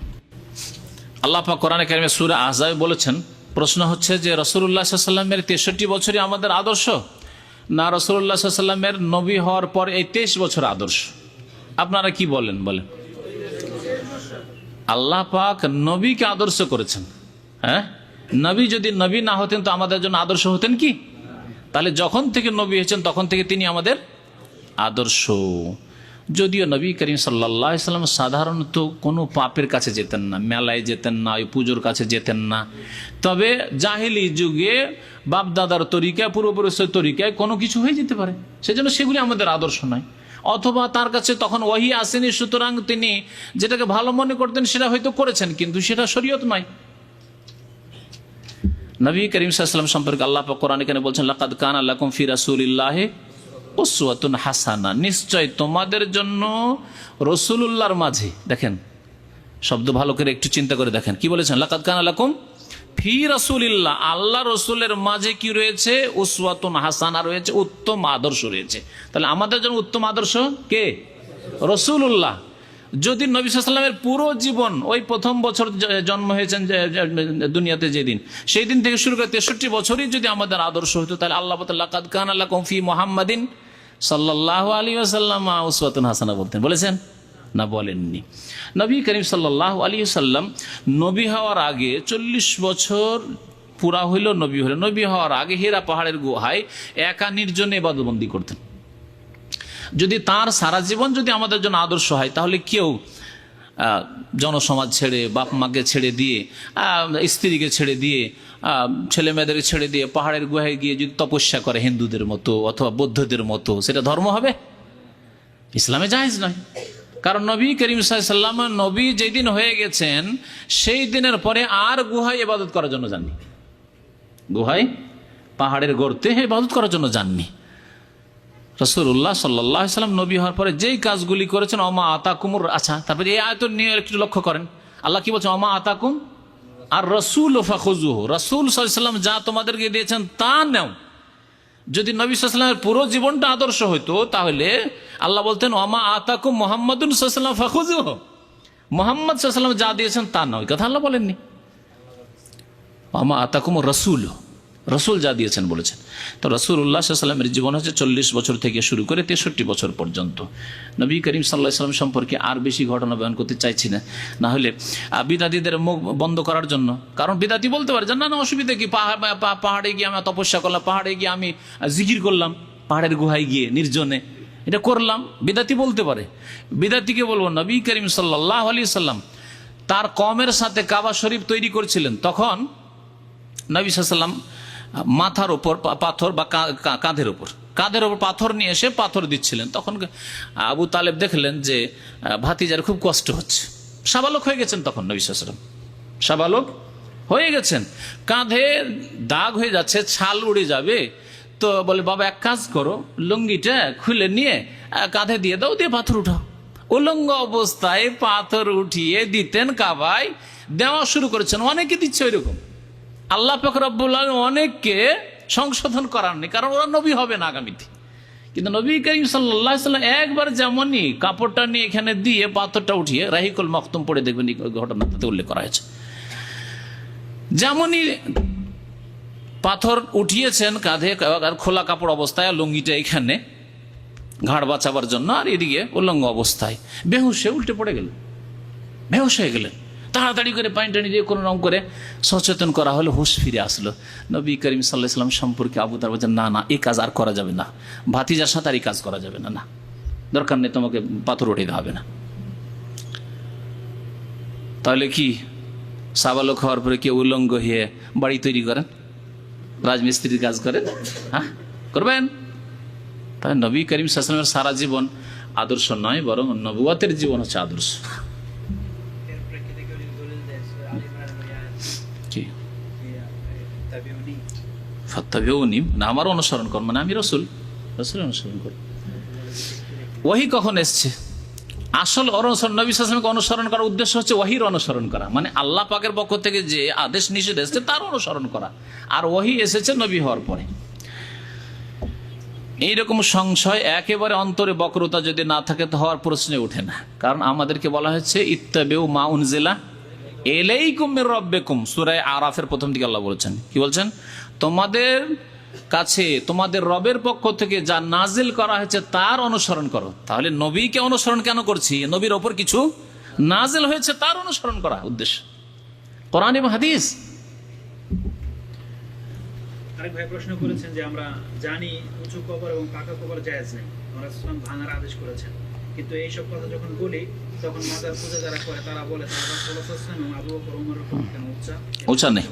আল্লাহ পাক কোরআনে কারিমে সূরা আহজাবে বলেছেন, প্রশ্ন হচ্ছে যে রাসূলুল্লাহ সাল্লাল্লাহু আলাইহি ওয়াসাল্লামের 63 বছরই আমাদের আদর্শ, না রাসূলুল্লাহ সাল্লাল্লাহু আলাইহি ওয়াসাল্লামের নবী হওয়ার পর এই 23 বছর আদর্শ? আপনারা কি বলেন? বলেন। আল্লাহ পাক নবীকে আদর্শ করেছেন। হ্যাঁ, নবী যদি নবী না হতেন তো আমাদের জন্য আদর্শ হতেন কি? তাহলে যখন থেকে নবী হয়েছেন তখন থেকে তিনি আমাদের আদর্শ। যদিও নবী করিম সাল্লাল্লাহু আলাইহি ওয়াসাল্লাম সাধারণত কোনো পাপের কাছে যেতেন না, মেলায় যেতেন না, ওই পুজোর কাছে যেতেন না, তবে জাহেলি যুগে বাপদাদার তরিকায়, পূর্বপুরুষের তরিকায় কোনো কিছু হয়ে যেতে পারে, সেজন্য সেগুলি আমাদের আদর্শ নয়। অথবা তার কাছে তখন ওহী আসেনি, সুতরাং তিনি যেটাকে ভালো মনে করতেন সেটা হয়তো করেছেন, কিন্তু সেটা শরীয়ত নয়। নবী করিম সাল্লাল্লাহু আলাইহি ওয়াসাল্লাম সম্পর্কে আল্লাহ পাক কোরআনে কেন বলছেন, লাকাদ কানা লাকুম ফি রাসূলিল্লাহি উসওয়াতুন হাসানা, নিশ্চয় তোমাদের জন্য রাসূলুল্লাহর মাঝে, দেখেন শব্দ ভালো করে একটু চিন্তা করে দেখেন, কি বলেছেন? লাকাদ কানা লাকুম ফি রাসূলিল্লাহ, আল্লাহ রসুলের মাঝে কি রয়েছে? উসওয়াতুন হাসানা রয়েছে, উত্তম আদর্শ রয়েছে। তাহলে আমাদের জন্য উত্তম আদর্শ কে? রাসূলুল্লাহ। যদি নবী সাল্লাল্লাহু আলাইহি ওয়াসাল্লামের পুরো জীবন, ওই প্রথম বছর জন্ম হয়েছেন দুনিয়াতে যেদিন, সেই দিন থেকে শুরু করে 63 বছরই যদি আমাদের আদর্শ হতো, তাহলে আল্লাহ বলেন লাকাদ কানা লাকুম ফি মুহাম্মাদিন সাল্লাল্লাহু আলাইহি ওয়াসাল্লাম উসওয়াতুন হাসানা, বলতেন? বলেছেন না? বলেননি। নবী করিম সাল্লাল্লাহু আলাইহি ওয়াসাল্লাম নবী হওয়ার আগে 40 বছর পুরা হইল নবী হলেন। নবী হওয়ার আগে হেরা পাহাড়ের গুহায় একা নির্জনে ইবাদতবন্দি করতেন। যদি তার সারা জীবন যদি আমাদের জন্য আদর্শ হয়, তাহলে কেউ জনসমাজ ছেড়ে, বাপ মাকে ছেড়ে দিয়ে, স্ত্রীকে ছেড়ে দিয়ে, ছেলে মেয়েদের ছেড়ে দিয়ে পাহাড়ের গুহায় গিয়ে যদি তপস্যা করে হিন্দুদের মতো অথবা বৌদ্ধদের মতো, সেটা ধর্ম হবে? ইসলামে জায়েজ নয়। কারণ নবী করিম সাল্লাল্লাহু আলাইহি ওয়াসাল্লাম নবী যেদিন হয়ে গেছেন সেই দিনের পরে আর গুহায় ইবাদত করার জন্য যাননি, গুহায় পাহাড়ের গর্তে ইবাদত করার জন্য যাননি। রাসূলুল্লাহ সাল্লাল্লাহু আলাইহি ওয়াসাল্লাম নবী হওয়ার পরে যেই কাজগুলি করেছেন, ওমা আতাকুমুর, আচ্ছা তারপরে এই আয়াত নিয়ে একটু লক্ষ্য করেন, আল্লাহ কি বলছেন? ওমা আতাকুম আর রাসূল ফাখুযুহু, রাসূল সাল্লাল্লাহু আলাইহি ওয়াসাল্লাম যা তোমাদেরকে দিয়েছেন তা নাও। যদি নবী সাল্লাল্লাহু আলাইহি ওয়াসাল্লামের পুরো জীবনটা আদর্শ হইতো, তাহলে আল্লাহ বলতেন ওমা আতাকুম মুহাম্মাদুন সাল্লাল্লাহু আলাইহি ওয়াসাল্লাম ফাখুযুহু, মুহাম্মদ সাল্লাল্লাহু আলাইহি ওয়াসাল্লাম যা দিয়েছেন তা নাও, এই কথা আল্লাহ বলেননি। ওমা আতাকুম রাসূল, রসুল যা দিয়েছেন বলেছেন। তো রসুল্লাহ সাল্লামের জীবন হচ্ছে 40 বছর থেকে শুরু করে 63 বছর পর্যন্ত। নবী করিম সাল্লাল্লাহু আলাইহি ওয়াসাল্লাম সম্পর্কে আর বেশি ঘটনা বয়ান করতে চাইছি না, না হলে বিদাতীদের মুখ বন্ধ করার জন্য। কারণ বিদাতী বলতে পারে যে না অসুবিধা কি, পাহাড়ে গিয়ে আমি তপস্যা করলাম, পাহাড়ে গিয়ে আমি জিকির করলাম, পাহাড়ের গুহায় গিয়ে নির্জনে এটা করলাম, বিদাতী বলতে পারে। বিদাতীকে বলবো নবী করিম সাল্লাল্লাহু আলাইহি ওয়াসাল্লাম তার কওমের সাথে কাবা শরীফ তৈরি করছিলেন, তখন নবী সাল্লাল্লাহু আলাইহি ওয়াসাল্লাম মাথার ওপর পাথর বা কাঁধের ওপর পাথর নিয়ে এসে পাথর দিচ্ছিলেন। তখন আবু তালেব দেখলেন যে ভাতিজার খুব কষ্ট হচ্ছে, সাবালক হয়ে গেছেন তখন নবী সাল্লাল্লাহু আলাইহি ওয়াসাল্লাম, সাবালক হয়ে গেছেন, কাঁধে দাগ হয়ে যাচ্ছে, ছাল উড়ে যাবে। তো বলে বাবা এক কাজ করো, লুঙ্গিটা খুলে নিয়ে কাঁধে দিয়ে দাও, দিয়ে পাথর উঠাও। উলঙ্গ অবস্থায় পাথর উঠিয়ে দিতেন কাবায়, দেওয়া শুরু করেছেন। অনেকে দিচ্ছে ওই রকম। আল্লাহ পাক রব্বুল আলামিন অনেককে সংশোধন করাননি, কারণ ওরা নবী হবে না আগামীতে। কিন্তু নবী করিম সাল্লাল্লাহু আলাইহি ওয়াসাল্লাম একবার যেমনই কাপড়টা নিয়ে এখানে দিয়ে পাথরটা উঠিয়ে, রাহিকুল মাকতুম পড়ে দেখবেন ঘটনাতে উল্লেখ করা হয়েছে, যেমনই পাথর উঠিয়েছেন কাঁধে, আর খোলা কাপড় অবস্থায়, লুঙ্গিটা এখানে ঘাড় বাঁচাবার জন্য, আর এদিকে উলঙ্গ অবস্থায় বেহুশ হয়ে উল্টে পড়ে গেলেন, বেহুশ হয়ে গেলেন। তাড়াতাড়ি করে পানি টানি দিয়ে কোনো রকম করে সচেতন করা হলো, হুঁশ ফিরে আসলো। নবী করিম সাল্লাল্লাহু আলাইহি ওয়াসাল্লাম সম্পর্কে আবু তালেব বলছেন না এই কাজ আর করা যাবে না, ভাতিজার সাথে আর এই কাজ করা যাবে না, না দরকার নেই, তোমাকে পাথর উঠে দেওয়া হবে না। তাহলে কি সাবালক হওয়ার পরে কেউ উলঙ্গ হয়ে বাড়ি তৈরি করেন, রাজমিস্ত্রির কাজ করেন? হ্যাঁ করবেন? তাই নবী করিম সাল্লাল্লাহু আলাইহি ওয়াসাল্লামের সারা জীবন আদর্শ নয়, বরং নবুয়তের জীবন হচ্ছে আদর্শ। না আমার অনুসরণ কর মানে আমি রসুল অনুসরণ কর। ওহী কখন এসছে? আসল অনুসরণ, নবী সাল্লাল্লাহু আলাইহি ওয়াসাল্লামকে অনুসরণ করার উদ্দেশ্য হচ্ছে ওহীর অনুসরণ করা, মানে আল্লাহ পাকের পক্ষ থেকে যে আদেশ নিষেধ এসেছে তার অনুসরণ করা। আর ওহী এসেছে নবী হওয়ার পরে। এইরকম সংশয় একেবারে অন্তরে বক্রতা যদি না থাকে তো হওয়ার প্রশ্নে ওঠে না। কারণ আমাদেরকে বলা হচ্ছে ইত্তাবিউ মা উনজিলা ইলাইকুম মির রাব্বিকুম, সূরা আরাফের প্রথম দিকে আল্লাহ বলেছেন, কি বলছেন? তোমাদের কাছে তোমাদের রবের পক্ষ থেকে যা নাজিল করা হয়েছে তার অনুসরণ করো। তাহলে নবীকে অনুসরণ কেন করছি? নবীর ওপর কিছু নাজিল হয়েছে তার অনুসরণ করা উদ্দেশ্য, কোরআন এবং হাদিস। আরেক ভাই প্রশ্ন করেছেন যে আমরা জানি উঁচু কবর এবং পাকা কবর জায়েজ নেই, রাসূল ভাঙার আদেশ করেছেন, কিন্তু এইসব কথা যখন বলি তখন মাজার পূজা যারা করে তারা বলে তারা রাসূলুল্লাহ সাল্লাল্লাহু আলাইহি ওয়াসাল্লাম আবু বকর ওমর কেন উঁচা নেই?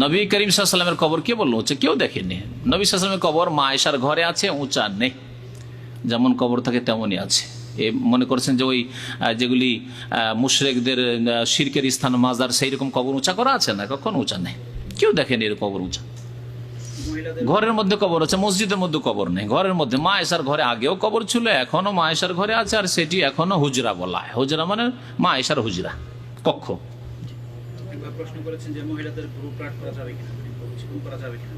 নবী করিম সাল্লাল্লাহু আলাইহি ওয়াসাল্লামের কবর কে বললো উঁচা? কেউ দেখেনি। নবী সাল্লাল্লাহু আলাইহি ওয়াসাল্লামের কবর মা আয়েশার ঘরে আছে, উঁচা নেই, যেমন কবর থাকে তেমনই আছে। এ মনে করছেন যে ওই যেগুলি মুশরিকদের শিরকের স্থান মাজার, সেই রকম কবর উঁচা করা আছে না, কখনো উঁচা নেই, কেউ দেখেনি এর কবর উঁচা। ঘরের মধ্যে কবর আছে, মসজিদের মধ্যে কবর নেই, ঘরের মধ্যে। মা আয়েশার ঘরে আগেও কবর ছিল, এখনো মা আয়েশার ঘরে আছে, আর সেটি এখনো হুজরা বলা হয়। হুজরা মানে মা আয়েশার হুজরা, কক্ষ। প্রশ্ন করেছেন যে মহিলাদের ভ্রু প্রাট করা যাবে কিনা, চিকন করা যাবে কিনা?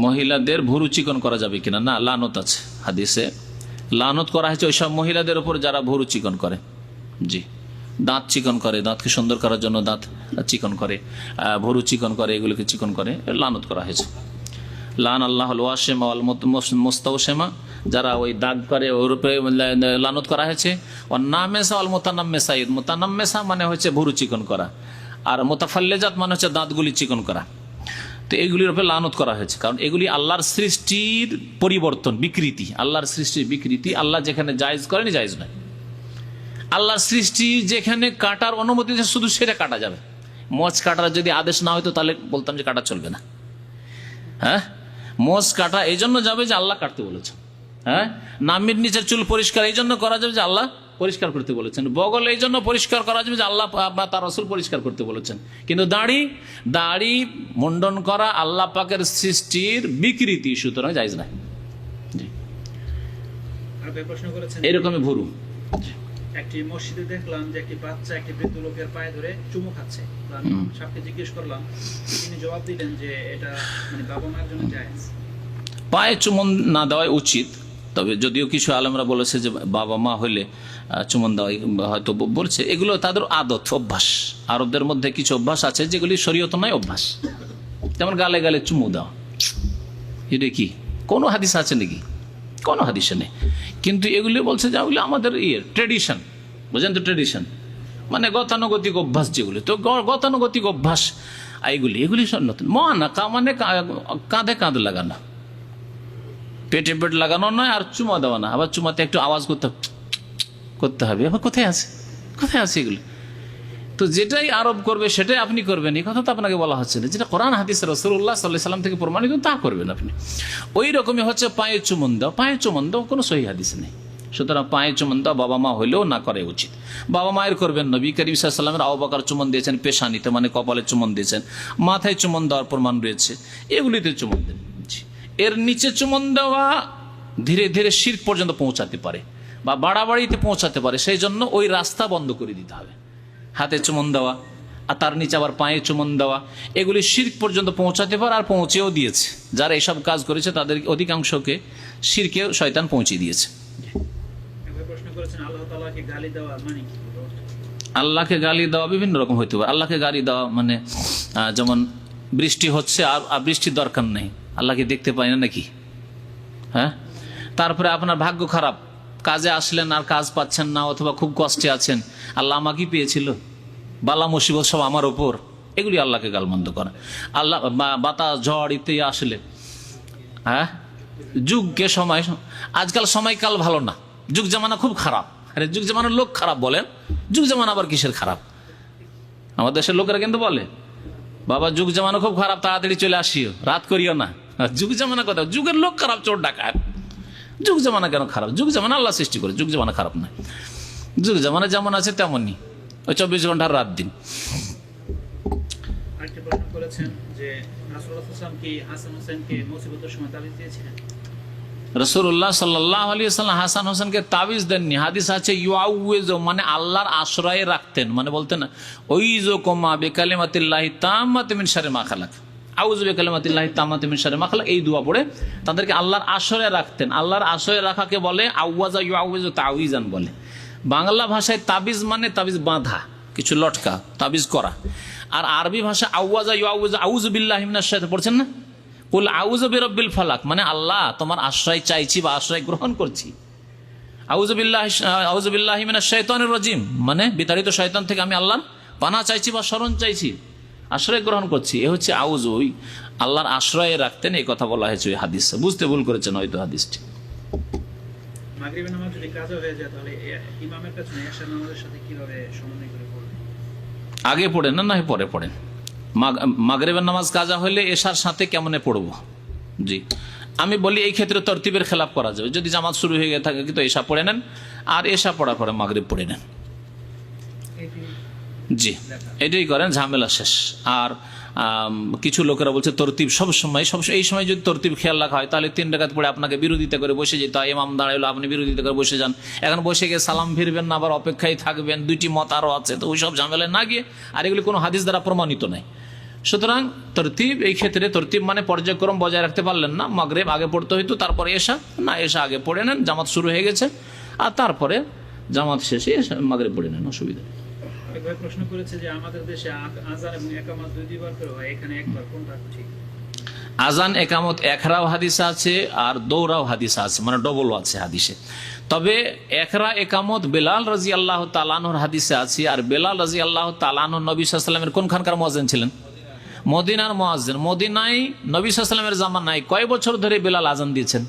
মহিলাদের ভুরু চিকন করা যাবে কিনা? না, লানত আছে হাদিসে, লানত করা হয়েছে ওইসব মহিলাদের উপর যারা ভুরু চিকন করে। জি, দাঁত চিকন করে, দাঁতকে সুন্দর করার জন্য দাঁত চিকন করে, ভুরু চিকন করে, এগুলোকে চিকন করে, লানত করা হয়েছে। লান আল্লাহ ওয়াসেমা আল মুস্তাওসেমা, যারা ওই দাগ করে ওর উপরে লানত করা হয়েছে। ওর নামেসা আল মোতানাম্মেসা, মোতানাম্মেসা মানে হচ্ছে ভুরু চিকন করা, আর মোতাফাল্লেজাত মানে হচ্ছে দাঁতগুলি চিকন করা। তো এগুলির উপরে লানত করা হয়েছে, কারণ এগুলি আল্লাহর সৃষ্টির পরিবর্তন, বিকৃতি, আল্লাহর সৃষ্টির বিকৃতি। আল্লাহ যেখানে জায়েজ করেনি জায়েজ নয়। আল্লাহর সৃষ্টি যেখানে কাটার অনুমতি আছে শুধু সেটা কাটা যাবে। মোচ কাটার যদি আদেশ না হয়তো তাহলে বলতাম যে কাটা চলবে না। হ্যাঁ, মোচ কাটা এই জন্য যাবে যে আল্লাহ কাটতে বলেছেন। হ্যাঁ, নামির নিচের চুল পরিষ্কার এই জন্য করা যাবে যে আল্লাহ পরিষ্কার করতে বলেছেন। বগল এই জন্য পরিষ্কার করা যাবে যে আল্লাহ বা তার রাসূল পরিষ্কার করতে বলেছেন। কিন্তু দাড়ি মুন্ডন করা আল্লাহ পাকের সৃষ্টির বিকৃতি, সুতরাং জায়েজ নাই। এরকমই ভুরু। একটি মসজিদে দেখলাম যে একটি বাচ্চা একটি বৃদ্ধ লোকের পায়ে ধরে চুমু খাচ্ছে। আমি সাহেবকে জিজ্ঞেস করলাম, তিনি জবাব দিলেন যে এটা মানে বাবা মায়ের জন্য জায়েজ। পায়ে চুমন না দেওয়াই উচিত, তবে যদিও কিছু আলেমরা বলেছে যে বাবা মা হলে চুমন দেওয়াই হয়তো বলছে, এগুলো তাদের আদত, অভ্যাস। আরবদের মধ্যে কিছু অভ্যাস আছে যেগুলি শরীয়ত নয়, অভ্যাস। যেমন গালে গালে চুমু দাও, এটা কি কোনো হাদিস আছে নাকি? কোনো হাদিসে নেই। কিন্তু এগুলি বলছে যে ওগুলি আমাদের ট্রেডিশন, বুঝেন তো, ট্রেডিশন মানে গতানুগতিক অভ্যাস, যেগুলি তো গতানুগতিক অভ্যাস এগুলি সব নতুন। মহানাকা মানে কাঁধে কাঁধ লাগানো, পেটে পেট লাগানো নয়, আর চুমা দেওয়া না। আবার চুমাতে একটু আওয়াজ করতে হবে। আবার কোথায় আছে এগুলি? তো যেটাই আরোপ করবে সেটাই আপনি করবেন, এই কথা তো আপনাকে বলা হচ্ছে না। যেটা কোরআন হাদিস রাসূলুল্লাহ সাল্লাল্লাহু আলাইহি সাল্লাম থেকে প্রমাণিত তা করবেন আপনি। ওই রকমই হচ্ছে পায়ে চুমন দাও। পায়ে চুমন দাও কোনো সহিহ হাদিস নেই। সুতরাং পায়ে চুমন দাও বাবা মা হইলেও না করে উচিত। বাবা মায়ের করবেন। নবী করিম সাল্লাল্লাহু আলাইহি ওয়াসাল্লামের আবু বকর চুমন দিয়েছেন পেশানিতে, মানে কপালে চুমন দিয়েছেন, মাথায় চুমন দেওয়ার প্রমাণ রয়েছে, এগুলিতে চুমন দেন। এর নিচে চুমন দেওয়া ধীরে ধীরে শিরক পর্যন্ত পৌঁছাতে পারে বা বাড়াবাড়িতে পৌঁছাতে পারে, সেই জন্য ওই রাস্তা বন্ধ করে দিতে হবে। হাতে চুমন দেওয়া আর তার নিচে আবার পায়ে চুমন দেওয়া, এগুলি শিরক পর্যন্ত পৌঁছাতে পারে, আর পৌঁছেও দিয়েছে। যারা এইসব কাজ করেছে তাদের অধিকাংশকে শিরকে শয়তান পৌঁছে দিয়েছে। প্রশ্ন করেছেন আল্লাহ তাআলাকে গালি দেওয়া মানে কি? আল্লাহকে গালি দেওয়া বিভিন্ন রকম হইতে পারে। আল্লাহকে গালি দেওয়া মানে যেমন বৃষ্টি হচ্ছে আর বৃষ্টির দরকার নেই, আল্লাহকে দেখতে পাই না নাকি? হ্যাঁ। তারপরে আপনার ভাগ্য খারাপ, কাজে আসলেন আর কাজ পাচ্ছেন না, অথবা খুব কষ্টে আছেন, আল্লাহ আমাকেই পেয়েছিল, বালা মুসিবত সব আমার ওপর, এগুলি আল্লাহকে গালমন্দ করা। আল্লাহ বাতাস ঝড় ইত্যাদি আসলে, হ্যাঁ, যুগকে সময়, আজকাল সময়কাল ভালো না, যুগ জামানা খুব খারাপ। আরে যুগ জামানার লোক খারাপ বলেন, যুগ জামানা আবার কিসের খারাপ? আমাদের দেশের লোকেরা কিন্তু বলে বাবা যুগ জামানা খুব খারাপ, তাড়াতাড়ি চলে আসিও, রাত করিও না। যুগ জামানা কথা, যুগের লোক খারাপ, চোর ডাকাত। যুগ জামানা কেন খারাপ? যুগ জামানা আল্লাহ সৃষ্টি করে, যুগ জামানা খারাপ নয়। যুগ জামানা যেমন আছে তেমনই, ওই 24 ঘন্টার রাত দিন। আরেকটা প্রশ্ন করেছেন যে রাসূলুল্লাহ সাল্লাল্লাহু আলাইহি ওয়াসাল্লাম কি হাসান হোসেনকে মুসিবতের সময় তাবিজ দিয়েছিলেন? রাসূলুল্লাহ সাল্লাল্লাহু আলাইহি ওয়াসাল্লাম হাসান হোসেনকে তাবিজ দেননি। হাদিস আছে ইউআউযু, মানে আল্লাহর আশ্রয়ে রাখতেন, মানে বলতেন ওইযুকুমা বিকালিমাতিল্লাহি তাম্মাতি মিন শাররি মা খালাক, আউযু বিকালিমাতিল্লাহি তাম্মাতি মিন শাররি মা খালাক, এই দোয়া পড়ে তাদেরকে আল্লাহর আশ্রয়ে রাখতেন। আল্লাহর আশ্রয়ে রাখাকে বলে আউয়াজা ইউআউযু তাউইজান বলে। বাংলা ভাষায় তাবিজ মানে তাবিজ বাঁধা, কিছু লটকা, তাবিজ করা। আর আরবি ভাষা আউয়াজা ইউআউযু আউযু বিল্লাহি মিনাশ শাইতানির, পড়ছেন না? কুল আউযু বিরাব্বিল ফালাক, মানে আল্লাহ তোমার আশ্রয় চাইছি বা আশ্রয় গ্রহণ করছি। আউযু বিল্লাহি মিনাশ শাইতানির রাজিম, মানে বিতাড়িত শয়তান থেকে আমি আল্লাহর পানাহ চাইছি বা শরণ চাইছি, আশ্রয় গ্রহণ করছি। এ হচ্ছে আউযু, আল্লাহর আশ্রয়ে রাখতেন, এই কথা বলা হয়েছে ওই হাদিসে। বুঝতে ভুল করেছেন হয়তো হাদিসটি। মাগরিবের নামাজ যদি কাজা হয়ে যায় তাহলে ইমামের পেছনে এশার নামাজের সাথে কিভাবে সমন্বয় করে পড়বে? আগে পড়েন না পরে পড়েন? মাগরিবের নামাজ কাজা হলে এশার সাথে কেমনে পড়বো? জি, আমি বলি এই ক্ষেত্রে তরতিবের খেলাপ করা যাবে। যদি জামাত শুরু হয়ে গিয়ে থাকে কিন্তু এশা পড়ে নেন, আর এশা পড়ার পরে মাগরিব পড়ে নেন। জি, এটাই করেন, ঝামেলা শেষ। আর কিছু লোকেরা বলছে তরতিব সবসময় এই সময় যদি তরতিব খেয়াল রাখা হয় তাহলে 3 রাকাত পড়ে আপনাকে বিরোধিতা করে বসে যেতে হয়। ইমাম দাঁড়াইলো, আপনি বিরোধিতা করে বসে যান। এখন বসে গিয়ে সালাম ফিরবেন না, আবার অপেক্ষায় থাকবেন, 2টি মত আরও আছে। তো ওই সব ঝামেলায় না গিয়ে, আর এগুলি কোনো হাদিস দ্বারা প্রমাণিত নাই। সুতরাং তরতিব, এই ক্ষেত্রে তরতিব মানে পর্যায়ক্রম বজায় রাখতে পারলেন না, মাগরিব আগে পড়তে হইতো, তারপরে এশা, না এশা আগে পড়ে নেন, জামাত শুরু হয়ে গেছে, আর তারপরে জামাত শেষে মাগরিব পড়ে নেন, অসুবিধা নেই। একবার প্রশ্ন করেছে যে আমাদের দেশে আযান এবং ইকামত দুইবার করে হয়, এখানে একবার, কোনটা ঠিক? আজান একামত একরাও হাদিস আছে আর দৌড়াও হাদিস আছে, মানে ডবল আছে হাদিসে। তবে একরা একামত বেলাল রাদিয়াল্লাহু তাআলা আনহুর হাদিসে আছে। আর বেলাল রাদিয়াল্লাহু তাআলা আনহু নবী সাল্লাল্লাহু আলাইহি ওয়াসাল্লামের কোনখানকার মুয়াজ্জিন ছিলেন? মদিনার মুয়াজ্জিন। মদিনায় নবী সাল্লাল্লাহু আলাইহি ওয়াসাল্লামের জামানায় কয় বছর ধরে বেলাল আজান দিয়েছেন?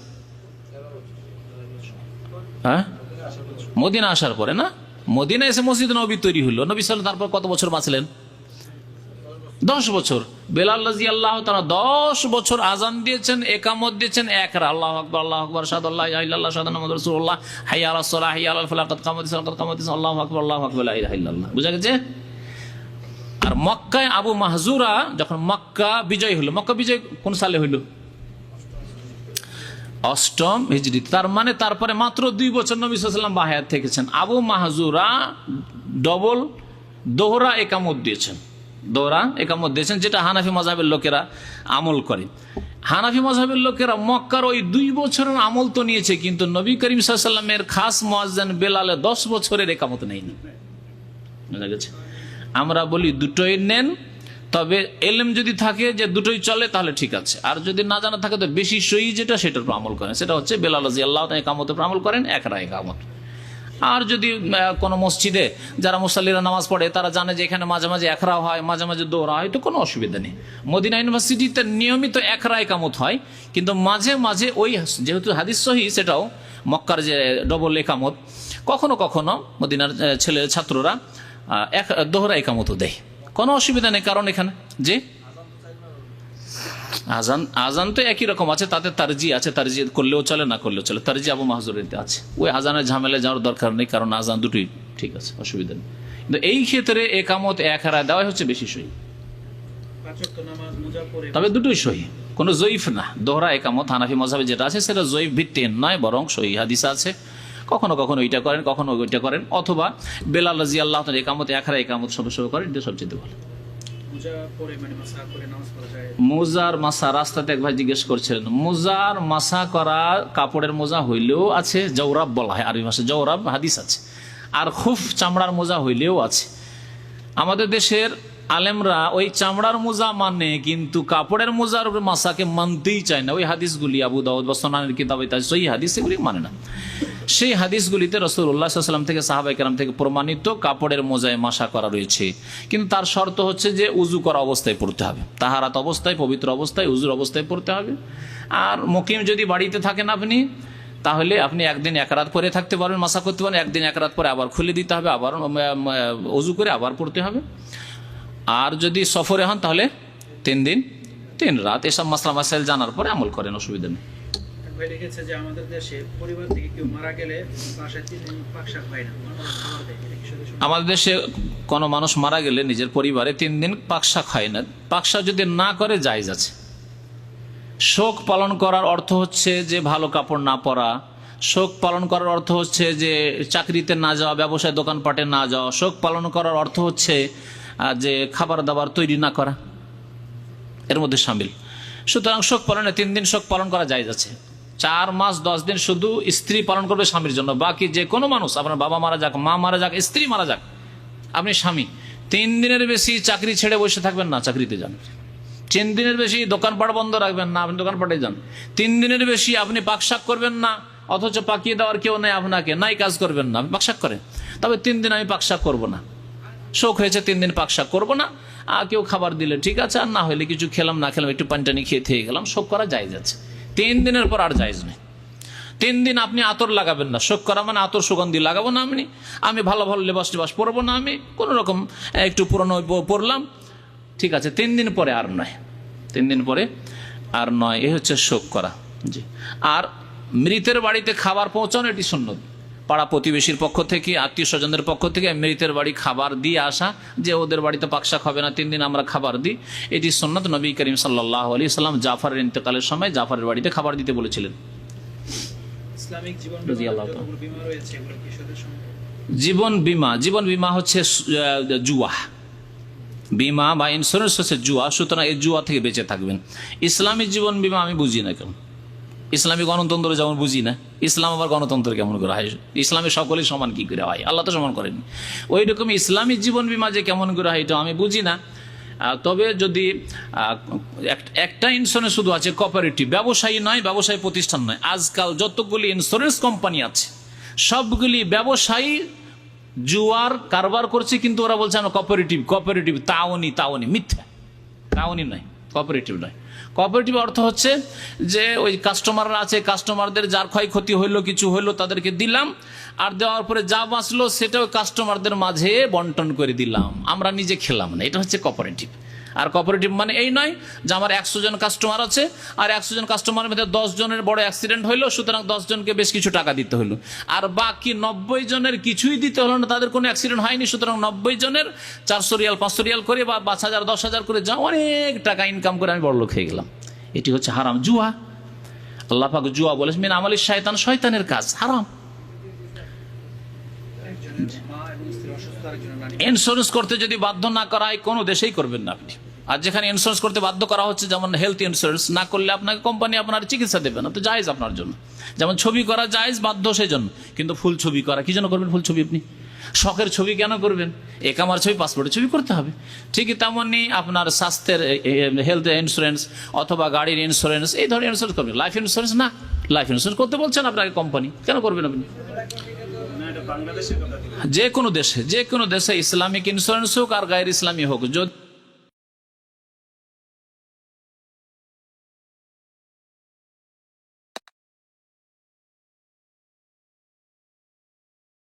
হ্যাঁ, মদিনা আসার পরে না? মদিনা এসে মসজিদ নববী তৈরি হলো, নবী সাল্লাল্লাহু তারপর কত বছর বাঁচলেন? 10 বছর। বেলাল রাদিয়াল্লাহু তাআলা 10 বছর আজান দিয়েছেন, একামত দিয়েছেন একরা, আল্লাহু আকবার আল্লাহু আকবার, শাহাদু আল্লা ইলাহা ইল্লাল্লাহ শাহাদু আন্না মুহাম্মাদুর রাসূলুল্লাহ, হাইয়া আলাস সালাহ হাইয়া আলাল ফালাহ, কাদ কামাতিস সালাত কাদ কামাতিস, আল্লাহু আকবার লা ইলাহা ইল্লাল্লাহ। বুঝা গেছে? আর মক্কায় আবু মাহজুরা যখন মক্কা বিজয় হলো, মক্কা বিজয় কোন সালে হইল? 8ম হিজরি। তার মানে তারপরে মাত্র 2 বছর নবী সাল্লাল্লাহু আলাইহি ওয়াসাল্লাম বাহায়াত থেকেছেন। আবু মাহজুরা ডবল দোহরা একামত দিয়েছেন, দোহরা একামত দিয়েছেন, যেটা হানাফি মাযহাবের লোকেরা আমল করে। হানাফি মাযহাবের লোকেরা মক্কার ওই 2 বছরের আমল তো নিয়েছে, কিন্তু নবী করিম সাল্লাল্লাহু আলাইহি ওয়াসাল্লামের খাস মুয়াজ্জিন বেলালে 10 বছরের একামত নেয়নি। বুঝা গেছে? আমরা বলি দুটোই নেন, তবে এলেম যদি থাকে যে দুটোই চলে তাহলে ঠিক আছে, আর যদি না জানা থাকে তো বেশি সহি যেটা সেটার উপর আমল করেন, সেটা হচ্ছে বেলাল রাদিয়াল্লাহু তাআলা ইকামতের উপর আমল করেন, একরা ইকামত। আর যদি কোনো মসজিদে যারা মুসাল্লিরা নামাজ পড়ে তারা জানে যে এখানে মাঝে মাঝে একরা হয়, মাঝে মাঝে দোহরা হয়, তো কোনো অসুবিধা নেই। মদিনা ইউনিভার্সিটিতে নিয়মিত একরা ইকামত হয়, কিন্তু মাঝে মাঝে ওই যেহেতু হাদিস সহি সেটাও মক্কার যে ডবল একামত, কখনো কখনো মদিনার ছেলে ছাত্ররা দোহরা একামতও দেয়, কোনো অসুবিধা নেই। কারণ এখানে যে আজান তো একই রকম আছে, তাতে তারজি আছে, তারজি করলেও চলে না করলেও চলে, তারজি আবু মাহজুরিতে আছে। ওই আজানের ঝামেলা যাওয়ার দরকার নেই, কারণ আজান দুটোই ঠিক আছে, অসুবিধা নেই। কিন্তু এই ক্ষেত্রে একামত একরা দেওয়া হচ্ছে বেশি সহি, তবে দুটোই সহি, কোনো জয়ীফ না। দোহরা একামত হানাফি মাযহাবে যেটা আছে সেটা জয়ীফ ভিত্তিহীন নয়, বরং সহি হাদিস আছে। কখনো কখনো ওইটা করেন, কখনো ওইটা করেন, অথবা বেলাল রাদিয়াল্লাহু তাআলা একামত একরা একামত সব করেন, এটা সবচেয়ে ভালো। মোজার মাসা, রাস্তাতে এক ভাই জিজ্ঞেস করছিলেন, মোজার মাসা করা কাপড়ের মোজা হইলেও আছে, জওরাব বলা হয় আরবি ভাষায়, জওরাব হাদিস আছে, আর খুফ চামড়ার মোজা হইলেও আছে। আমাদের দেশের আলেমরা ওই চামড়ার মোজা মানে, কিন্তু কাপড়ের মোজার মাসাকে মানতেই চায় না। ওই হাদিসগুলি আবু দাউদ বা সুনানের কিতাবে সহিহ হাদিস এগুলি মানে না। সেই হাদিসগুলিতে রাসূলুল্লাহ সাল্লাল্লাহু আলাইহি ওয়াসাল্লাম থেকে সাহাবায়ে কেরাম থেকে প্রমাণিত কাপড়ের মোজায় মাসা করা রয়েছে, কিন্তু তার শর্ত হচ্ছে যে উজু করা অবস্থায় পড়তে হবে, তাহারাত অবস্থায়, পবিত্র অবস্থায়, উজুর অবস্থায় পড়তে হবে। আর মুকিম যদি বাড়িতে থাকেন আপনি, তাহলে আপনি একদিন এক রাত পরে থাকতে পারবেন, মাসা করতে পারেন, একদিন এক রাত পরে আবার খুলে দিতে হবে, আবার উজু করে আবার পড়তে হবে। আর যদি সফরে হন তাহলে 3 দিন 3 রাত, এসব মাসলা মাসাইল জানার পরে আমল করেন, অসুবিধা নেই। লিখেছে যে আমাদের দেশে পরিবার থেকে কেউ মারা গেলে বাসায় 3 দিন পাক শাক হয় না, খাবার দেয়। আমাদের দেশে কোনো মানুষ মারা গেলে নিজের পরিবারে 3 দিন পাক শাক হয় না। পাক শাক যদি না করে জায়েজ আছে। শোক পালন করার অর্থ হচ্ছে যে ভালো কাপড় না পরা, শোক পালন করার অর্থ হচ্ছে যে চাকরিতে না যাওয়া, ব্যবসায় দোকানপাটে না যাওয়া, শোক পালন করার অর্থ হচ্ছে যে খাবার দাবার তৈরি না করা, এর মধ্যে শামিল। সুতরাং শোক পালনে 3 দিন শোক পালন করা জায়েজ আছে। 4 মাস 10 দিন শুধু স্ত্রী পালন করবে স্বামীর জন্য, বাকি যে কোনো মানুষ, আপনার বাবা মারা যাক, মা মারা যাক, স্ত্রী মারা যাক, আপনি স্বামী 3 দিনের বেশি চাকরি ছেড়ে বসে থাকবেন না, চাকরিতে যান। 3 দিনের বেশি দোকানপাট বন্ধ রাখবেন না, আপনি দোকানপাটে যান। 3 দিনের বেশি আপনি পাকশাক করবেন না, অথচ পাকিয়ে দেওয়ার কেউ নেই আপনাকে, নাই কাজ করবেন না, আপনি পাকশাক করেন। তবে 3 দিন আমি পাকশাক করবো না, শোক হয়েছে 3 দিন পাকশাক করবো না। কেউ খাবার দিলে ঠিক আছে, আর না হলে কিছু খেলাম না খেলাম, একটু পানি টানি খেয়ে থেকে গেলাম, শোক করা জায়েজ আছে। 3 দিনের পর আর জায়েজ নেই। 3 দিন আপনি আতর লাগাবেন না, শোক করা মানে আতর সুগন্ধি লাগাবো না, আমি ভালো ভালো লেবাস পরবো না, আমি কোনো রকম একটু পুরনো পরলাম, ঠিক আছে। 3 দিন পরে আর নয়, 3 দিন পরে আর নয়, এ হচ্ছে শোক করা। জি। আর মৃতের বাড়িতে খাবার পৌঁছানো এটি সুন্নত, পাড়া প্রতিবেশীর পক্ষ থেকে, আত্মীয় স্বজনদের পক্ষ থেকে মৃতের বাড়ি খাবার দিয়ে আসা, যে ওদের বাড়িতে পাকশাক হবে না 3 দিন আমরা খাবার দিই, এটি সুন্নত। নবী করিম সাল্লাল্লাহু আলাইহি সাল্লাম জাফরের ইন্তেকালের সময় জাফরের বাড়িতে খাবার দিতে বলেছিলেন। ইসলামিক জীবন বীমা হচ্ছে জুয়া, বীমা বা ইন্স্যুরেন্স হচ্ছে জুয়া, সুতরাং এই জুয়া থেকে বেঁচে থাকবেন। ইসলামী জীবন বীমা আমি বুঝি না কেন, ইসলামী গণতন্ত্র যেমন বুঝি না, ইসলাম আবার গণতন্ত্র কেমন করে হয়? ইসলামে সকলেই সমান কি করে হয়? আল্লাহ তো সমান করেনি। ওই রকম ইসলামী জীবন বীমা যে কেমন করে হয় এটা আমি বুঝি না। তবে যদি একটা ইন্স্যুরেন্স শুধু আছে, কোঅপারেটিভ, ব্যবসায়ী নয়, ব্যবসায়ী প্রতিষ্ঠান নয়। আজকাল যতগুলি ইন্স্যুরেন্স কোম্পানি আছে সবগুলি ব্যবসায়ী জুয়ার কারবার করছে, কিন্তু ওরা বলছে আমরা কোঅপারেটিভ, তাওনি, মিথ্যা। তাওনি নয়, কোঅপারেটিভ নয়। কোঅপারেটিভ অর্থ হচ্ছে যে ওই কাস্টমাররা আছে, কাস্টমারদের যার ক্ষয়ক্ষতি হইলো, কিছু হইলো, তাদেরকে দিলাম, আর দেওয়ার পরে যা বাঁচলো সেটাও কাস্টমারদের মাঝে বন্টন করে দিলাম, আমরা নিজে খেলাম না, এটা হচ্ছে কোঅপারেটিভ। আর কোঅপারেটিভ মানে এই নয় যে আমার 100 জন কাস্টমার আছে, আর 100 জন কাস্টমারের মধ্যে 10 জনের বড় অ্যাক্সিডেন্ট হইলো, সুতরাং 10 জনকে বেশ কিছু টাকা দিতে হলো, আর বাকি 90 জনের কিছুই দিতে হলো না, তাদের কোনো অ্যাক্সিডেন্ট হয়নি, সুতরাং 90 জনের 400 রিয়াল 500 রিয়াল করে বা 5,000 10,000 করে যা অনেক টাকা ইনকাম করে আমি বড়লোক হয়ে গেলাম। এটি হচ্ছে হারাম, জুয়া। আল্লাহ পাক জুয়া বলেছেন মিন আমালিশ শয়তান, শয়তানের কাজ, হারাম। ইন্স্যুরেন্স করতে যদি বাধ্য না করা হয় কোনো দেশেই করবেন না আপনি। আর যেখানে ইন্স্যুরেন্স করতে বাধ্য করা হচ্ছে, যেমন হেলথ ইন্স্যুরেন্স, না করলে আপনাকে কোম্পানি আপনার চিকিৎসা দেবে না, তো জায়েজ আপনার জন্য। যেমন ছবি করা জায়েজ, বাধ্য সেই জন্য, কিন্তু ফুল ছবি করা কি জন্য করবেন? ফুল ছবি আপনি শখের ছবি কেন করবেন? একামার ছবি, পাসপোর্টের ছবি করতে হবে। ঠিকই তেমনি আপনার স্বাস্থ্যের হেলথ ইন্স্যুরেন্স অথবা গাড়ির ইন্স্যুরেন্স, এই ধরনের ইন্স্যুরেন্স করবেন। লাইফ ইন্স্যুরেন্স না, লাইফ ইন্স্যুরেন্স করতে বলছেন আপনাকে কোম্পানি, কেন করবেন আপনি? যে কোনো দেশে ইসলামিক ইন্স্যুরেন্স হোক আর গায়ের ইসলামী হোক, যদি